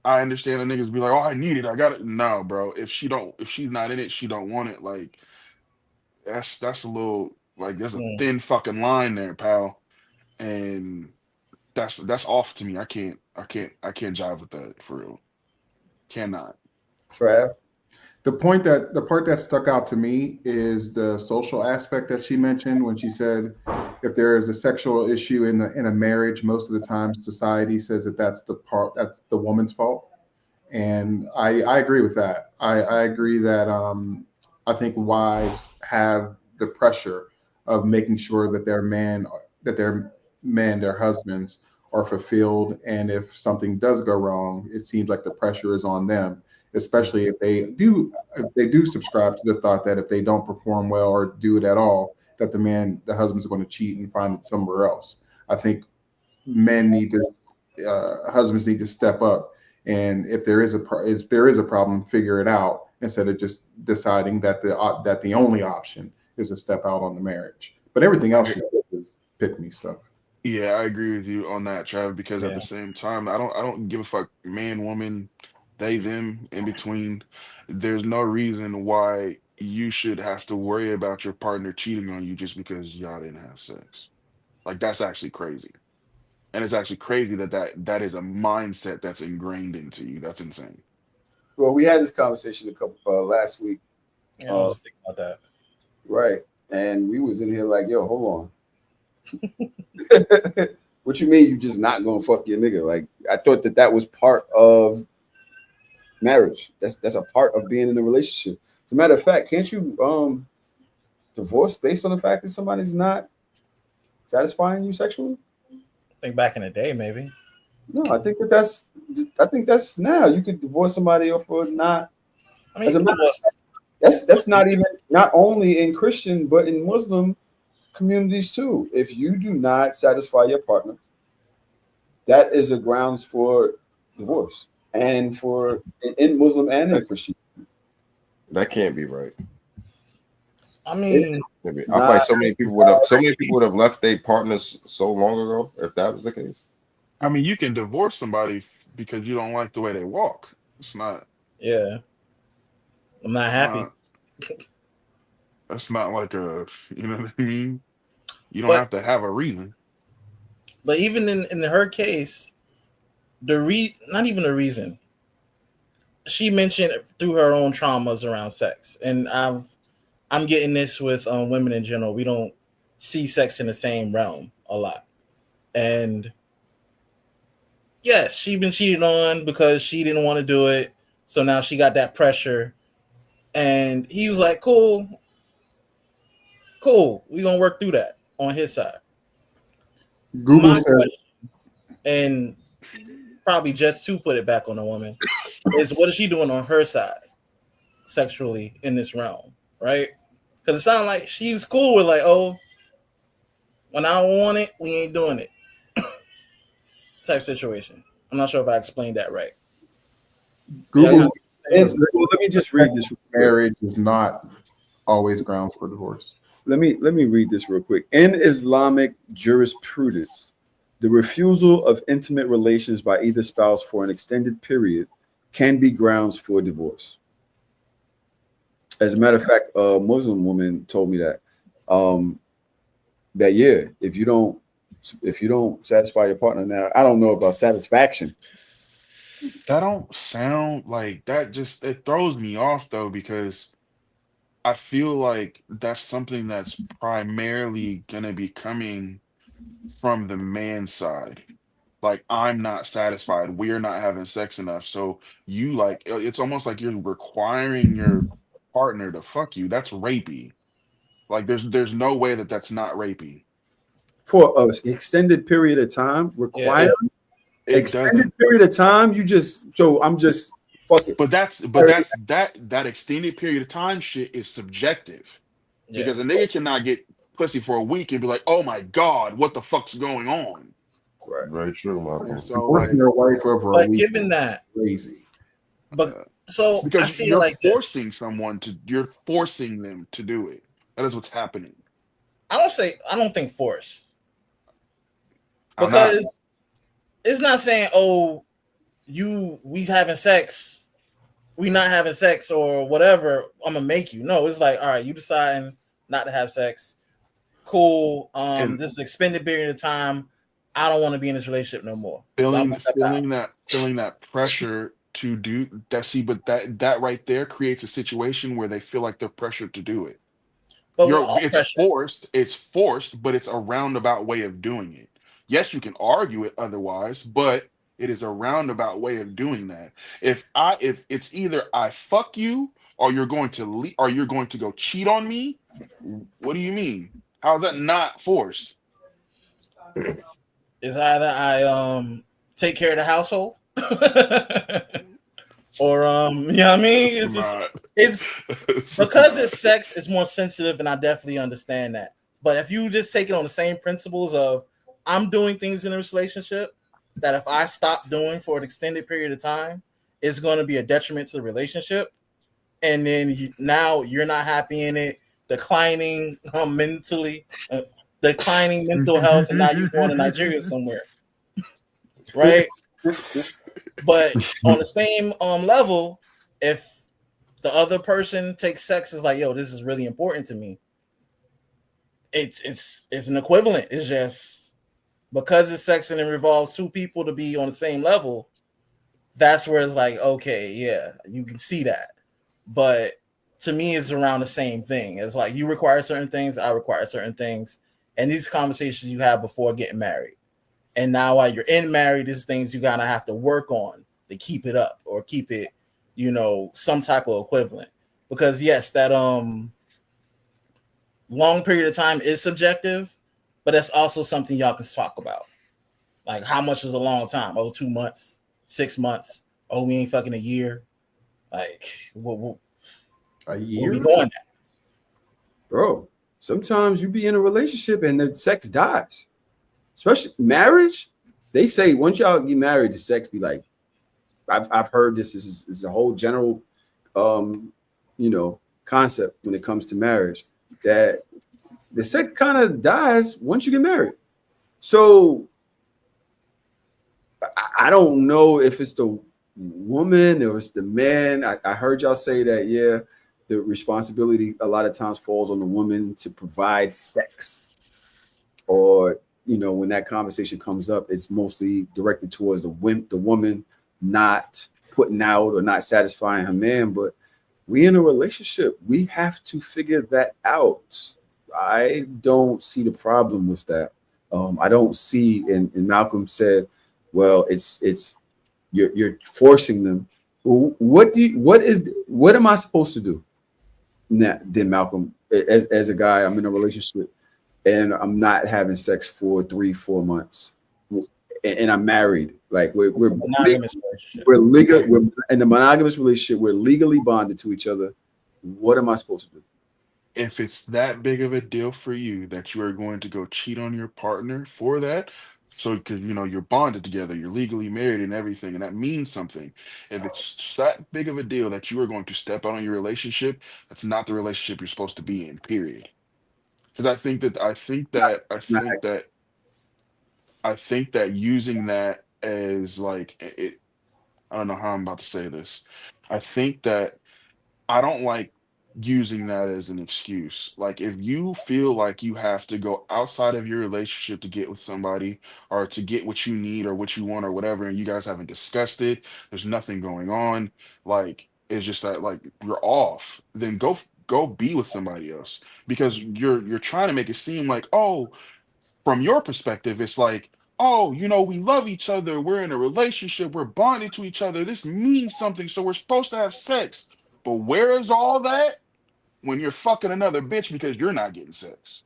I understand the niggas be like, oh, I need it, I got it. No, bro. If she's not in it, she don't want it. Like that's a little like there's a Mm. thin fucking line there, pal. And that's off to me. I can't jive with that for real. Cannot. Trav. The part that stuck out to me is the social aspect that she mentioned when she said if there is a sexual issue in a marriage, most of the time society says that that's the woman's fault. And I agree with that. I agree that I think wives have the pressure of making sure that their men, their husbands are fulfilled. And if something does go wrong, it seems like the pressure is on them, especially if they do subscribe to the thought that if they don't perform well or do it at all, that the husband's going to cheat and find it somewhere else. I think men need to husbands need to step up, and if there is a problem, figure it out instead of just deciding that the only option is to step out on the marriage. But everything else she said is pick me stuff. Yeah, I agree with you on that, Trav, because at Yeah. the same time, I don't give a fuck, man, woman, they, them, in between. There's no reason why you should have to worry about your partner cheating on you just because y'all didn't have sex. Like that's actually crazy. And it's actually crazy that is a mindset that's ingrained into you. That's insane. Well, we had this conversation a couple last week, Yeah, I was just thinking about that. right? And we was in here like, yo, hold on. What you mean you just not gonna fuck your nigga? Like I thought that was part of marriage. That's a part of being in a relationship. As a matter of fact, can't you divorce based on the fact that somebody's not satisfying you sexually? I think back in the day, maybe. No, I think that's now. You could divorce somebody for not. I mean, As a matter of fact, that's not even not only in Christian but in Muslim communities too. If you do not satisfy your partner, that is a grounds for divorce, and for in Muslim and in Christian. That can't be right. I mean, Maybe. I feel like so many people would have left their partners so long ago if that was the case. I mean, you can divorce somebody because you don't like the way they walk. It's not. yeah, I'm not happy. That's not like a. You know what I mean? You don't But- have to have a reason. But even in her case, not even the reason. She mentioned through her own traumas around sex, and I'm getting this with women in general. We don't see sex in the same realm a lot, and yes, she been cheated on because she didn't want to do it, so now she got that pressure, and he was like, "Cool, we gonna work through that on his side." Google My said question, and probably just to put it back on the woman, is what is she doing on her side sexually in this realm, right? Because it sounded like she's cool with like, oh, when I don't want it, we ain't doing it type situation. I'm not sure if I explained that right. Google And says let me just read this. marriage is not always grounds for divorce. Let me read this real quick. In Islamic jurisprudence, the refusal of intimate relations by either spouse for an extended period can be grounds for divorce. As a matter of fact, a Muslim woman told me that if you don't satisfy your partner, now I don't know about satisfaction. That don't sound like that. Just it throws me off though because I feel like that's something that's primarily gonna be coming from the man's side. Like I'm not satisfied. We're not having sex enough. So you like it's almost like you're requiring your partner to fuck you. That's rapey. Like there's no way that that's not rapey. For an extended period of time, require It extended doesn't. period of time. I'm just fuck it. But that extended period of time shit is subjective Yeah. because a nigga cannot get pussy for a week and be like, "Oh my god, what the fuck's going on?" Right. Very true, Malcolm. So Forcing like, your wife over a But week given is that, crazy. but so I because see it you're like this. forcing you're forcing them to do it. That is what's happening. I don't think force, How not? because it's not saying, oh, we having sex, we not having sex or whatever, I'm gonna make you. No, it's like, all right, you deciding not to have sex. Cool. And This extended period of time, I don't want to be in this relationship no more. So I'm gonna step out. feeling that pressure to do that. See, but that right there creates a situation where they feel like they're pressured to do it. But we're all pressured. It's forced, but it's a roundabout way of doing it. Yes, you can argue it otherwise, but it is a roundabout way of doing that. If it's either I fuck you or you're going to or you're going to go cheat on me, what do you mean? How is that not forced? It's either I take care of the household or you know what I mean? It's because it's sex, it's more sensitive, and I definitely understand that. But if you just take it on the same principles of I'm doing things in this relationship that if I stop doing for an extended period of time, it's going to be a detriment to the relationship. And then now you're not happy in it, declining mentally, declining mental health, and now you're going to Nigeria somewhere, right? But on the same level, if the other person takes sex as like, yo, this is really important to me, it's an equivalent. It's just because it's sex and it involves two people to be on the same level. That's where it's like, okay, yeah, you can see that. But to me, it's around the same thing. It's like you require certain things, I require certain things, and these conversations you have before getting married. And now while you're in married, these things you gotta have to work on to keep it up or keep it, some type of equivalent. Because yes, that long period of time is subjective, but that's also something y'all can talk about. Like, how much is a long time? Oh, 2 months, 6 months. Oh, we ain't fucking a year. Like, A year? we going at? Bro, sometimes you be in a relationship and the sex dies. Especially marriage. They say once y'all get married, the sex be like, I've heard this is a whole general concept when it comes to marriage, that the sex kind of dies once you get married. So I don't know if it's the woman or it's the man. I heard y'all say that, yeah, the responsibility a lot of times falls on the woman to provide sex. Or, when that conversation comes up, it's mostly directed towards the woman not putting out or not satisfying her man. But we in a relationship, we have to figure that out. I don't see the problem with that. I don't see, and Malcolm said, well, it's you're forcing them. What am I supposed to do? Then Malcolm, as a guy, I'm in a relationship and I'm not having sex for 3-4 months, and I'm married. Like we're in a monogamous relationship. We're legally bonded to each other. What am I supposed to do? If it's that big of a deal for you that you are going to go cheat on your partner for that, so because you're bonded together, you're legally married and everything, and that means something. If it's that big of a deal that you are going to step out on your relationship, that's not the relationship you're supposed to be in, period. Because I think that using that as like it, I don't know how I'm about to say this. I think that I don't like using that as an excuse. Like, if you feel like you have to go outside of your relationship to get with somebody or to get what you need or what you want or whatever, and you guys haven't discussed it, there's nothing going on, like, it's just that, like, you're off, then go be with somebody else. Because you're trying to make it seem like, oh, from your perspective, it's like, oh, we love each other, we're in a relationship, we're bonded to each other, this means something, so we're supposed to have sex. But where is all that when you're fucking another bitch because you're not getting sex?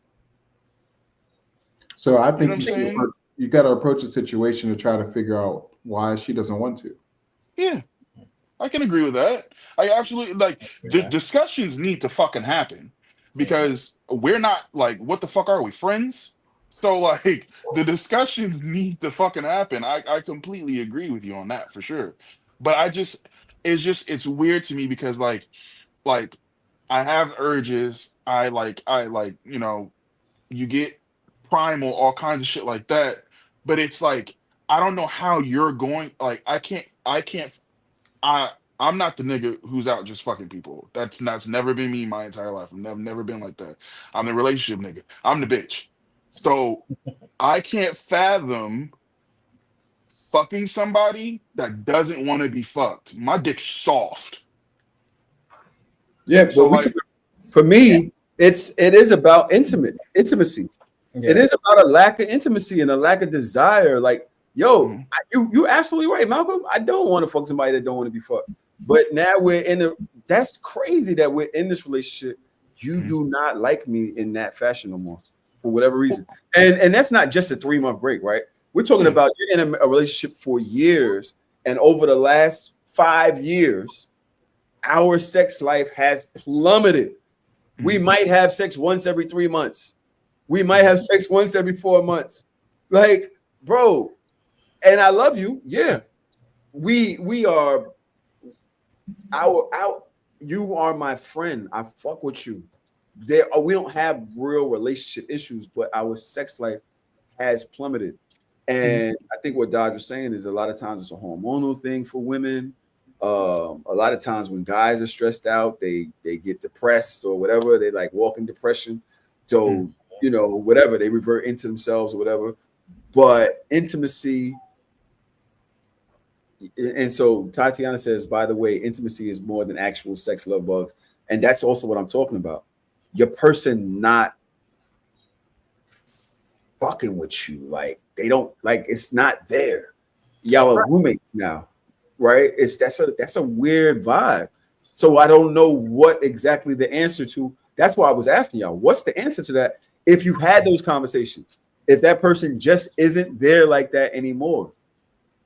So I You know what think I'm saying? you got to approach the situation to try to figure out why she doesn't want to. Yeah, I can agree with that. I absolutely, like, the discussions need to fucking happen. because we're not like, what the fuck are we, friends? So like the discussions need to fucking happen. I completely agree with you on that for sure. But it's weird to me because like I have urges. I like, you get primal, all kinds of shit like that. But it's like I don't know how you're going. Like I can't. I I'm not the nigga who's out just fucking people. That's never been me my entire life. I've never been like that. I'm the relationship nigga. I'm the bitch. So I can't fathom fucking somebody that doesn't want to be fucked. My dick's soft. Yeah, So but like, for me, it is about intimacy. Yeah. It is about a lack of intimacy and a lack of desire. Like, yo, Mhm. you absolutely right, Malcolm. I don't want to fuck somebody that don't want to be fucked. But now that's crazy that we're in this relationship. You Mhm. do not like me in that fashion no more for whatever reason. And that's not just a 3-month break, right? We're talking Yeah. about you're in a relationship for years, and over the last 5 years, our sex life has plummeted. We might have sex once every 3 months. We might have sex once every 4 months. Like, bro, and I love you. Yeah. We are our you are my friend. I fuck with you. We don't have real relationship issues, but our sex life has plummeted. And I think what Dodge was saying is a lot of times it's a hormonal thing for women. A lot of times when guys are stressed out, they get depressed or whatever. They like walk in depression. So, whatever, they revert into themselves or whatever. But intimacy, and so Tatiana says, by the way, intimacy is more than actual sex love bugs. And that's also what I'm talking about. Your person not fucking with you. Like, they don't, like, it's not there. Y'all are roommates now, right? That's a weird vibe. So I don't know what exactly the answer to. That's why I was asking y'all, what's the answer to that? If you had those conversations, if that person just isn't there like that anymore,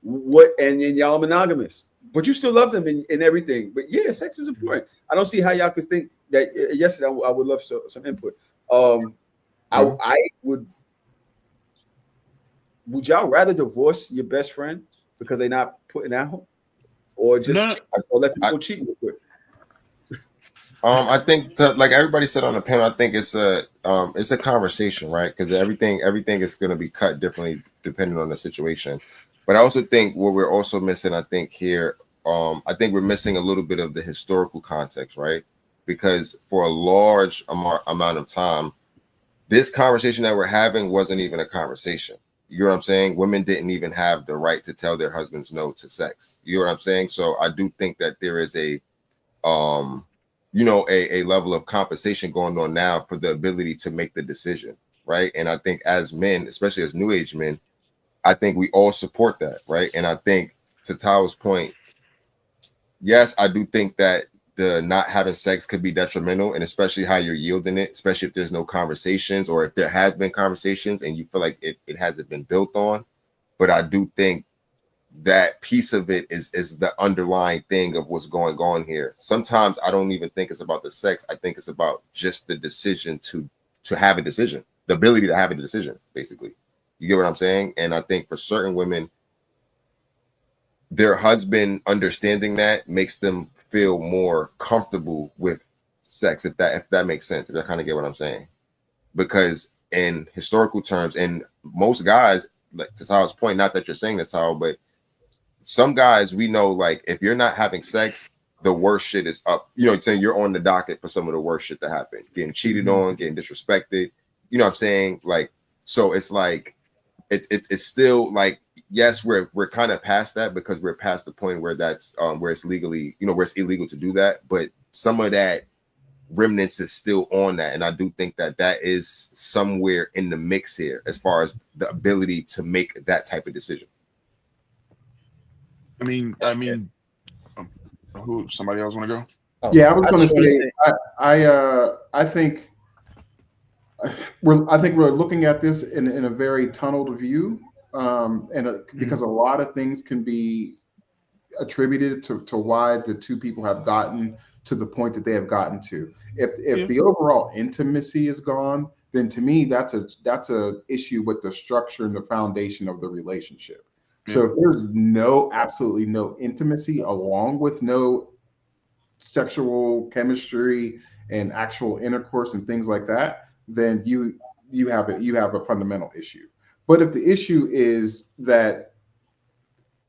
and y'all are monogamous, but you still love them and everything. But yeah, sex is important. I don't see how y'all could think that. Yesterday, I would love some input. I would. Would y'all rather divorce your best friend because they're not putting out, or just No, or let them go cheat real quick? I think like everybody said on the panel, I think it's a conversation, right? Because everything is going to be cut differently depending on the situation. But I also think what we're also missing, I think here, I think we're missing a little bit of the historical context, right? Because for a large amount of time, this conversation that we're having wasn't even a conversation. You know what I'm saying? Women didn't even have the right to tell their husbands no to sex. You know what I'm saying? So I do think that there is a level of compensation going on now for the ability to make the decision, right? And I think as men, especially as new age men, I think we all support that, right? And I think to Tao's point, yes, I do think that the not having sex could be detrimental, and especially how you're yielding it, especially if there's no conversations or if there has been conversations and you feel like it hasn't been built on. But I do think that piece of it is the underlying thing of what's going on here. Sometimes I don't even think it's about the sex. I think it's about just the decision to have a decision, the ability to have a decision, basically. You get what I'm saying? And I think for certain women, their husband understanding that makes them feel more comfortable with sex, if that makes sense, if I kind of get what I'm saying. Because in historical terms, and most guys, like to Tao's point, not that you're saying this, Tao, but some guys we know, like if you're not having sex, the worst shit is up. You know what I'm saying? You're on the docket for some of the worst shit to happen. Getting cheated on, getting disrespected. You know what I'm saying? Like, so it's like it's still like, yes, we're kind of past that because we're past the point where that's where it's legally, where it's illegal to do that. But some of that remnants is still on that, and I do think that is somewhere in the mix here as far as the ability to make that type of decision. I mean, who? Somebody else want to go? Oh, Yeah, I was going to just wanna say, I think we're looking at this in a very tunneled view, because a lot of things can be attributed to why the two people have gotten to the point that they have gotten to. If the overall intimacy is gone, then to me that's a issue with the structure and the foundation of the relationship. So if there's absolutely no intimacy along with no sexual chemistry and actual intercourse and things like that, then you have a fundamental issue. But if the issue is that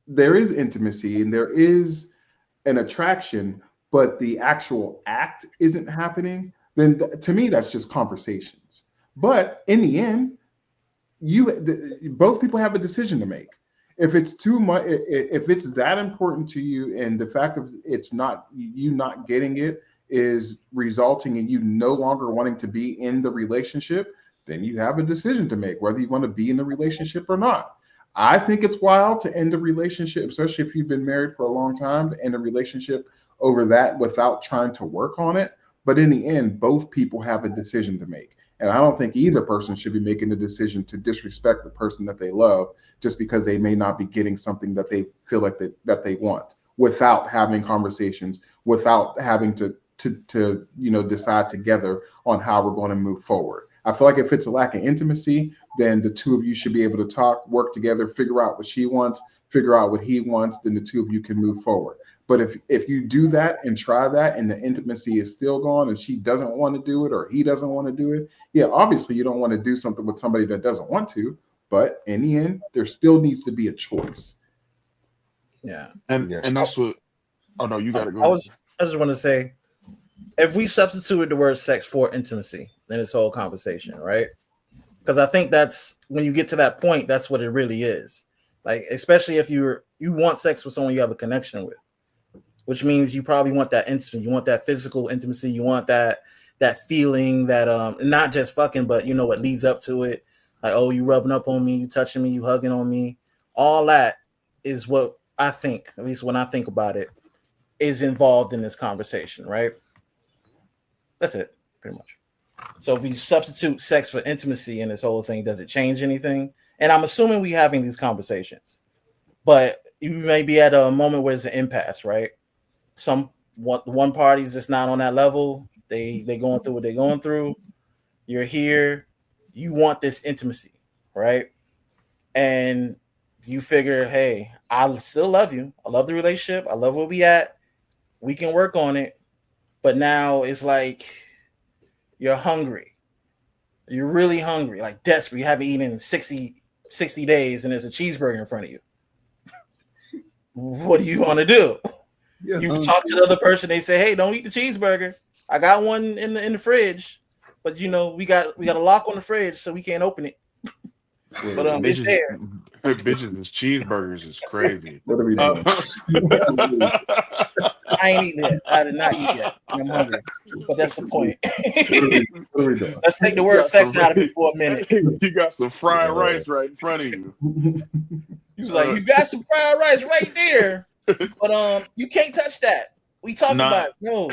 there is intimacy and there is an attraction, but the actual act isn't happening, then to me that's just conversations. But in the end, both people have a decision to make. If it's too much, if it's that important to you, and the fact of it's not you not getting it is resulting in you no longer wanting to be in the relationship, then you have a decision to make whether you want to be in the relationship or not. I think it's wild to end a relationship, especially if you've been married for a long time, to end a relationship over that without trying to work on it. But in the end, both people have a decision to make. And I don't think either person should be making the decision to disrespect the person that they love just because they may not be getting something that they feel like that they want, without having conversations, without having to decide together on how we're going to move forward. I feel like if it's a lack of intimacy, then the two of you should be able to talk, work together, figure out what she wants, figure out what he wants, then the two of you can move forward. But if you do that and try that and the intimacy is still gone and she doesn't want to do it or he doesn't want to do it, yeah, obviously you don't want to do something with somebody that doesn't want to. But in the end, there still needs to be a choice. Yeah. And that's what. Oh no, you got to go. I just want to say, if we substituted the word sex for intimacy in this whole conversation, right? Because I think that's when you get to that point, that's what it really is. Like, especially if you want sex with someone you have a connection with, which means you probably want that intimacy, you want that physical intimacy, you want that feeling that not just fucking, but you know what leads up to it. Like, oh, you rubbing up on me, you touching me, you hugging on me. All that is what I think, at least when I think about it, is involved in this conversation, right? That's it, pretty much. So if we substitute sex for intimacy in this whole thing, does it change anything? And I'm assuming we're having these conversations, but you may be at a moment where it's an impasse, right? One party's just not on that level. They going through what they're going through. You're here. You want this intimacy, right? And you figure, hey, I still love you. I love the relationship. I love where we at. We can work on it. But now it's like you're hungry. You're really hungry, like desperate. You haven't eaten in 60 days and there's a cheeseburger in front of you. What do you want to do? Yes, you talk to the other person. They say, hey, don't eat the cheeseburger. I got one in the fridge. But we got a lock on the fridge, so we can't open it. But it's there. Bitches is cheeseburgers is crazy. What are we doing? I ain't eating yet. I did not eat yet. I'm hungry. But that's the point. What are we doing? Let's take the word sex out of it for a minute. You got some fried rice right in front of you. He was like, you got some fried rice right there. But you can't touch that. We talked about it. No,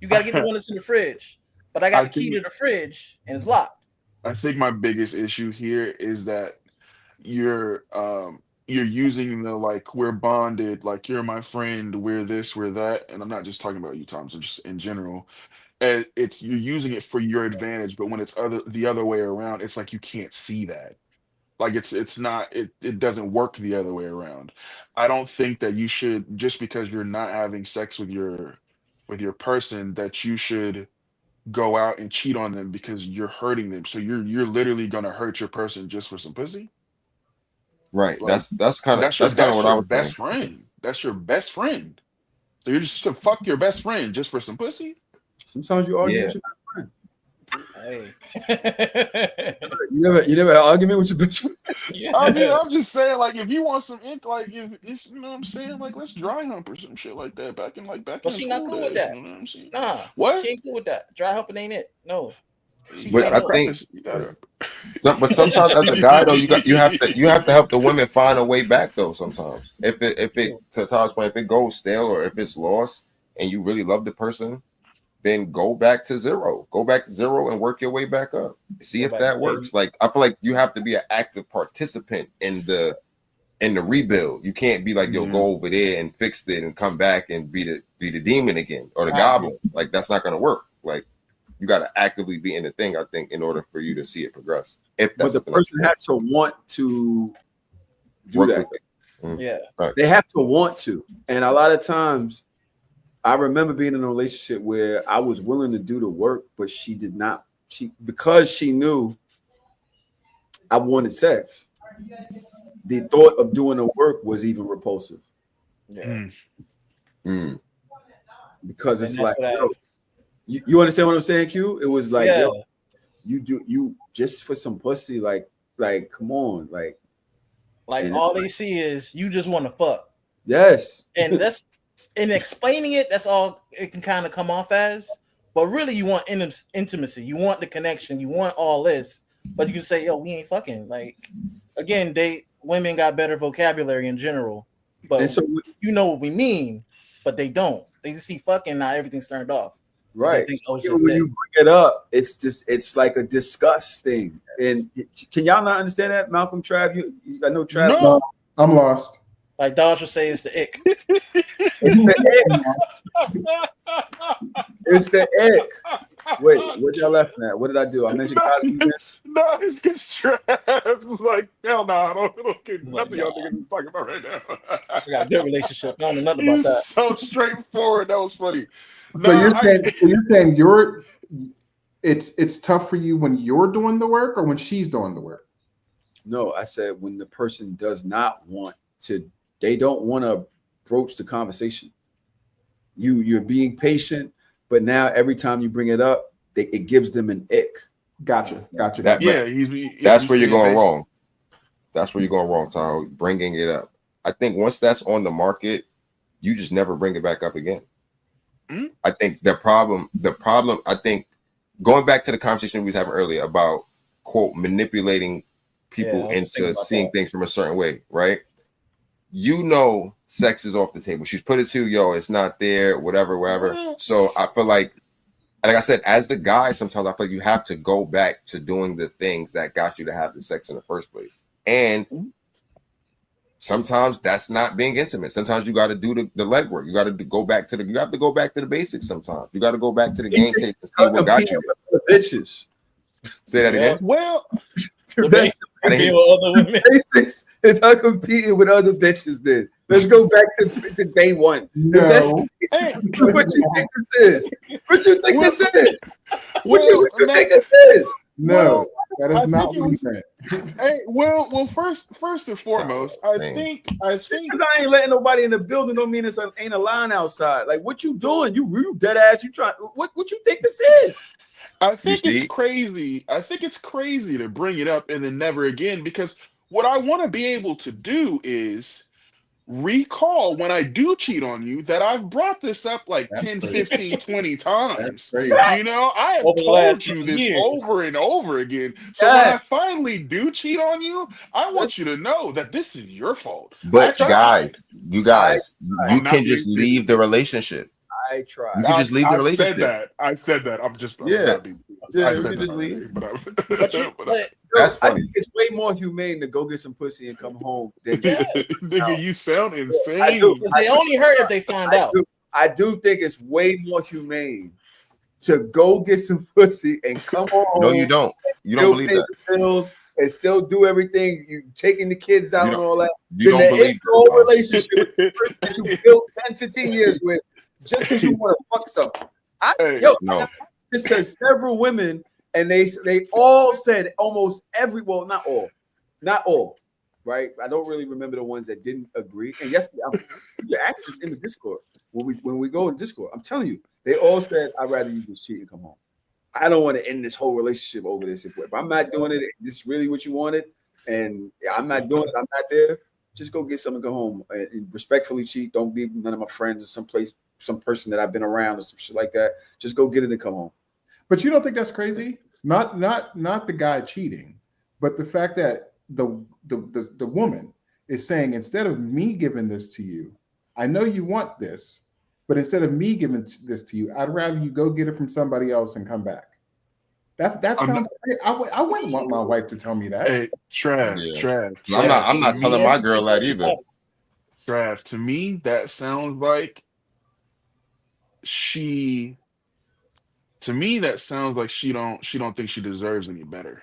you gotta get the one that's in the fridge. But I got the key to the fridge and it's locked. I think my biggest issue here is that you're using the like we're bonded, like you're my friend, we're this, we're that, and I'm not just talking about you, Tom, so just in general. And you're using it for your advantage, but when it's the other way around, it's like you can't see that. Like it's not it doesn't work the other way around. I don't think that you should, just because you're not having sex with your person, that you should go out and cheat on them because you're hurting them. So you're literally gonna hurt your person just for some pussy. Right. Like, that's kind of what I was best saying. friend. That's your best friend. So you're just to fuck your best friend just for some pussy? Sometimes you argue with your best friend. Hey. You never had an argument with your best friend? Yeah. I mean, I'm just saying, like, if you want some like if you know what I'm saying, like, let's dry hump or some shit like that back in But she not cool with that. You know what I'm saying? Nah. What? She ain't cool with that. Dry humping ain't it. No. But I think you gotta... but sometimes as a guy though, you have to help the women find a way back though. Sometimes if it to Tom's point, if it goes stale or if it's lost and you really love the person, then go back to zero and work your way back up. See if that works. Like, I feel like you have to be an active participant in the in the rebuild. You can't be like, yo, Yeah. go over there and fix it and come back and be the demon again or the Right. goblin. Like that's not gonna work. Like you got to actively be in the thing, I think, in order for you to see it progress. If But that's the person has to want to do work that. with it. Yeah. Right. They have to want to. And a lot of times, I remember being in a relationship where I was willing to do the work, but she did not. Because she knew I wanted sex, the thought of doing the work was even repulsive. Yeah. Mm. Because And it's that's like, what I- yo, you understand what I'm saying, Q? It was like, Yeah. yo, you just for some pussy, like come on, like and all they see is you just want to fuck. yes. And that's in explaining it, that's all it can kind of come off as. But really, you want intimacy, you want the connection, you want all this. But you can say, "Yo, we ain't fucking." Like again, women got better vocabulary in general, but And so you know what we mean, but they don't. They just see fucking, now everything's turned off. right. They think, oh, it's Even just when you this. bring it up, it's like a disgust thing. And can y'all not understand that, Malcolm, Trav? I know Trav. No. I'm lost. Like Dodge would say, it's the ick. It's the ick. Wait, what y'all laughing at? What did I do? I mentioned Cosby. No, it's because Trav was like, hell no, I don't get He's nothing like, y'all niggas is talking about right now. We got a good relationship. I don't know nothing about He's that. so straightforward. That was funny. So you're saying it's tough for you when you're doing the work or when she's doing the work? No, I said when the person does not want to, they don't want to broach the conversation. You're being patient, but now every time you bring it up, it gives them an ick. Gotcha. That- Yeah, That's where you're going wrong. That's where you're going wrong, Tahoe. Bringing it up. I think once that's on the market, you just never bring it back up again. Mm-hmm. I think the problem, I think going back to the conversation we was having earlier about quote manipulating people into seeing things from a certain way, right? You know, sex is off the table. She's put it to, yo, it's not there, whatever. So I feel like I said, as the guy, sometimes I feel like you have to go back to doing the things that got you to have the sex in the first place. And sometimes that's not being intimate. Sometimes you got to do the legwork. You got to go back to the basics. Sometimes you got to go back to the game tape and see what got you there. The bitches. Say that again. Well, That's with other women. Basics is her competing with other bitches. Then let's go back to day one. No. Hey, What you think this is? What you think this is? What well, you think this is? No, that I is not think what it he was- meant. hey, well, first and foremost, I think Just because I ain't letting nobody in the building don't mean it's ain't a line outside. Like what you doing? You dead ass. You trying? What you think this is? I think You it's see? crazy. I think it's crazy to bring it up and then never again, because what I want to be able to do is recall when I do cheat on you that I've brought this up like That's 10, crazy. 15, 20 times. That's crazy. You know, I have Over the told last you 10 this years. over and over again. So when I finally do cheat on you, I want you to know that this is your fault. But I tried. you guys, I'm you not can being just leave the relationship. I tried. You can just leave the I've relationship. said that. I'm Yeah. not being Yeah, I we said can that just already, leave. but That's I funny. think it's way more humane to go get some pussy and come home than nigga, you sound I insane. do. Because they only hurt if they find out. I do think it's way more humane to go get some pussy and come home. No, you don't. You don't still believe pay that. the bills and still do everything. You taking the kids out You and all that. You don't believe the whole that. relationship with the person that you built 10, 15 years with just because you want to fuck something. Hey, No. I asked this to several women, and they all said almost every, well, not all, right? I don't really remember the ones that didn't agree. And yes, you asked this in the Discord when we go in Discord. I'm telling you, they all said, "I'd rather you just cheat and come home. I don't want to end this whole relationship over this. If I'm not doing it, this is really what you wanted, and I'm not doing it. I'm not there. Just go get some and go home and respectfully cheat. Don't be none of my friends or some person that I've been around or some shit like that. Just go get it and come home." But you don't think that's crazy? Not the guy cheating, but the fact that the woman is saying, instead of me giving this to you, I know you want this, but instead of me giving this to you, I'd rather you go get it from somebody else and come back. That I'm sounds great. I wouldn't want my wife to tell me that. Hey, Trav, Yeah. Trav, I'm Trav. not To telling me, my girl that either. Trav. To me, that sounds like she. To me, that sounds like she don't think she deserves any better.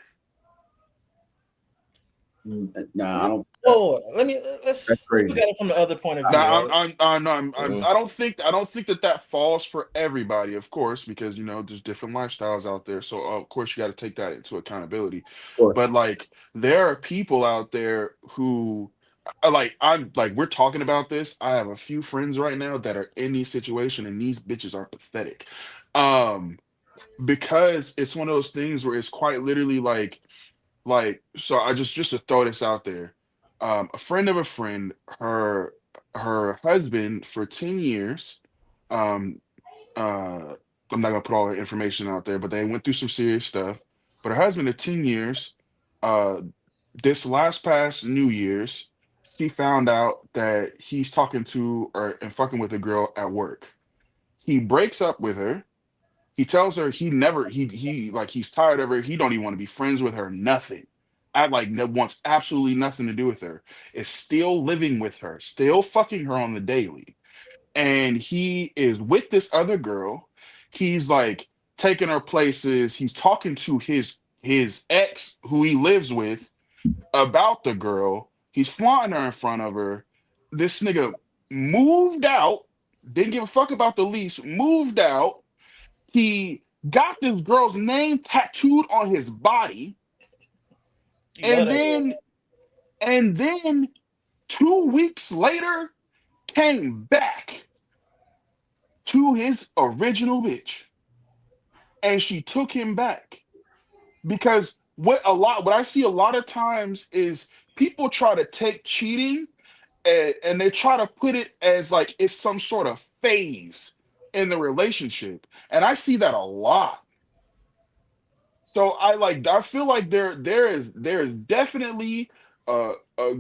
Nah, I don't. Oh, That's let's look crazy. at it from the other point of view, Now, right? no, Mm. I don't think that that falls for everybody, of course, because you know there's different lifestyles out there. So of course you got to take that into accountability. Of course. But like, there are people out there who, I'm like, we're talking about this. I have a few friends right now that are in these situations, and these bitches are pathetic. Um, because it's one of those things where it's quite literally so I just to throw this out there, a friend of a friend, her husband for 10 years, um uh I'm not gonna put all the information out there, but they went through some serious stuff. But her husband of 10 years, uh this last past New Year's, she found out that he's talking to or and fucking with a girl at work. He breaks up with her. He tells her he never he like he's tired of her. He don't even want to be friends with her. Nothing. I like that wants absolutely nothing to do with her. Is still living with her, still fucking her on the daily. And he is with this other girl. He's like taking her places. He's talking to his ex who he lives with about the girl. He's flaunting her in front of her. This nigga moved out, didn't give a fuck about the lease, moved out. He got this girl's name tattooed on his body, You know and that. then 2 weeks later came back to his original bitch, and she took him back because what I see a lot of times is people try to take cheating and they try to put it as like it's some sort of phase in the relationship, and I see that a lot. So I feel like there is definitely a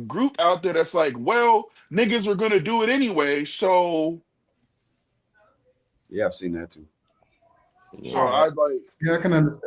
group out there that's like, well, niggas are gonna do it anyway. Yeah, I've seen that too. So Yeah. I like Yeah,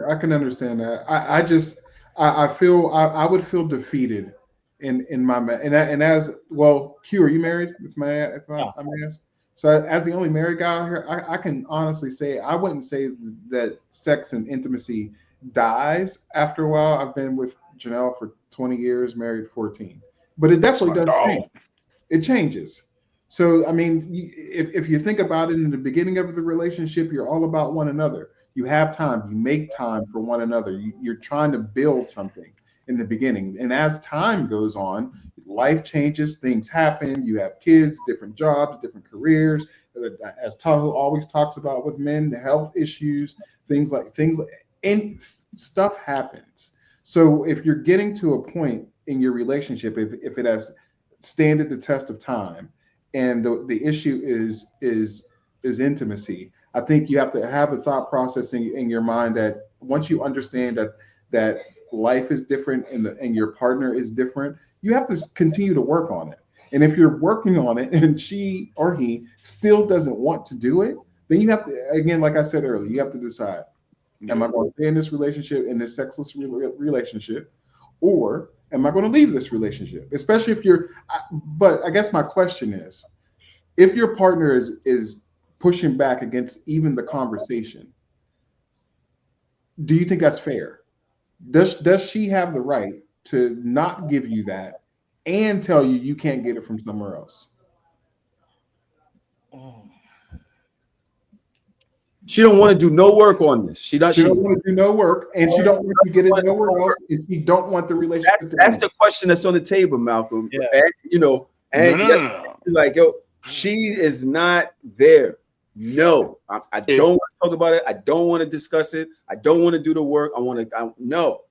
I can understand that. I just I feel I would feel defeated in my and as well. Q, are you married? No. I may ask. So as the only married guy out here, I can honestly say I wouldn't say that sex and intimacy dies after a while. I've been with Janelle for 20 years, married 14, but it that's definitely my does change. dog. It changes. So, I mean, if you think about it in the beginning of the relationship, you're all about one another. You have time, you make time for one another. You're trying to build something in the beginning. And as time goes on, life changes, things happen. You have kids, different jobs, different careers. As Tahoe always talks about with men, the health issues, and stuff happens. So if you're getting to a point in your relationship, if it has standed the test of time and the issue is intimacy, I think you have to have a thought process in your mind that once you understand that life is different and your partner is different, you have to continue to work on it. And if you're working on it and she or he still doesn't want to do it, then you have to, again, like I said earlier, you have to decide, am I Yeah. going to stay in this relationship, in this sexless relationship, or am I going to leave this relationship? Especially if but I guess my question is, if your partner is pushing back against even the conversation, do you think that's fair? Does she have the right to not give you that and tell you you can't get it from somewhere else? Mm. She don't want to do no work on this. She does. She She don't want to do no work, and she don't want to get it want to do no nowhere else, work. and she don't want the relationship to That's end. the question that's on the table, Malcolm. Yeah. And, you know, No, and no, yes, no, no. like yo, she is not there. No, I If don't want to talk about it. I don't want to discuss it. I don't want to do the work. No.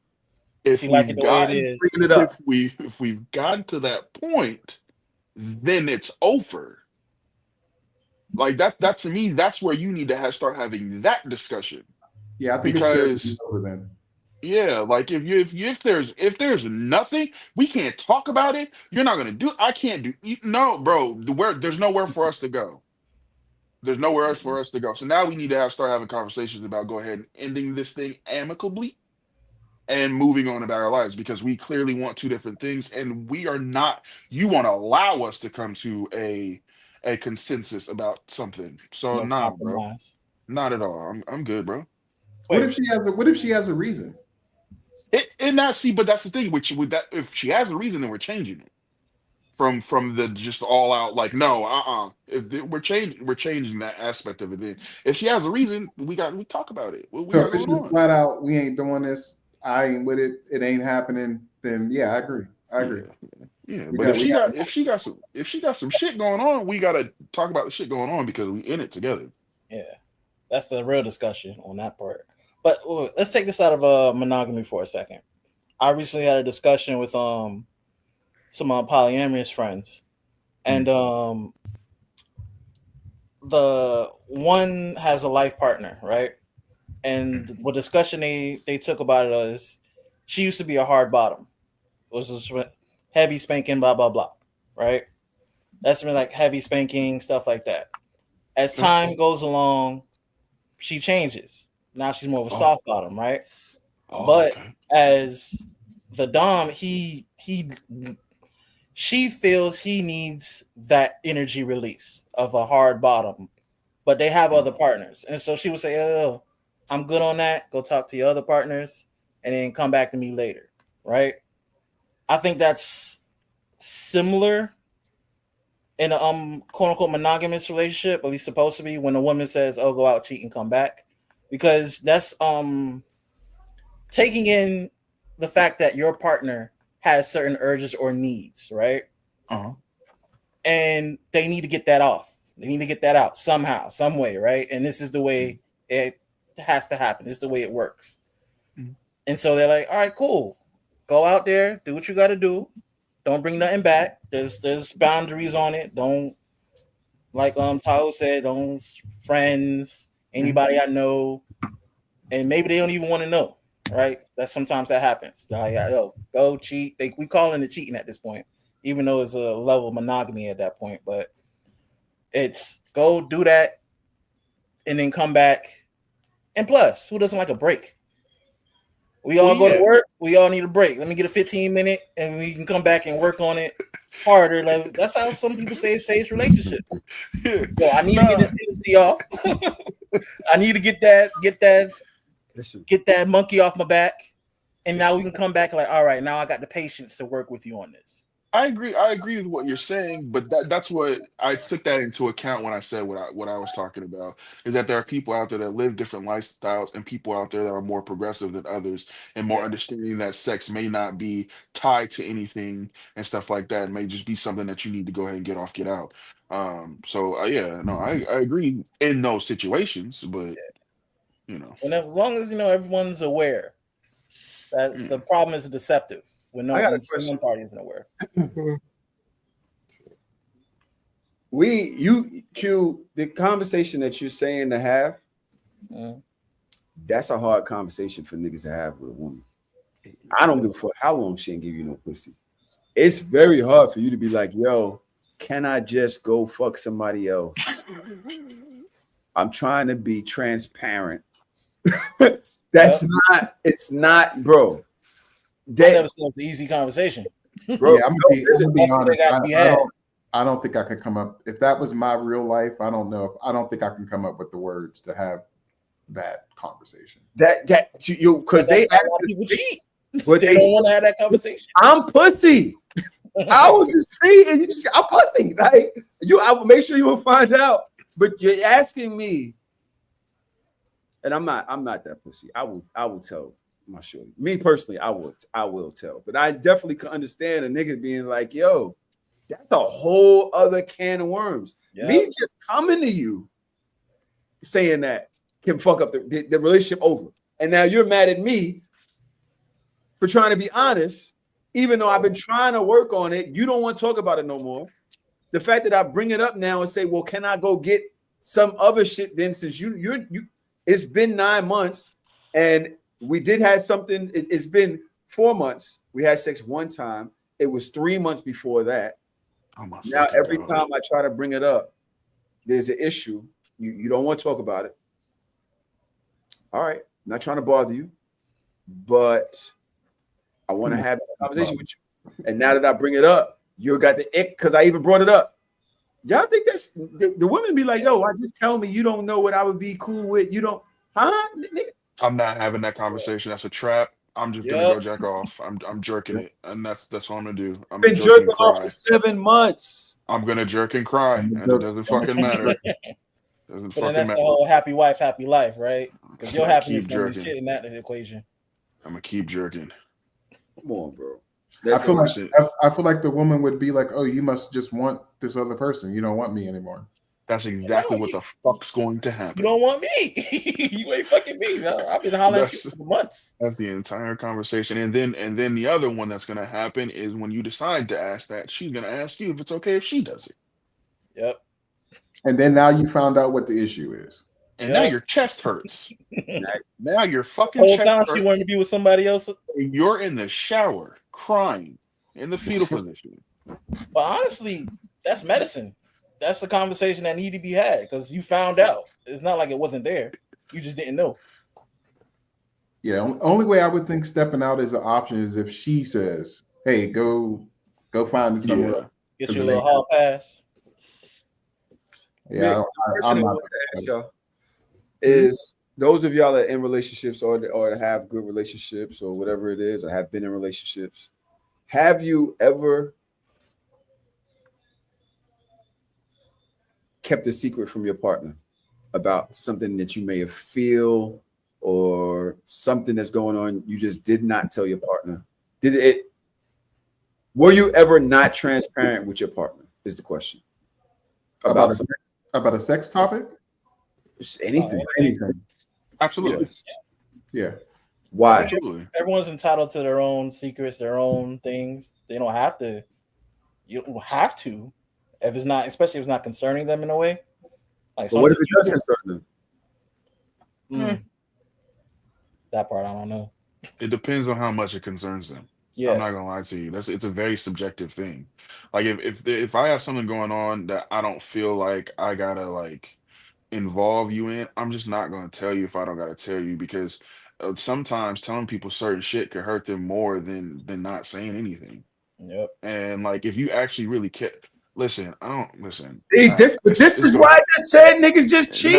She like it the way it Keep is. bringing it up. if we've gotten to that point, then it's over. Like that to me, that's where you need to start having that discussion. Yeah, I think it's fair to be Because over then. yeah, like if there's nothing, we can't talk about it. You're not gonna do. I can't do. No, bro. There's nowhere for us to go. There's nowhere else for us to go. So now we need to start having conversations about go ahead and ending this thing amicably and moving on about our lives because we clearly want two different things, and we are not. You want to allow us to come to a consensus about something. So No nah, bro, compromise. not at all. I'm good, bro. What Wait. if she has a reason? And not see, but that's the thing. Which with that, if she has a reason, then we're changing it from the just all out like no, we're changing that aspect of it. Then if she has a reason, we talk about it. What we So got if it's going just on? flat out, we ain't doing this. I ain't with it. It ain't happening. Then yeah, I agree. I agree. Yeah. We But got if she got some shit going on, we gotta talk about the shit going on because we in it together. Yeah, that's the real discussion on that part. But let's take this out of monogamy for a second. I recently had a discussion with some polyamorous friends, and the one has a life partner, right? And what discussion they took about it is she used to be a hard bottom, was just heavy spanking, blah blah blah, right? That's been like heavy spanking stuff like that. As time goes along, she changes. Now she's more of a soft bottom, right? But Okay. as the dom, she feels he needs that energy release of a hard bottom, but they have other partners, and so she would say, "Oh, I'm good on that. Go talk to your other partners, and then come back to me later." Right? I think that's similar in a quote unquote monogamous relationship, at least supposed to be, when a woman says, "Oh, go out, cheat, and come back," because that's taking in the fact that your partner has certain urges or needs, right? Uh-huh. And they need to get that off. They need to get that out somehow, some way, right? And this is the way it has to happen. This is the way it works. Mm-hmm. And so they're like, all right, cool. Go out there, do what you got to do. Don't bring nothing back. There's boundaries on it. Don't, like Tahoe said, don't friends, anybody I know, and maybe they don't even want to know, right? That sometimes that happens. Like, yo, go cheat. We calling it cheating at this point, even though it's a level of monogamy at that point. But it's go do that and then come back. And plus, who doesn't like a break? We all go to work. We all need a break. Let me get a 15-minute and we can come back and work on it harder. Like, that's how some people say it saves relationship. Yo, I need to get this energy off. I need to get that monkey off my back. And now we can come back like, all right, now I got the patience to work with you on this. I agree with what you're saying, but that's what I took that into account when I said what I was talking about, is that there are people out there that live different lifestyles and people out there that are more progressive than others and more understanding that sex may not be tied to anything and stuff like that. It may just be something that you need to go ahead and get off, get out. Yeah, no, I agree in those situations, but and as long as everyone's aware that the problem is deceptive. When I got a one question. party isn't aware. The conversation that you're saying to have, that's a hard conversation for niggas to have with a woman. I don't give a fuck how long she ain't give you no pussy. It's very hard for you to be like, yo, can I just go fuck somebody else? I'm trying to be transparent. It's not, bro. I never said it's an easy conversation. Bro, yeah, I'm gonna be honest. I don't think I could come up. If that was my real life, I don't know. I don't think I can come up with the words to have that conversation. Because they actually people cheat, but they don't want to have that conversation. I'm pussy. I was just saying, I'm pussy. Like I will make sure you will find out. But you're asking me, and I'm not that pussy. I will tell my shorty. Me personally, I will tell. But I definitely can understand a nigga being like, yo, that's a whole other can of worms. Yep. Me just coming to you saying that can fuck up the relationship over. And now you're mad at me for trying to be honest, even though I've been trying to work on it. You don't want to talk about it no more. The fact that I bring it up now and say, well, can I go get some other shit then, since you it's been 9 months and we did have something. It's been 4 months. We had sex one time. It was 3 months before that. Now every time I try to bring it up, there's an issue. You don't want to talk about it. All right, I'm not trying to bother you, but I want to have a conversation with you. And now that I bring it up, you got the ick because I even brought it up. Y'all think that's the women be like, yo, why just tell me you don't know what I would be cool with? You don't, huh? Nigga? I'm not having that conversation. That's a trap. I'm just gonna go jack off. I'm jerking it, and that's all I'm gonna do. I'm Been gonna jerk jerking and off for cry. 7 months. I'm gonna jerk and cry, and it doesn't fucking matter. Doesn't But then fucking that's matter. the whole happy wife, happy life, right? Because your I happiness keep don't be jerking. shit in that equation. I'm gonna keep jerking. Come on, bro. I feel like Listen, I feel like the woman would be like, "Oh, you must just want this other person. You don't want me anymore." that's exactly what the fuck's going to You happen. don't want me. You ain't fucking me. No, I've been hollering at you That's for months. that's the entire conversation. And then the other one that's gonna happen is when you decide to ask that, she's gonna ask you if it's okay if she does it. Yep. And then now you found out what the issue is. And now Yep. your chest hurts. Now your The fucking whole chest time she hurts. wanted to be with somebody else. And you're in the shower crying in the fetal position. But honestly, that's medicine. That's the conversation that need to be had because you found out. It's not like it wasn't there. You just didn't know. Yeah, only way I would think stepping out is an option is if she says, "Hey, go find it somewhere." Yeah. else." Get your little hall pass. Yeah, I'm not. Ask y'all is those of y'all that are in relationships or have good relationships or whatever it is, or have been in relationships, have you ever kept a secret from your partner about something that you may have feel or something that's going on you just did not tell your partner? Were you ever not transparent with your partner is the question. About a sex topic? Anything. Absolutely. Yes. Yeah. Why? Absolutely. Everyone's entitled to their own secrets, their own things. They don't have to. You don't have to, if it's not, especially if it's not concerning them in a way. Like, But what if it does concern them? That part I don't know. It depends on how much it concerns them. Yeah. I'm not gonna lie to you. It's a very subjective thing. Like if I have something going on that I don't feel like I gotta like involve you in, I'm just not gonna tell you if I don't gotta tell you because sometimes telling people certain shit could hurt them more than not saying anything. Yep. And like if you actually really care, listen. I don't listen. See, this is why I just said niggas just cheat.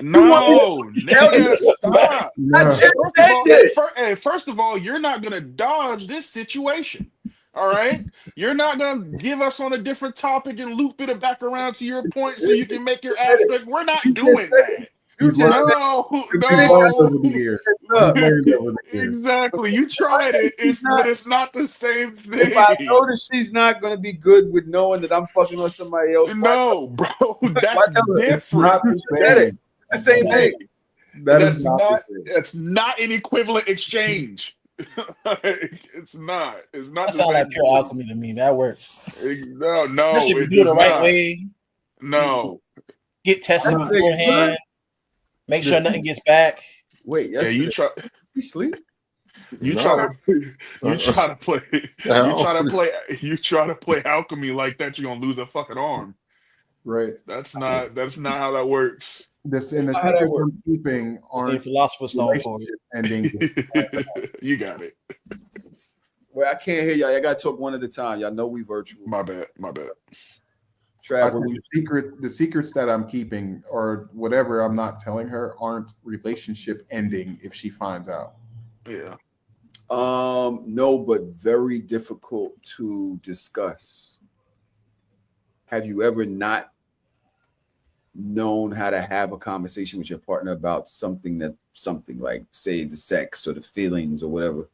No, nigga, stop. I just said this. First of all, you're not gonna dodge this situation. All right, you're not gonna give us on a different topic and loop it back around to your point so you can make your aspect. We're not doing that. No. Exactly. You tried it, but it's not the same thing. If I know that she's not going to be good with knowing that I'm fucking on somebody else, no, bro, that's different. It's the same thing. That's not an equivalent exchange. It's not. It's not. That sounds like pure alchemy to me. That works. No, if you do it the right way. No. Get tested beforehand. Make sure nothing gets back. Wait, yeah, you try. He sleep. You try to play alchemy like that. You're gonna lose a fucking arm. Right. That's not how that works. The secrets I'm keeping aren't philosopher's stone for it. Ending. You got it. Well, I can't hear y'all. I gotta talk one at a time. Y'all know we virtual. My bad. The secrets that I'm keeping or whatever I'm not telling her aren't relationship ending if she finds out. Yeah. No, but very difficult to discuss. Have you ever not known how to have a conversation with your partner about something like, say, the sex or the feelings or whatever?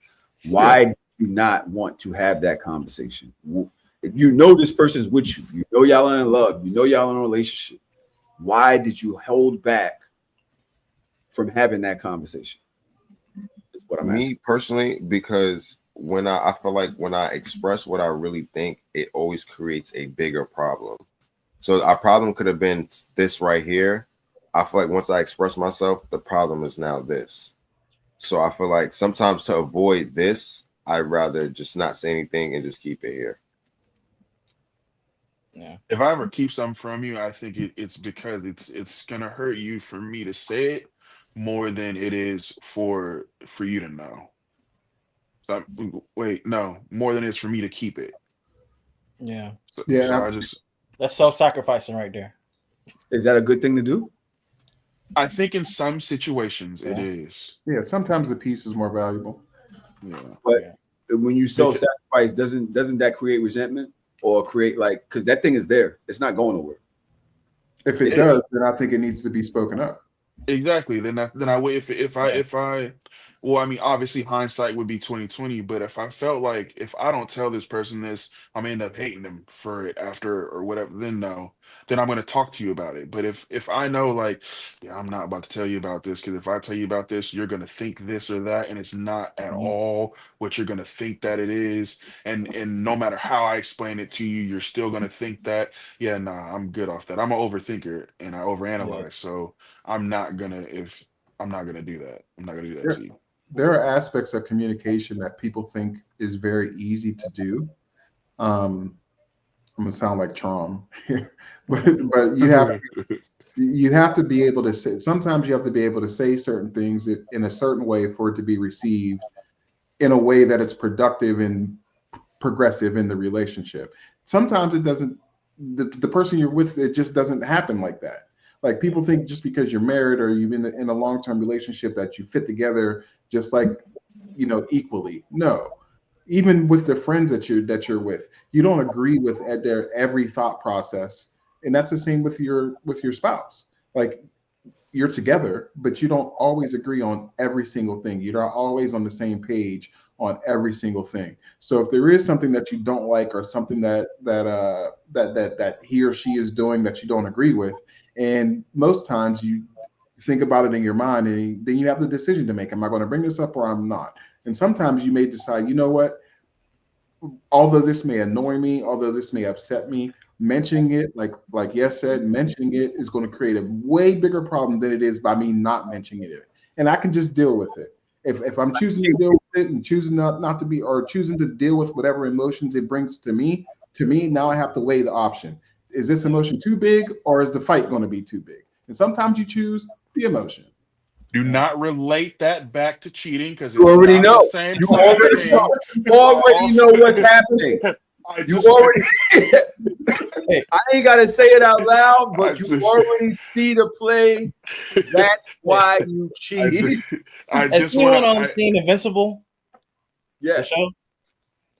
Why do you not want to have that conversation? If you know this person's with you, you know y'all are in love, you know y'all in a relationship. Why did you hold back from having that conversation? That's what I'm asking. Me personally, because when I feel like when I express what I really think, it always creates a bigger problem. So our problem could have been this right here. I feel like once I express myself, the problem is now this. So I feel like sometimes to avoid this, I'd rather just not say anything and just keep it here. If I ever keep something from you, I think it's because it's gonna hurt you for me to say it more than it is for you to know. So wait, no, more than it is for me to keep it. Yeah. So I just That's self-sacrificing right there. Is that a good thing to do? I think in some situations it is. Yeah, sometimes the peace is more valuable. Yeah. But when you self-sacrifice, doesn't that create resentment or create because that thing is there, it's not going nowhere. If it does, then I think it needs to be spoken up. Exactly. Then I wait if I well, I mean, obviously hindsight would be 2020, but if I felt like if I don't tell this person this, I'm gonna end up hating them for it after or whatever, then no, then I'm gonna talk to you about it. But if I know like, yeah, I'm not about to tell you about this because if I tell you about this, you're gonna think this or that, and it's not at all what you're gonna think that it is. And no matter how I explain it to you, you're still gonna think that, yeah, nah, I'm good off that. I'm an overthinker and I overanalyze. So I'm not gonna I'm not gonna do that. I'm not gonna do that to you. There are aspects of communication that people think is very easy to do. I'm gonna sound like Trom here, but you have to be able to say. Sometimes you have to be able to say certain things in a certain way for it to be received in a way that it's productive and progressive in the relationship. Sometimes it doesn't. The person you're with, it just doesn't happen like that. Like people think just because you're married or you've been in a long-term relationship that you fit together just like, equally. No, even with the friends that you're with, you don't agree with their every thought process, and that's the same with your spouse. Like you're together, but you don't always agree on every single thing. You're not always on the same page on every single thing. So if there is something that you don't like or something that he or she is doing that you don't agree with, and most times you think about it in your mind and then you have the decision to make. Am I going to bring this up or I'm not? And sometimes you may decide, you know what? Although this may annoy me, although this may upset me, mentioning it, like Yes said, mentioning it is going to create a way bigger problem than it is by me not mentioning it. And I can just deal with it. If I'm choosing to deal with it and choosing not to be, or choosing to deal with whatever emotions it brings to me, now I have to weigh the option. Is this emotion too big or is the fight going to be too big? And sometimes you choose the emotion. Do not relate that back to cheating because you already know. The same you already know. You already know what's happening. You already. I ain't gotta say it out loud, but you already see the play. That's why you cheat. I just want to seen Invincible. Yeah. The show.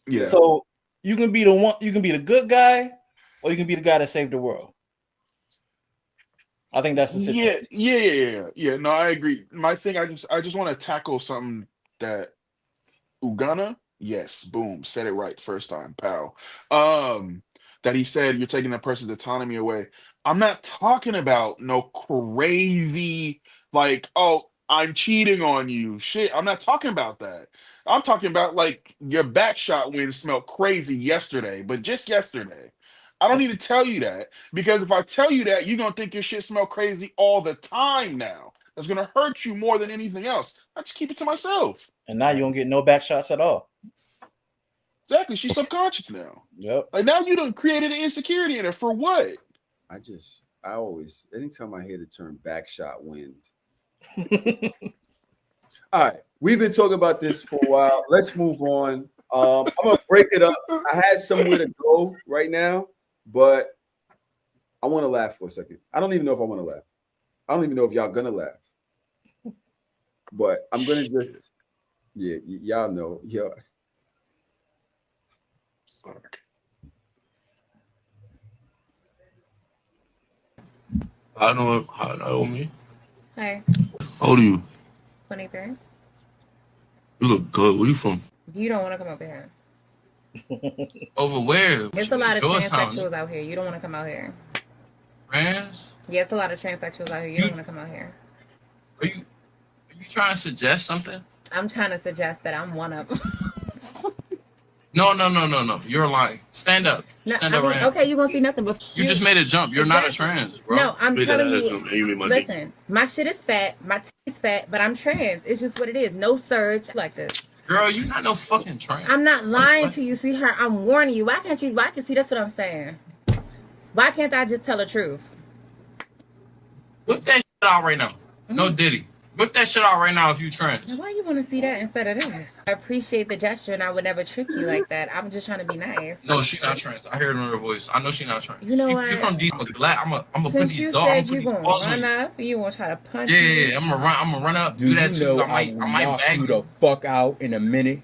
Yeah. So you can be the good guy, or you can be the guy that saved the world. I think that's the situation. Yeah. No, I agree. My thing, I just want to tackle something that Ugana, yes, boom, said it right the first time, pal. That he said you're taking that person's autonomy away. I'm not talking about no crazy like, oh, I'm cheating on you. Shit, I'm not talking about that. I'm talking about like your back shot win smelled crazy yesterday, but just yesterday. I don't need to tell you that because if I tell you that, you're gonna think your shit smell crazy all the time now. That's gonna hurt you more than anything else. I just keep it to myself. And now you don't get no back shots at all. Exactly. She's subconscious now. Yep. Like now you done created an insecurity in her for what? I always, anytime I hear the term back shot wind. All right. We've been talking about this for a while. Let's move on. I'm gonna break it up. I had somewhere to go right now, but I want to laugh for a second. I don't even know if I want to laugh. I don't even know if y'all gonna laugh. But I'm gonna just, y'all know. Yo. I know Naomi. Hi. How old are you? 23. You look good. Where you from? You don't want to come over here. Over where? It's a lot of Georgetown. transsexuals out here. You don't want to come out here. Trans? Yeah, it's a lot of transsexuals out here. You don't want to come out here. Are you trying to suggest something? I'm trying to suggest that I'm one of them. No. You're lying. Stand up. Stand up, Rand. Okay, you're going to see nothing but... You just made a jump. You're not a trans, bro. No, I'm telling you. Listen, my shit is fat. My titty's fat, but I'm trans. It's just what it is. No surge like this. Girl, you're not no fucking trans. I'm not lying to you, sweetheart. I'm warning you. Why can't you see? That's what I'm saying. Why can't I just tell the truth? Whip that shit out right now. No Diddy. Whip that shit out right now if you trans. Now, why you want to see that instead of this? I appreciate the gesture, and I would never trick you like that. I'm just trying to be nice. No, she not trans. I hear it in her voice. I know she not trans. You know what? You from D? I'm a black. I'm a put Since these you dogs. said you gonna run up, you gonna try to punch me. Yeah. I'm gonna run up. Do Do that you too. know I might knock bag you you. the fuck out in a minute?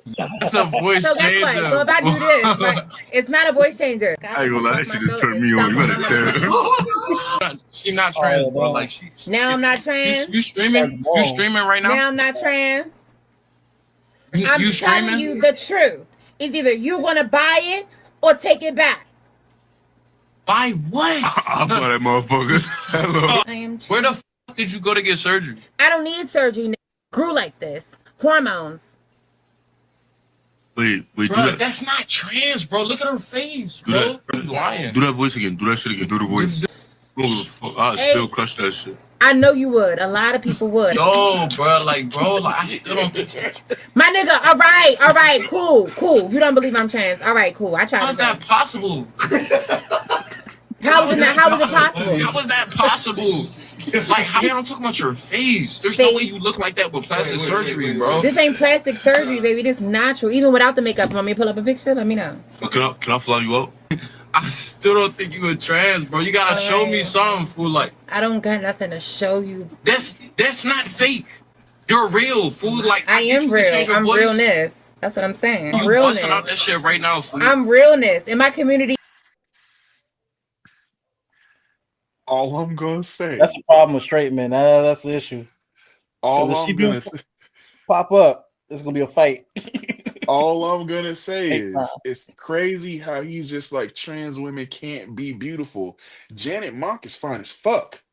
It's a voice So guess what? changer. So if I do this, right, it's not a voice changer. I ain't gonna lie, that shit just turned me on. You better She not trans, bro. Like she. Now I'm not trans. You streaming? You streaming right now? Now I'm not trans. You I'm streaming? telling you the truth. It's either you're gonna buy it or take it back. Buy what? I'll buy that motherfucker. Hello. I am. Where the fuck did you go to get surgery? I don't need surgery. Grew like this. Hormones. Wait, do Bro, that. that's not trans, bro. Look at her face, bro. You lying. Do that voice again. Do that shit again. Do the voice. I Hey. still crush that shit. I know you would. A lot of people would. Yo, bro, like I still don't think. My nigga, all right, cool. You don't believe I'm trans. All right, cool. I tried. How is that possible? How was it possible? How was that possible? Like, I'm talking about your face. There's no way you look like that with plastic surgery, bro. This ain't plastic surgery, baby. This natural. Even without the makeup. Want me to pull up a picture? Let me know. Can I fly you out? I still don't think you a trans, bro. You gotta show me something, fool. Like, I don't got nothing to show you. that's not fake. You're real, fool. Like, I am real. I'm realness. That's what I'm saying. You Realness. busting out that shit right now, fool. I'm realness. In my community. All I'm gonna say. That's the problem with straight men. That's the issue. All If I'm she gonna do say. pop up, it's gonna be a fight. All I'm gonna say Hey, is it's crazy how he's just like trans women can't be beautiful. Janet Mock is fine as fuck.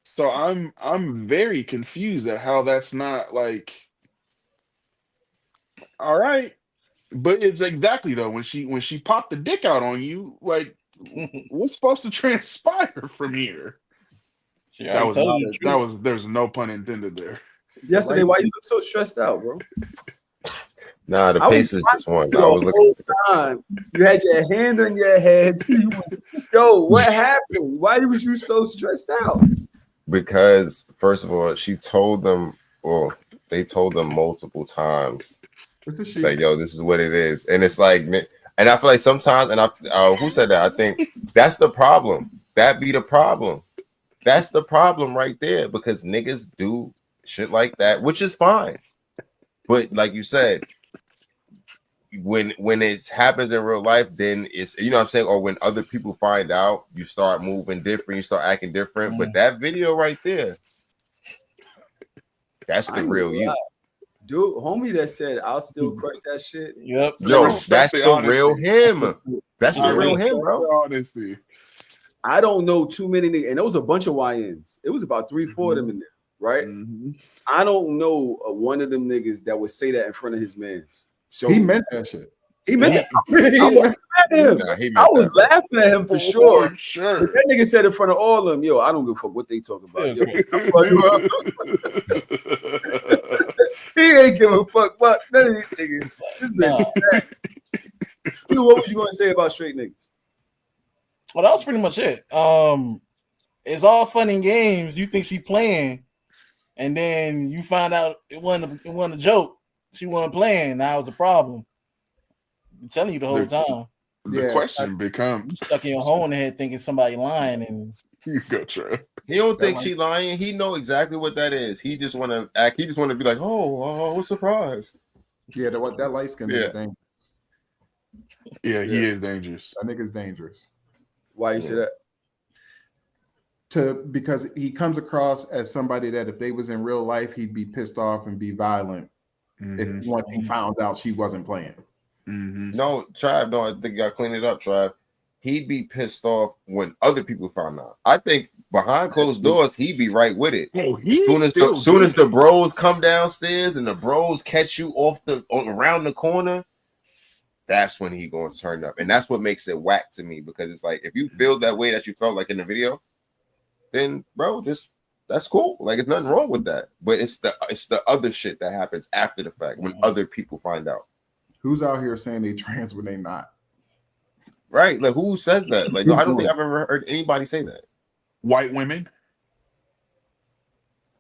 So I'm very confused at how that's not like all right. But it's exactly though when she popped the dick out on you, like what's supposed to transpire from here? There's no pun intended there. Yesterday, why you look so stressed out, bro? Nah, the Pacers just won. I was the looking. whole time. You had your hand on your head. Yo, what happened? Why was you so stressed out? Because first of all, she told them, or they told them multiple times, like, "Yo, this is what it is," and it's like, and I feel like sometimes, and who said that? I think that's the problem. That be the problem. That's the problem right there, because niggas do shit like that, which is fine, but like you said, when it happens in real life, then it's, you know what I'm saying, or when other people find out, you start moving different, you start acting different. But that video right there, that's the real you. Dude, homie that said I'll still crush that shit. Yep. Yo, that's the real him. That's the real him, bro. Honesty. I don't know too many niggas, and there was a bunch of YNs. It was about 3-4 of them in there, right? I don't know one of them niggas that would say that in front of his mans. So he meant that shit. He meant it. I was laughing at him for sure. Sure. But that nigga said in front of all of them, yo, I don't give a fuck what they talking about. Yo, he ain't give a fuck about none of these niggas. What was you going to say about straight niggas? Well, that was pretty much it. It's all fun and games. You think she playing, and then you find out it wasn't a joke. She wasn't playing. Now it's a problem. I'm telling you the whole time. The question becomes: you stuck in your hole in the head thinking somebody lying, and you go try. He don't think she lying. He know exactly what that is. He just want to act. He just want to be like, what's surprised? Yeah, that light skin is dangerous. Yeah, he is dangerous. That nigga's dangerous. Why you say that? Because he comes across as somebody that if they was in real life, he'd be pissed off and be violent if once he found out she wasn't playing. No, Tribe, no, I think you gotta clean it up, Tribe. He'd be pissed off when other people found out. I think behind closed doors, he'd be right with it. As soon as the bros come downstairs and the bros catch you around the corner, that's when he gonna turn up. And that's what makes it whack to me, because it's like, if you feel that way that you felt like in the video, then bro, that's cool. Like, it's nothing wrong with that. But it's the other shit that happens after the fact when other people find out. Who's out here saying they trans when they not? Right? Like who says that? Like I don't think I've ever heard anybody say that. White women.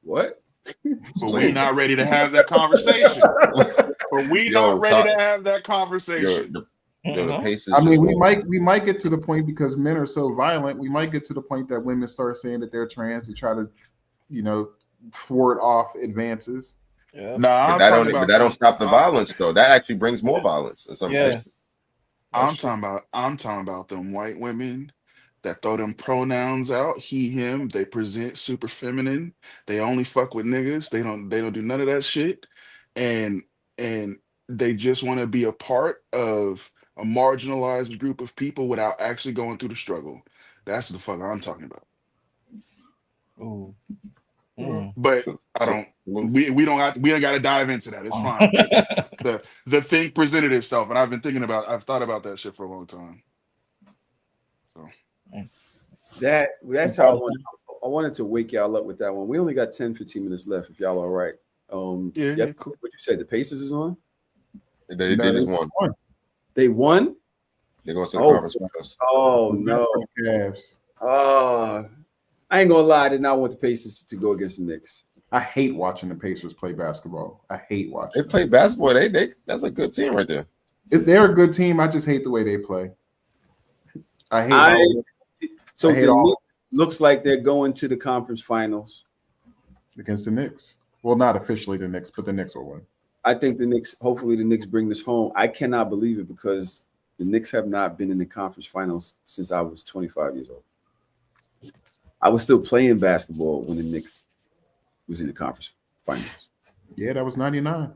What? But we not ready to have that conversation. But we not ready to have that conversation. The pace is I mean, just we might get to the point because men are so violent. We might get to the point that women start saying that they're trans to try to, thwart off advances. Yeah. Nah, but that don't stop the violence though. That actually brings more violence in some cases. I'm talking about them white women that throw them pronouns out, he, him. They present super feminine. They only fuck with niggas. They don't do none of that shit. And they just want to be a part of a marginalized group of people without actually going through the struggle. That's the fuck I'm talking about. Ooh. But I don't. We don't got to dive into that. It's fine. The thing presented itself, and I've thought about that shit for a long time. So that's how I wanted to wake y'all up with that one. We only got 10, 15 minutes left. If y'all all right. Cool. What you said? The Pacers is on. They just won. They won. They're going to the conference finals. Oh no. Cavs. I ain't gonna lie. I did not want the Pacers to go against the Knicks. I hate watching the Pacers play basketball. I hate watching. They play basketball. They that's a good team right there. They're a good team. I just hate the way they play. The Knicks looks like they're going to the conference finals against the Knicks. Well, not officially the Knicks, but the Knicks will win. I think hopefully the Knicks bring this home. I cannot believe it because the Knicks have not been in the conference finals since I was 25 years old. I was still playing basketball when the Knicks was in the conference finals. Yeah, that was 99.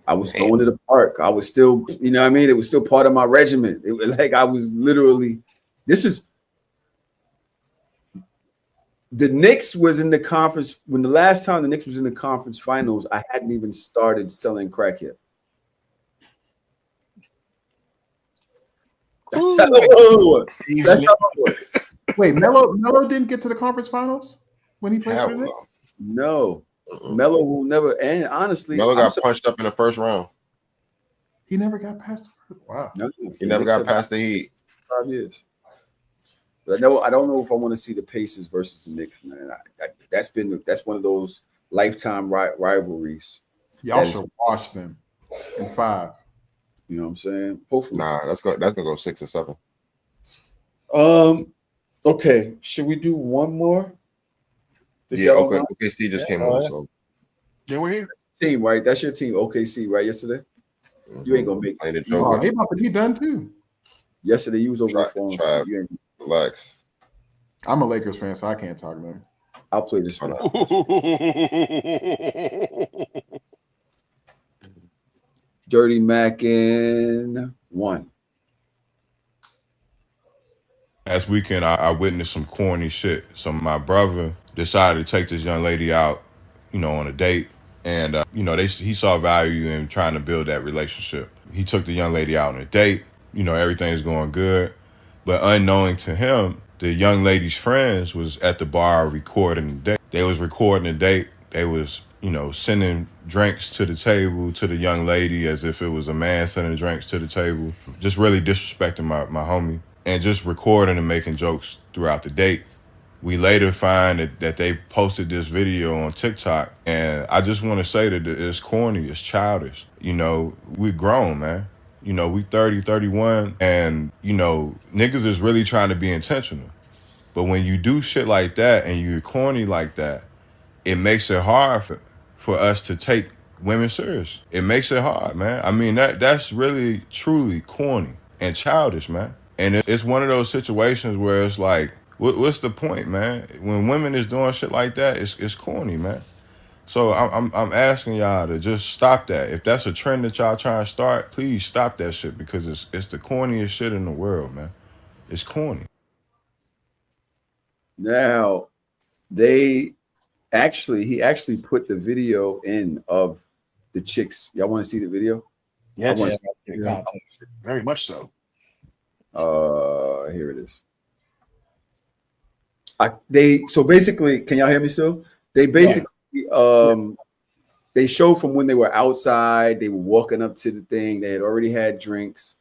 I was going to the park. I was still, you know what I mean? It was still part of my regiment. It was like I was literally, the Knicks was in the conference. When the last time the Knicks was in the conference finals, I hadn't even started selling crack yet. That's how it was. Wait, Melo didn't get to the conference finals when he played for the Knicks? No. Melo will never, and honestly, Melo got punched up in the first round. He never got past the first. Wow. No, he never got past the Heat. 5 years. But I don't know if I want to see the Pacers versus the Knicks, man. That's one of those lifetime rivalries. Y'all should watch them in 5. You know what I'm saying? Hopefully. Nah, that's gonna go 6 or 7. Okay. Should we do one more? OKC just came on. So yeah, we're here. Team, right? That's your team, OKC, right? Yesterday, you ain't gonna make it. They about to be done too. Yesterday, you was over the phone. Relax. I'm a Lakers fan, so I can't talk to them. I'll play this one. Dirty Mac in 1. Last weekend, I witnessed some corny shit. So my brother decided to take this young lady out, on a date. And, he saw value in trying to build that relationship. He took the young lady out on a date. Everything's going good. But unknowing to him, the young lady's friends was at the bar recording the date. They was recording the date. They was, sending drinks to the table to the young lady as if it was a man sending drinks to the table. Just really disrespecting my homie. And just recording and making jokes throughout the date. We later find that they posted this video on TikTok. And I just want to say that it's corny, it's childish. We grown, man. We 30, 31. And, niggas is really trying to be intentional. But when you do shit like that and you're corny like that, it makes it hard for us to take women serious. It makes it hard, man. I mean, that's really, truly corny and childish, man. And it's one of those situations where it's like, what's the point, man? When women is doing shit like that, it's corny, man. So I'm asking y'all to just stop that. If that's a trend that y'all trying to start, please stop that shit because it's the corniest shit in the world, man. It's corny. Now, he actually put the video in of the chicks. Y'all want to see the video? Yes. Very much so. Here it is. So basically, can y'all hear me still? They basically they show from when they were outside, they were walking up to the thing, they had already had drinks.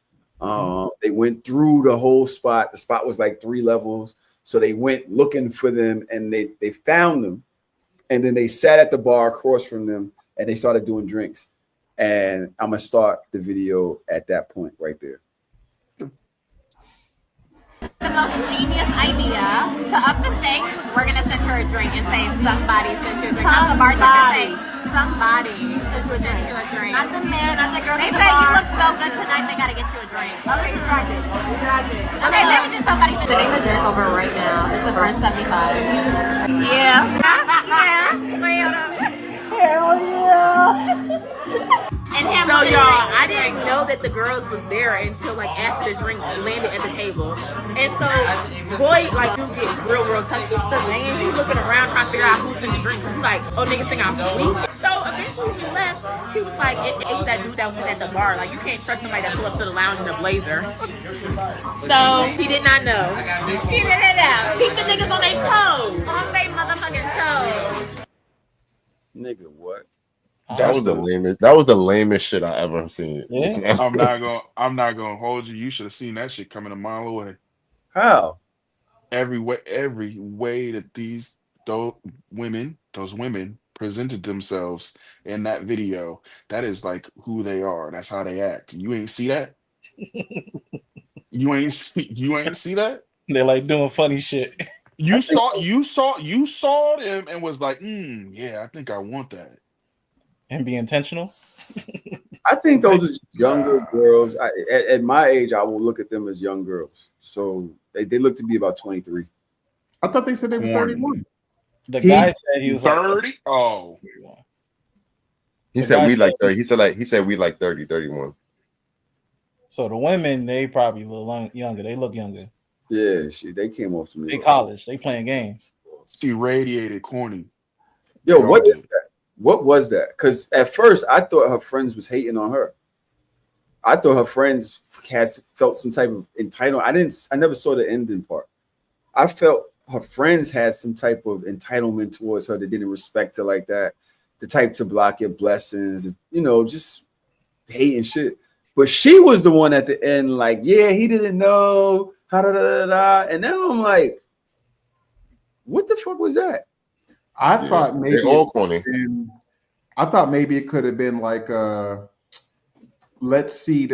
They went through the whole spot. The spot was like 3 levels. So they went looking for them and they found them. And then they sat at the bar across from them and they started doing drinks. And I'm going to start the video at that point right there. The most genius idea to up the stakes. We're gonna send her a drink and say somebody sent you a drink. Not the bartender, say somebody sent you a drink. Not the man, not the girl. They say you look so good tonight. They gotta get you a drink. Okay, you got it. You got it. Okay, maybe just somebody to take the drink over right now. It's a French 75. Yeah. Hell yeah. So y'all, I didn't know that the girls was there until like after the drink landed at the table. And so boy, like you get real touchy. So man, you looking around trying to figure out who sent the drink. Cause you like, oh niggas think I'm sweet. So eventually we left. He was like, it was that dude that was sitting at the bar. Like you can't trust somebody that pull up to the lounge in a blazer. So he did not know. He didn't know. Keep the niggas on their toes. On their motherfucking toes. Nigga, what? That was the lamest shit I ever seen. Yeah. I'm not gonna hold you. You should have seen that shit coming a mile away. How? Every way that those women presented themselves in that video, that is like who they are. That's how they act. You ain't see that? You ain't see that? They're like doing funny shit. You saw them and was like, yeah, I think I want that. And be intentional. I think those are younger girls. At my age, I will look at them as young girls. So they look to be about 23. I thought they said they were 31. The guy said he was 30. Like, oh, he said we like 30. He said we like 30, 31. So the women, they probably a little younger. They look younger. Yeah, they came off to me. They college. They playing games. She radiated corny. Yo, what is that? What was that? Because at first I thought her friends was hating on her. I thought her friends felt some type of entitlement. I never saw the ending part. I felt her friends had some type of entitlement towards her that didn't respect her like that. The type to block your blessings, just hating shit. But she was the one at the end, like, yeah, he didn't know. And now I'm like, what the fuck was that? I thought maybe all corny. I thought maybe it could have been like let's see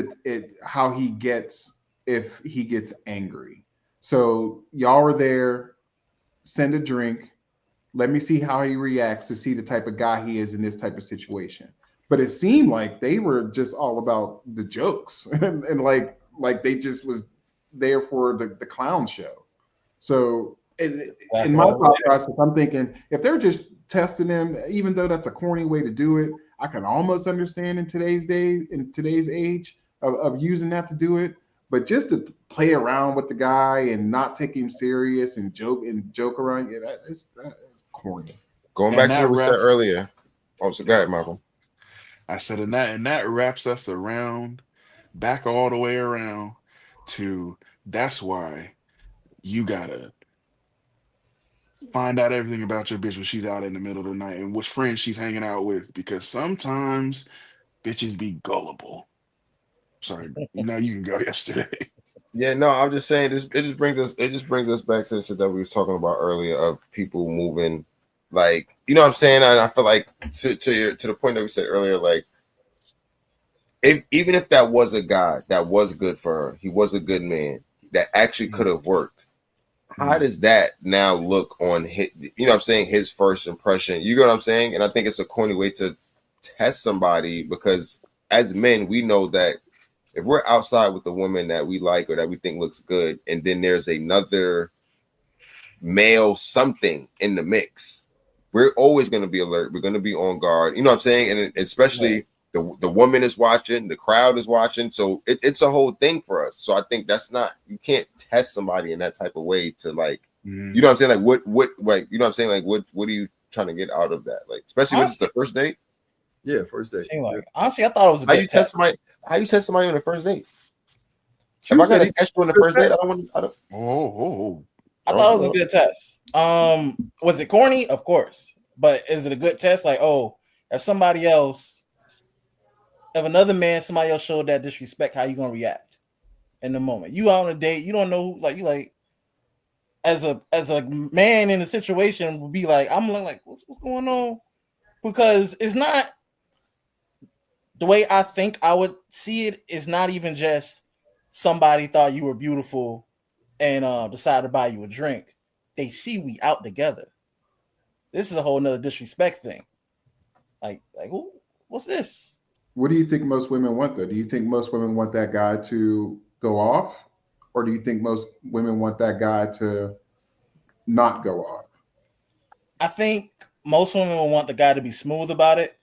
how he gets if he gets angry. So y'all are there, send a drink. Let me see how he reacts to see the type of guy he is in this type of situation. But it seemed like they were just all about the jokes and like they just was there for the clown show. So in my thought process, I'm thinking if they're just testing him, even though that's a corny way to do it, I can almost understand in today's age of using that to do it. But just to play around with the guy and not take him serious and joke around, yeah, that's corny. Going back to what we said earlier. Oh, so go ahead, Michael. I said, and that wraps us back all the way around to that's why you gotta find out everything about your bitch when she's out in the middle of the night and which friends she's hanging out with, because sometimes bitches be gullible. Sorry, now you can go yesterday. Yeah, no, I'm just saying this. It just brings us back to the shit that we was talking about earlier of people moving, like, you know what I'm saying. And I feel like to the point that we said earlier, like, even if that was a guy that was good for her, he was a good man that actually could have worked. How does that now look on his, you know what I'm saying, his first impression? You know what I'm saying? And I think it's a corny way to test somebody, because as men, we know that if we're outside with a woman that we like or that we think looks good, and then there's another male something in the mix, we're always going to be alert. We're going to be on guard. You know what I'm saying? And especially the woman is watching, the crowd is watching. So it's a whole thing for us. So I think you can't test somebody in that type of way to, like, you know what I'm saying? Like what, like, you know what I'm saying? Like what are you trying to get out of that? Like, especially when it's the first date. Yeah, first date. Like, honestly, I thought it was how you test somebody on the first date. If I gotta test you on the first date, I don't. I thought it was a good test. Was it corny? Of course. But is it a good test? Like, if Mm-hmm. another man, somebody else showed that disrespect, how you gonna react? in the moment. You out on a date, you don't know who, like you like as a man in a situation would be like, I'm like what's going on? Because it's not the way I think I would see it is not even just somebody thought you were beautiful and decided to buy you a drink. They see we out together. This is a whole nother disrespect thing. Like who? What's this? What do you think most women want though? Do you think most women want that guy to go off, or do you think most women want that guy to not go off? I think most women will want the guy to be smooth about it,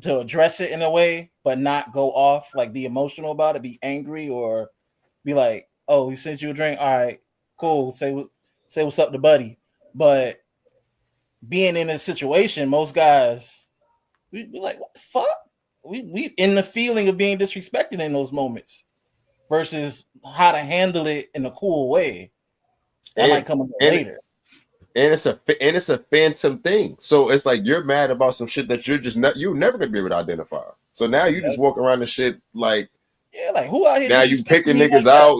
to address it in a way, but not go off, like be emotional about it, be angry, or be like, "Oh, he sent you a drink. All right, cool. Say what's up to buddy." But being in a situation, most guys we be like, "What the fuck?" We in the feeling of being disrespected in those moments, versus how to handle it in a cool way. That might come later. And it's a phantom thing. So it's like you're mad about some shit that you're never gonna be able to identify. So now you just walk around the shit like like who out here? Now you picking niggas out.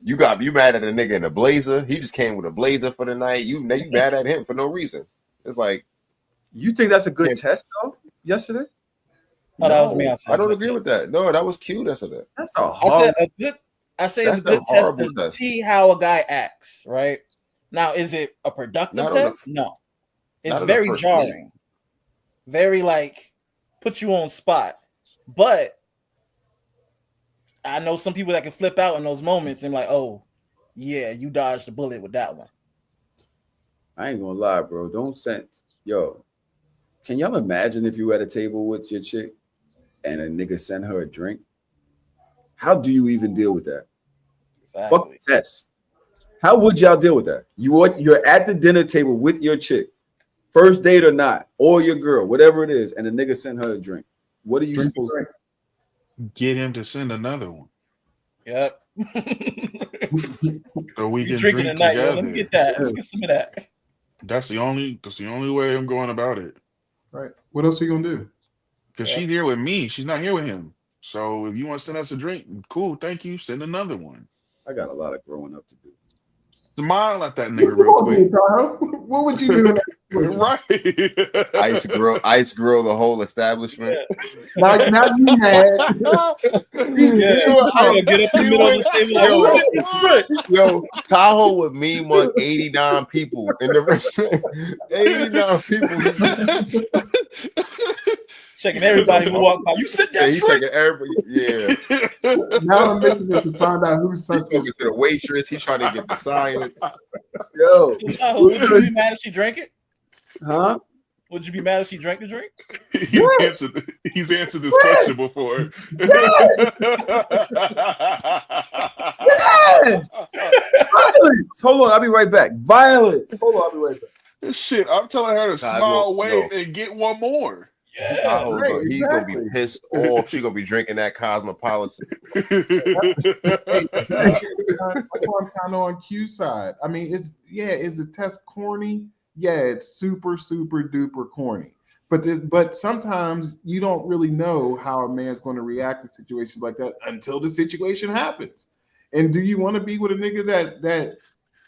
You mad at a nigga in a blazer. He just came with a blazer for the night. You mad at him for no reason. It's like you think that's a good test though? Yesterday? No, that was me. I don't agree with that. No, that was cute. That's a horrible. I say it's a good test to see how a guy acts, right? Now, is it a productive test? No. It's very jarring. Very like put you on spot. But I know some people that can flip out in those moments and like, oh, yeah, you dodged the bullet with that one. I ain't gonna lie, bro. Don't send can y'all imagine if you were at a table with your chick and a nigga sent her a drink? How do you even deal with that? Exactly. Fuck the test. How would y'all deal with that? You're at the dinner table with your chick, first date or not, or your girl, whatever it is, and a nigga sent her a drink. What are you supposed to do? Get him to send another one. Yep. So we can drink together. Yo, let me get that. Let's get some of that. That's the only way I'm going about it. Right. What else are you gonna do? Because she's here with me. She's not here with him. So if you want to send us a drink, cool, thank you. Send another one. I got a lot of growing up to do. Smile at that nigga real quick. What would you do? Right. Ice grill the whole establishment. Now you mad. Get up in the middle of the table. Yo, Tahoe would mean what 89 people in the restaurant. 89 people. Checking everybody who walk by. You sit there. He's checking everybody. Yeah. Now I'm making this to find out who's talking to the waitress. He's trying to get the science. Yo, would you be mad if she drank it? Huh? Would you be mad if she drank the drink? He's answered this question before. Yes. Violence. Hold on, I'll be right back. Violence. Hold on, I'll be right back. Shit, I'm telling her to smile, wave, and get one more. Yeah, he's gonna be pissed off. She's gonna be drinking that Cosmopolitan. I'm kind of on Q side. I mean, is the test corny? Yeah, it's super duper corny. But sometimes you don't really know how a man's going to react to situations like that until the situation happens. And do you want to be with a nigga that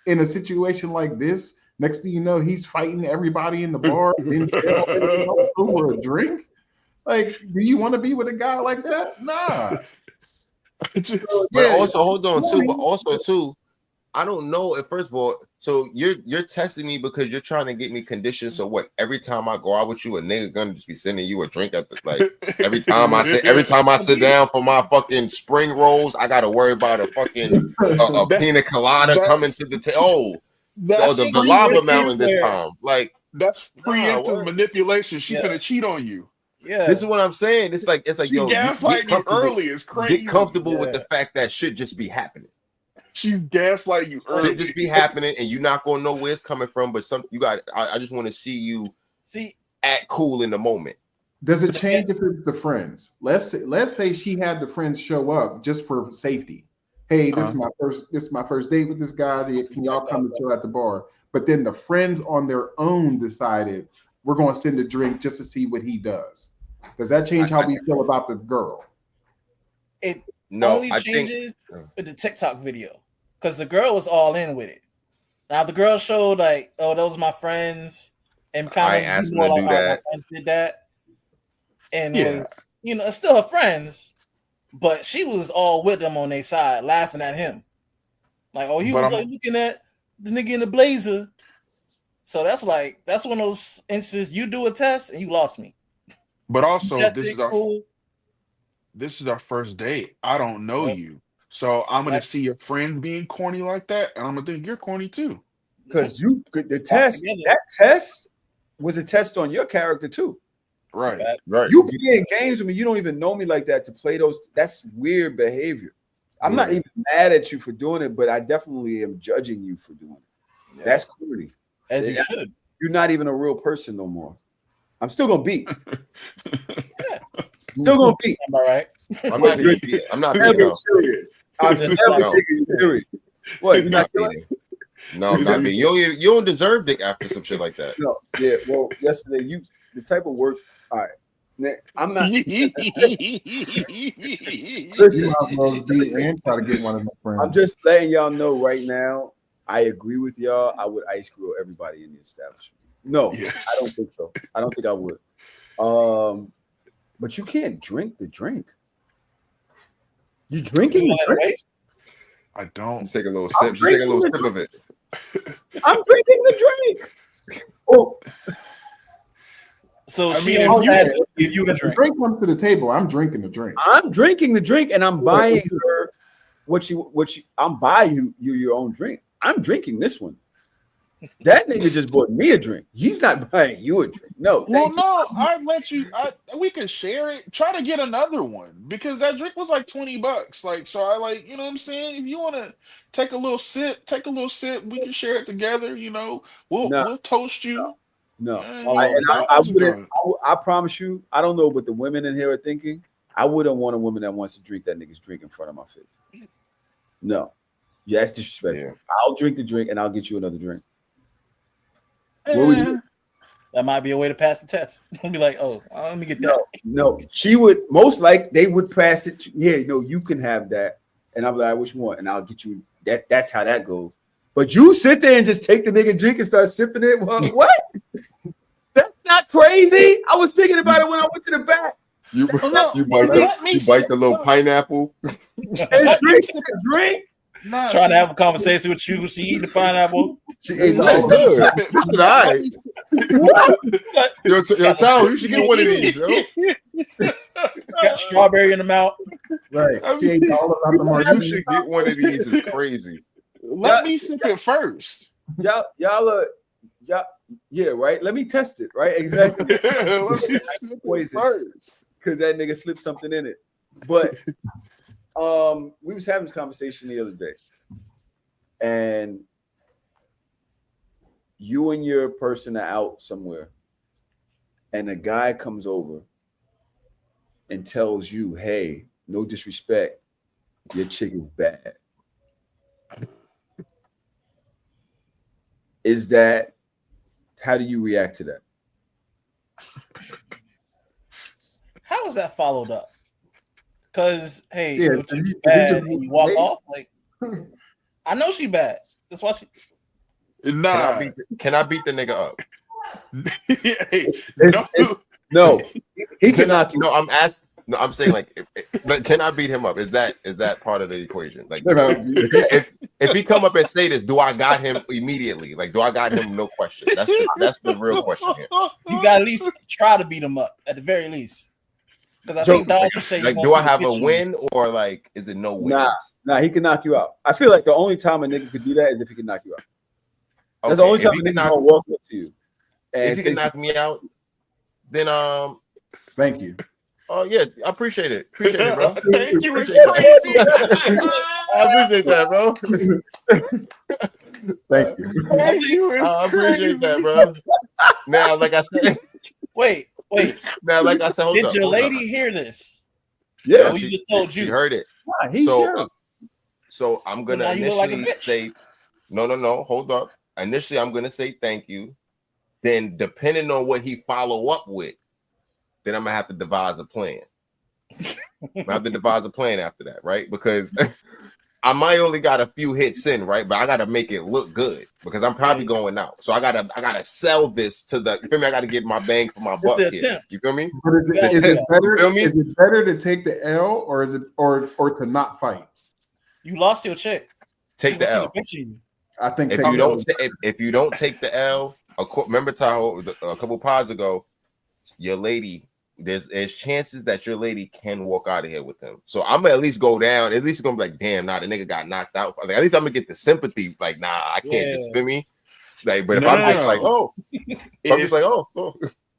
in a situation like this? Next thing you know, he's fighting everybody in the bar in jail over a drink. Like, do you want to be with a guy like that? Nah. But also, hold on too. But also too, I don't know if first of all, so you're testing me because you're trying to get me conditioned. So what? Every time I go out with you, a nigga gonna just be sending you a drink at every time I sit down for my fucking spring rolls, I gotta worry about a fucking a pina colada coming to the table. The lava mountain this time. Like that's preemptive manipulation. She's gonna cheat on you. Yeah, this is what I'm saying. It's like she gaslighting you early. It's crazy. Get comfortable with the fact that shit just be happening. She's gaslighting you early. Shit just be happening, and you're not gonna know where it's coming from. But I just want to see you act cool in the moment. Does it change if it's the friends? Let's say she had the friends show up just for safety. Hey, this is my first date with this guy. Can y'all come and chill at the bar? But then the friends on their own decided we're going to send a drink just to see what he does. Does that change how we feel about the girl? No, only I changes think with the TikTok video because the girl was all in with it. Now the girl showed like, oh, those are my friends, and kind I of asked you him know, to like, do all right, my that. friends did that, and Yeah. was it's still her friends, but she was all with them on their side, laughing at him, like, oh, he But was I'm like looking at the nigga in the blazer. So that's one of those instances you do a test and you lost me. but You also test it, cool. this is our first date. I don't know Yep. you. So I'm gonna Yep. see your friend being corny like that, and I'm gonna think you're corny too. Because the Walk test, together. that test was a test on your character too. Right. Right. You playing games with me, you don't even know me like that to play those. That's weird behavior. I'm not Yeah. even mad at you for doing it, but I definitely am judging you for doing it. Yeah. That's corny. As you should. You're not even a real person no more. I'm still gonna beat. Still gonna beat. Am I right? I'm not beating. I'm not Never beating. No. serious. I'm Just never no. taking you serious. What? You're I'm not not doing? beating. No, I'm not beating. You don't deserve dick after some shit like that. No. Yeah. Well, yesterday the type of work. All right. I'm not. You Listen, might as well be and try to get one of my friends. I'm just letting y'all know right now. I agree with y'all. I would ice grill everybody in the establishment. No, Yes. I don't think so. I don't think I would. But you can't drink the drink. You drinking the drink? I You don't. take a little sip. You take a little sip of it. I'm drinking the drink. Oh, So I she mean, had yeah. to give you the If the drink. drink comes to the table, I'm drinking the drink. I'm drinking the drink, and I'm buying her I'm buying you your own drink. I'm drinking this one. That nigga just bought me a drink. He's not buying you a drink. No. Well, no, I'd let you. We could share it. Try to get another one because that drink was like $20. Like, so I like, you know what I'm saying. If you want to take a little sip, take a little sip. We can share it together. We'll toast you. No. I wouldn't. I promise you. I don't know what the women in here are thinking. I wouldn't want a woman that wants to drink that nigga's drink in front of my face. No. Yeah, that's disrespectful. Yeah. I'll drink the drink and I'll get you another drink. What would you? That might be a way to pass the test. We'll be like, oh, let me get that. No, she would most like they would pass it to, yeah, no, you can have that. And I'll be like, which one? And I'll get you that. That's how that goes. But you sit there and just take the nigga drink and start sipping it. Well, what? That's not crazy. I was thinking about it when I went to the back. You bite the little pineapple. And drink the drink. Trying to have a conversation with you. She eating the pineapple. She ate good. Good. All right. Yo, Tyler, you should get one of these, yo. Got strawberry in the mouth. Right. She ate all of them. You should get one of these. It's crazy. Let me sip it first. Y'all, yeah, right. Let me test it, right? Exactly. Let me sip it first. Because that nigga slipped something in it. But we was having this conversation the other day, and you and your person are out somewhere, and a guy comes over and tells you, "Hey, no disrespect, your chick is bad." Is that, how do you react to that? How is that followed up? Because, hey, Yeah, she's bad, and you walk off like, I know she bad. That's why she. Nah. Can I beat the nigga up? No, he can knock you. No, I'm asking. No, I'm saying like, but can I beat him up? Is that part of the equation? Like, if he come up and say this, do I got him immediately? Like, do I got him? No question. That's the real question here. You got to at least try to beat him up at the very least. Because I think Dawson say, like, do I have a win or like, is it no wins? Nah, he can knock you out. I feel like the only time a nigga could do that is if he can knock you out. That's the only time a nigga gonna walk up to you. If he can knock me out, then thank you. Oh yeah, I appreciate it. Appreciate it, bro. Thank you. I appreciate that, bro. Thank you. Thank you. I appreciate that, bro. Now, like I said, wait. Now, like I said, did your lady hear this? Yeah, we just told you. She heard it. Nah, so I'm gonna initially say, no. Hold up. Initially, I'm gonna say thank you. Then, depending on what he follow up with, then I'm gonna have to devise a plan. I have to devise a plan after that, right? Because I might only got a few hits in, right? But I gotta make it look good because I'm probably going out. So I gotta sell this to the. You feel me? I gotta get my bang for my buck here. You feel me? But is it better to take the L or is it or to not fight? You lost your chick. Take the L. I think if you don't take the L, remember Tahoe a couple pods ago, your lady. There's chances that your lady can walk out of here with him. So I'm gonna at least go down. At least gonna be like, damn, nah, the nigga got knocked out. Like, at least I'm gonna get the sympathy. Like, nah, I can't just feel me. Like, but if I'm just like, I'm just like,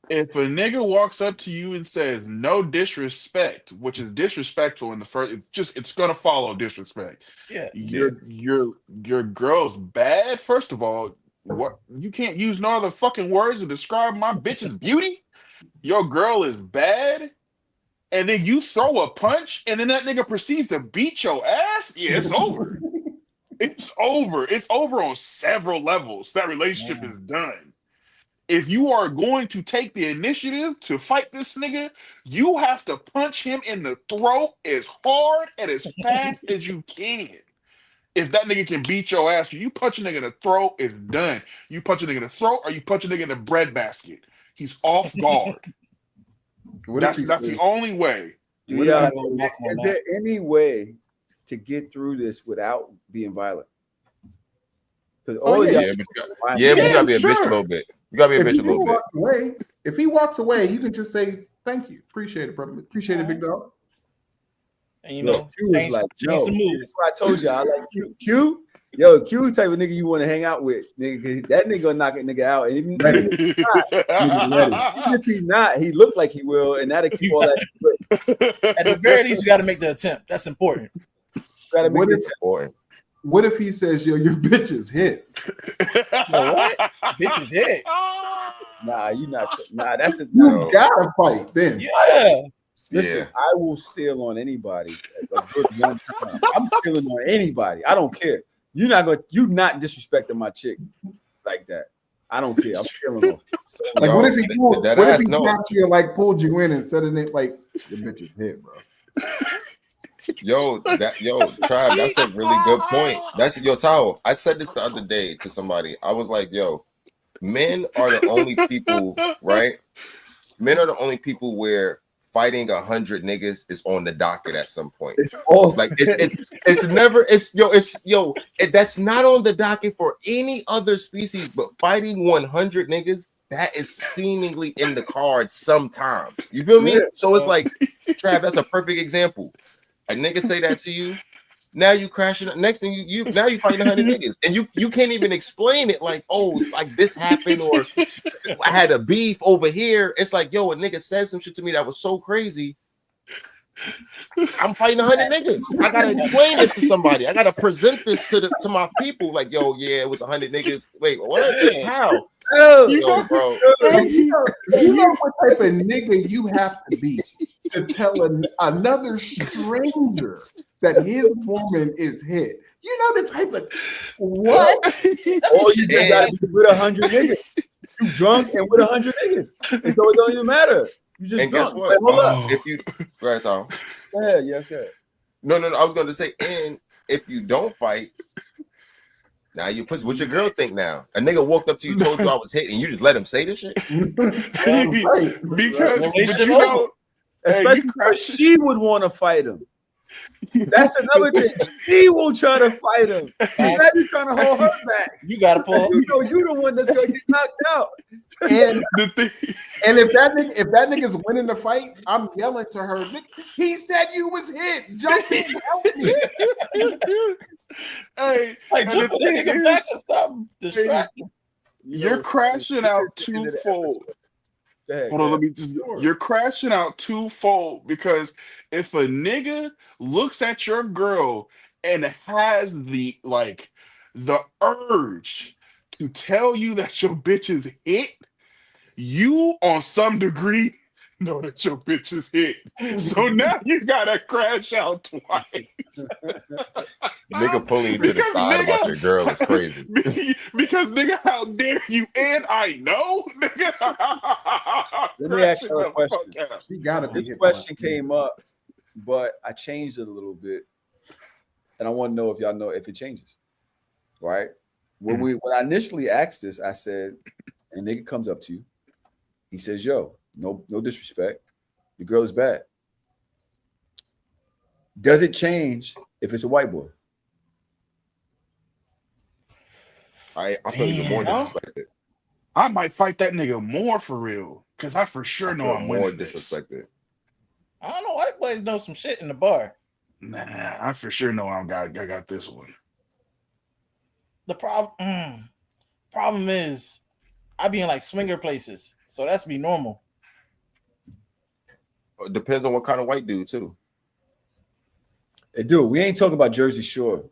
if a nigga walks up to you and says no disrespect, which is disrespectful in the first, it's gonna follow disrespect. Yeah, your girl's bad. First of all, what you can't use no other fucking words to describe my bitch's beauty. Your girl is bad, and then you throw a punch, and then that nigga proceeds to beat your ass. Yeah, it's over. It's over. It's over on several levels. That relationship is done. If you are going to take the initiative to fight this nigga, you have to punch him in the throat as hard and as fast as you can. If that nigga can beat your ass, you punch a nigga in the throat, it's done. You punch a nigga in the throat, or you punch a nigga in the breadbasket. He's off guard. That's the only way. Yeah, is there any way to get through this without being violent? Because but you gotta be a bitch a little bit. You gotta be a bitch a little bit. If he walks away, you can just say thank you, appreciate it, brother. Appreciate it, big dog. And you know, Q was like, yo, that's what I told you. I like Q. Q, yo, Q type of nigga you want to hang out with, nigga. That nigga gonna knock a nigga out, and even if he's not, he looked like he will, and that'll keep all that. At the very least, you got to make the attempt. That's important. Gotta make the attempt. What if he says, yo, your bitch is hit? What? Bitch is hit? Nah, you not. Nah, that's a you gotta fight then. Yeah. Listen, I will steal on anybody a good one time. I'm stealing on anybody. I don't care. You're not disrespecting my chick like that. I don't care. I'm stealing on. So, like, what if he got you and like pulled you in and said it like your bitch is hit, bro? Tribe, that's a really good point. That's Tao. I said this the other day to somebody. I was like, yo, men are the only people, right? Men are the only people where fighting 100 niggas is on the docket at some point. It's that's not on the docket for any other species, but fighting 100 niggas, that is seemingly in the cards sometimes. You feel me? So it's like, Trav, that's a perfect example. A nigga say that to you, now you crashing. Next thing you fighting 100 niggas, and you can't even explain it. Like, oh, like this happened, or I had a beef over here. It's like, yo, a nigga said some shit to me that was so crazy. I'm fighting 100 niggas. I gotta explain this to somebody. I gotta present this to my people. Like, yo, yeah, it was 100 niggas. Wait, what? How? Yo, bro. You know what type of nigga you have to be to tell another stranger that his woman is hit. You know the type of what? All you just gotta be with 100 niggas. You drunk and with 100 niggas, and so it don't even matter. You just and drunk. Guess what? Hold up. If you right, Tom. Yeah, okay. No. I was going to say, and if you don't fight, now you pussy. What your girl think now? A nigga walked up to you, told you I was hit, and you just let him say this shit? Because you know, especially because she would want to fight him. That's another thing. She will try to fight him. Now you're trying to hold her back. You gotta pull. You know, you're the one that's gonna get knocked out. And if that nigga's winning the fight, I'm yelling to her. He said you was hit. Jump in, help me. Hey, like jump the nigga back and stop distracting. You're crashing out twofold. Hold on, let me just. You're crashing out twofold because if a nigga looks at your girl and has the urge to tell you that your bitch is hit, you on some degree know that your bitch is hit. So now you gotta crash out twice. Nigga pulling you to the side about your girl is crazy. Because nigga, how dare you? And I know, nigga. Let me ask you a question. She gotta be this question came up but I changed it a little bit, and I want to know if y'all know if it changes. Right? When I initially asked this, I said, a nigga comes up to you, he says, "Yo, no disrespect, your girl is bad. Does it change if it's a white boy?" I feel even more disrespected. I might fight that nigga more for real, because I for sure know I'm more winning disrespected. I don't know. White boys know some shit in the bar. Nah, I for sure know I got this one. The problem is, I be in like swinger places, so that's be normal. It depends on what kind of white dude too. Hey, dude, we ain't talking about Jersey Shore.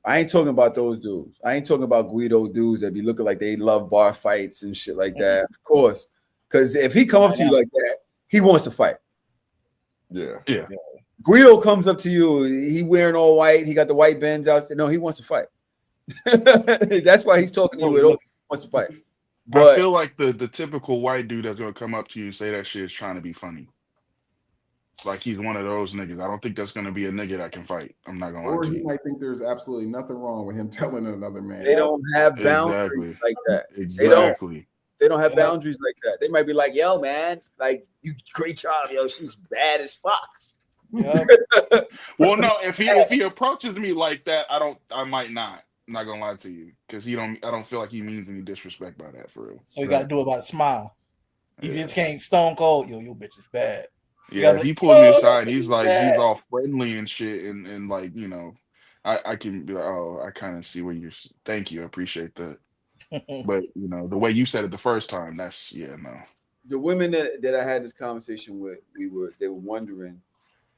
I ain't talking about those dudes. I ain't talking about Guido dudes that be looking like they love bar fights and shit like that. Of course, because if he come up to you like that, he wants to fight. Yeah. Guido comes up to you. He wearing all white. He got the white bands out. No, he wants to fight. That's why he's talking to you. He wants to fight. But I feel like the typical white dude that's gonna come up to you and say that shit is trying to be funny. Like he's one of those niggas. I don't think that's gonna be a nigga that can fight. I'm not gonna lie Or to he you. might think there's absolutely nothing wrong with him telling another man. they don't have boundaries like that. Exactly. They don't have boundaries like that. They might be like, "Yo, man, like you great job, yo. She's bad as fuck." Well, no, if he approaches me like that, I might not. I'm not gonna lie to you, because I don't feel like he means any disrespect by that for real. So you gotta do it by the smile. You just can't stone cold. Yo, your bitch is bad. Yeah, if he pulls me aside, he's all friendly and shit, and like, I can be like, oh, I kind of see where you're. Thank you, I appreciate that. But the way you said it the first time, that's no. The women that I had this conversation with, they were wondering,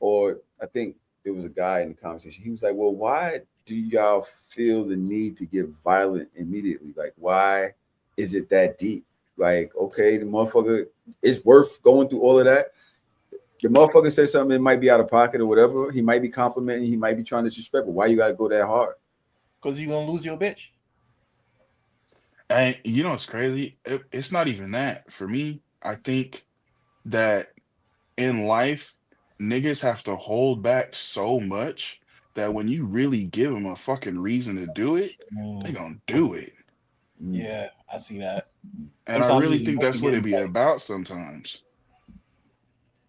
or I think there was a guy in the conversation. He was like, "Well, why do y'all feel the need to get violent immediately? Like, why is it that deep? Like, okay, the motherfucker, it's worth going through all of that. The motherfucker says something, it might be out of pocket or whatever. He might be complimenting, he might be trying to disrespect, but why you gotta go that hard? Because you're gonna lose your bitch." And it's crazy. It's not even that. For me, I think that in life, niggas have to hold back so much that when you really give them a fucking reason to do it, they gonna do it. Yeah, I see that. And I really think that's what it be about sometimes.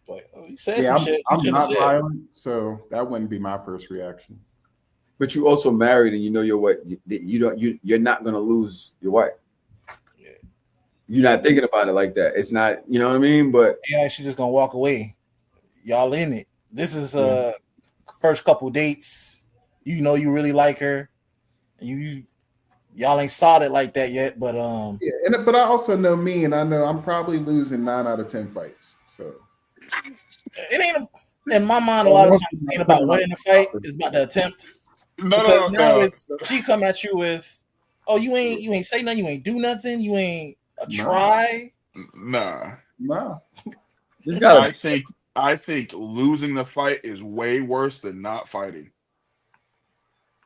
But you said Yeah, some shit. I'm not violent, so that wouldn't be my first reaction. But you also married, and you're not gonna lose your wife. Yeah. You're not thinking about it like that. It's not, you know what I mean? But yeah, she's just gonna walk away. Y'all in it. This is first couple dates. You really like her. Y'all ain't solid like that yet, but yeah, but I also know me, and I know I'm probably losing 9 out of 10 fights. So it ain't in my mind. A lot of times it ain't about winning the fight. It's about the attempt. Because now it's she come at you with, "Oh, you ain't say nothing. You ain't do nothing. You ain't try." Nah. I think losing the fight is way worse than not fighting.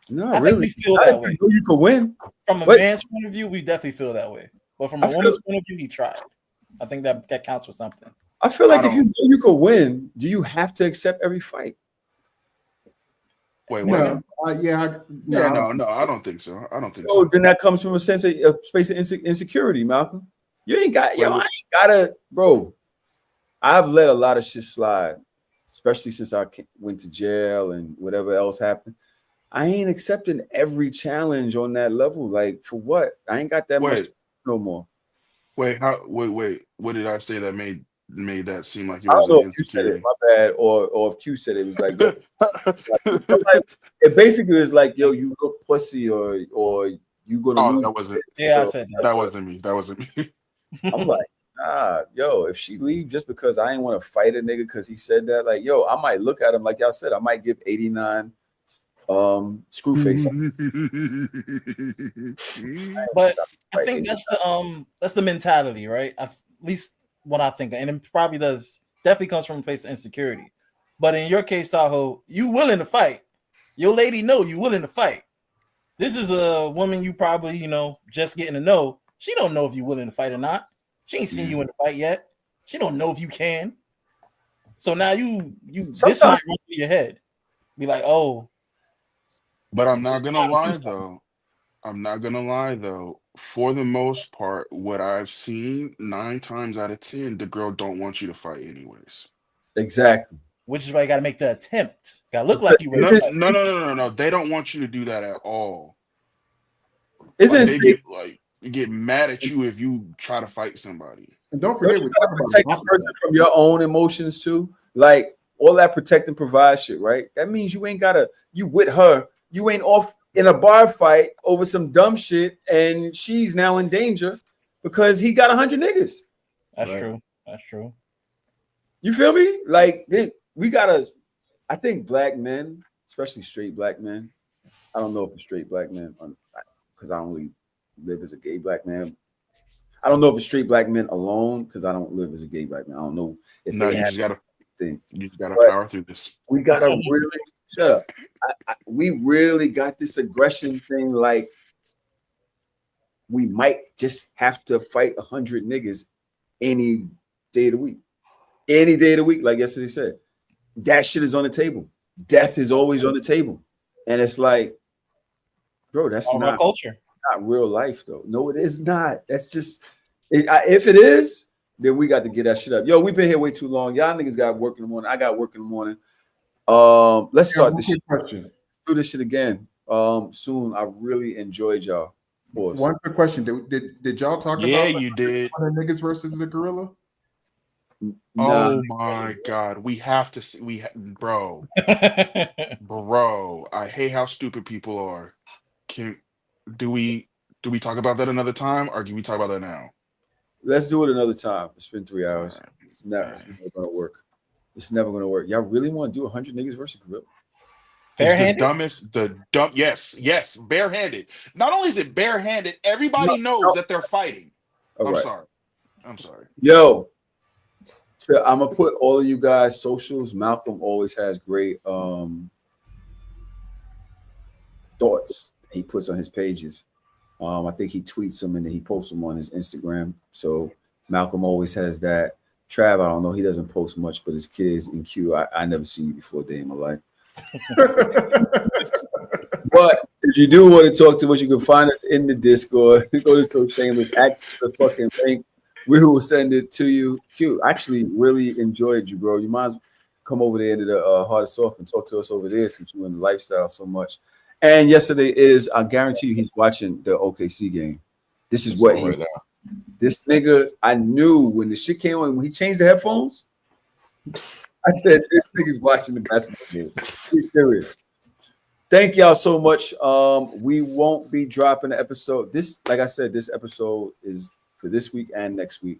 No, I think we feel that way. You could win. From a man's point of view, we definitely feel that way. But from a woman's point of view, he tried. I think that counts for something. I feel like if you know you could win, do you have to accept every fight? Wait, no, I don't think so. I don't think so. So then that comes from a sense of space of insecurity, Malcolm. You ain't got, I ain't gotta, bro. I've let a lot of shit slide, especially since I went to jail and whatever else happened. I ain't accepting every challenge on that level. Like, for what? I ain't got that much no more. Wait, what did I say that made that seem like it I was don't know an if you said insecurity? it, my bad, or if Q said it, it was like, it basically was like, yo, you look pussy, or you gonna lose. That wasn't. Yeah, I said that. That wasn't me. That wasn't me. I'm like, yo, if she leave just because I ain't want to fight a nigga because he said that, like, yo, I might look at him like y'all said, I might give 89 screw face. But I think that's the mentality, right? At least what I think, and it probably definitely comes from a place of insecurity. But in your case, Tahoe, you willing to fight. Your lady know you willing to fight. This is a woman you probably, just getting to know. She don't know if you willing to fight or not. She ain't seen you in the fight yet. She don't know if you can. So now you this Sometimes- might run through your head. Be like, oh, But I'm not gonna lie though. I'm not gonna lie though. For the most part, what I've seen 9 times out of 10, the girl don't want you to fight anyways. Exactly. which is why you got to make the attempt. Got to look like you ready. No, to fight. no. They don't want you to do that at all. Isn't Like, it they sick? get mad at you if you try to fight somebody. And don't forget, Don't we you gotta talk about protect the person from your own emotions too. Like all that protect and provide shit, right? That means you ain't gotta. You with her. You ain't off in a bar fight over some dumb shit, and she's now in danger because he got 100 niggas. That's Right. true. That's true. You feel me? Like we gotta. I think black men, especially straight black men. I don't know if it's straight black men, because I only live as a gay black man. I don't know if it's straight black men alone, because I don't live as a gay black man. I don't know if No, they you have just gotta thing. you just gotta But power through this. we gotta really shut up. We really got this aggression thing. Like we might just have to fight 100 niggas any day of the week. Any day of the week, like yesterday said. That shit is on the table. Death is always on the table. And it's like, bro, that's All our not culture. not real life, though. No, it is not. That's just if it is, then we got to get that shit up. Yo, we've been here way too long. Y'all niggas got work in the morning. I got work in the morning. Let's start this shit. question. Do this shit again. Soon. I really enjoyed y'all. Pause. One quick question. Did y'all talk Yeah, about you did. the niggas versus the gorilla? Nah. Oh my god, we have to see. Bro, I hate how stupid people are. Do we talk about that another time, or can we talk about that now? Let's do it another time. It's been 3 hours. It's never gonna work. It's never gonna work. Y'all really want to do 100 niggas versus gorilla? It's the dumb. Yes, barehanded. Not only is it barehanded, everybody knows that they're fighting. All right. I'm sorry. Yo, so I'm gonna put all of you guys' socials. Malcolm always has great thoughts he puts on his pages. I think he tweets them and then he posts them on his Instagram. So Malcolm always has that. Trav, I don't know, he doesn't post much, but his kids in Q, I never seen you before a day in my life. But if you do want to talk to us, you can find us in the Discord. Go to So Shameless, ask for the fucking link. We will send it to you. Q, actually really enjoyed you, bro. You might as well come over there to the Heart of Soft and talk to us over there since you're in the lifestyle so much. And yesterday is, I guarantee you, he's watching the OKC game. This is what he. This nigga, I knew when the shit came on, when he changed the headphones, I said, this nigga's watching the basketball game. Be serious. Thank y'all so much. We won't be dropping the episode. This, like I said, this episode is for this week and next week.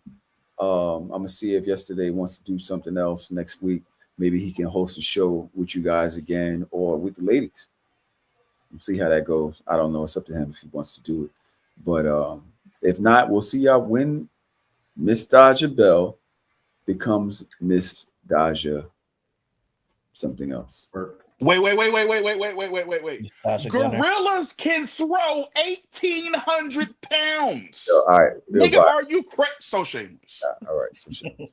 I'm gonna see if yesterday wants to do something else next week. Maybe he can host a show with you guys again or with the ladies. We'll see how that goes. I don't know. It's up to him if he wants to do it. But if not, we'll see y'all when Miss Daja Bell becomes Miss Daja something else. Wait. Gorillas can throw 1,800 pounds. All right. Nigga, are you crazy? So shameless. All right. So shameless.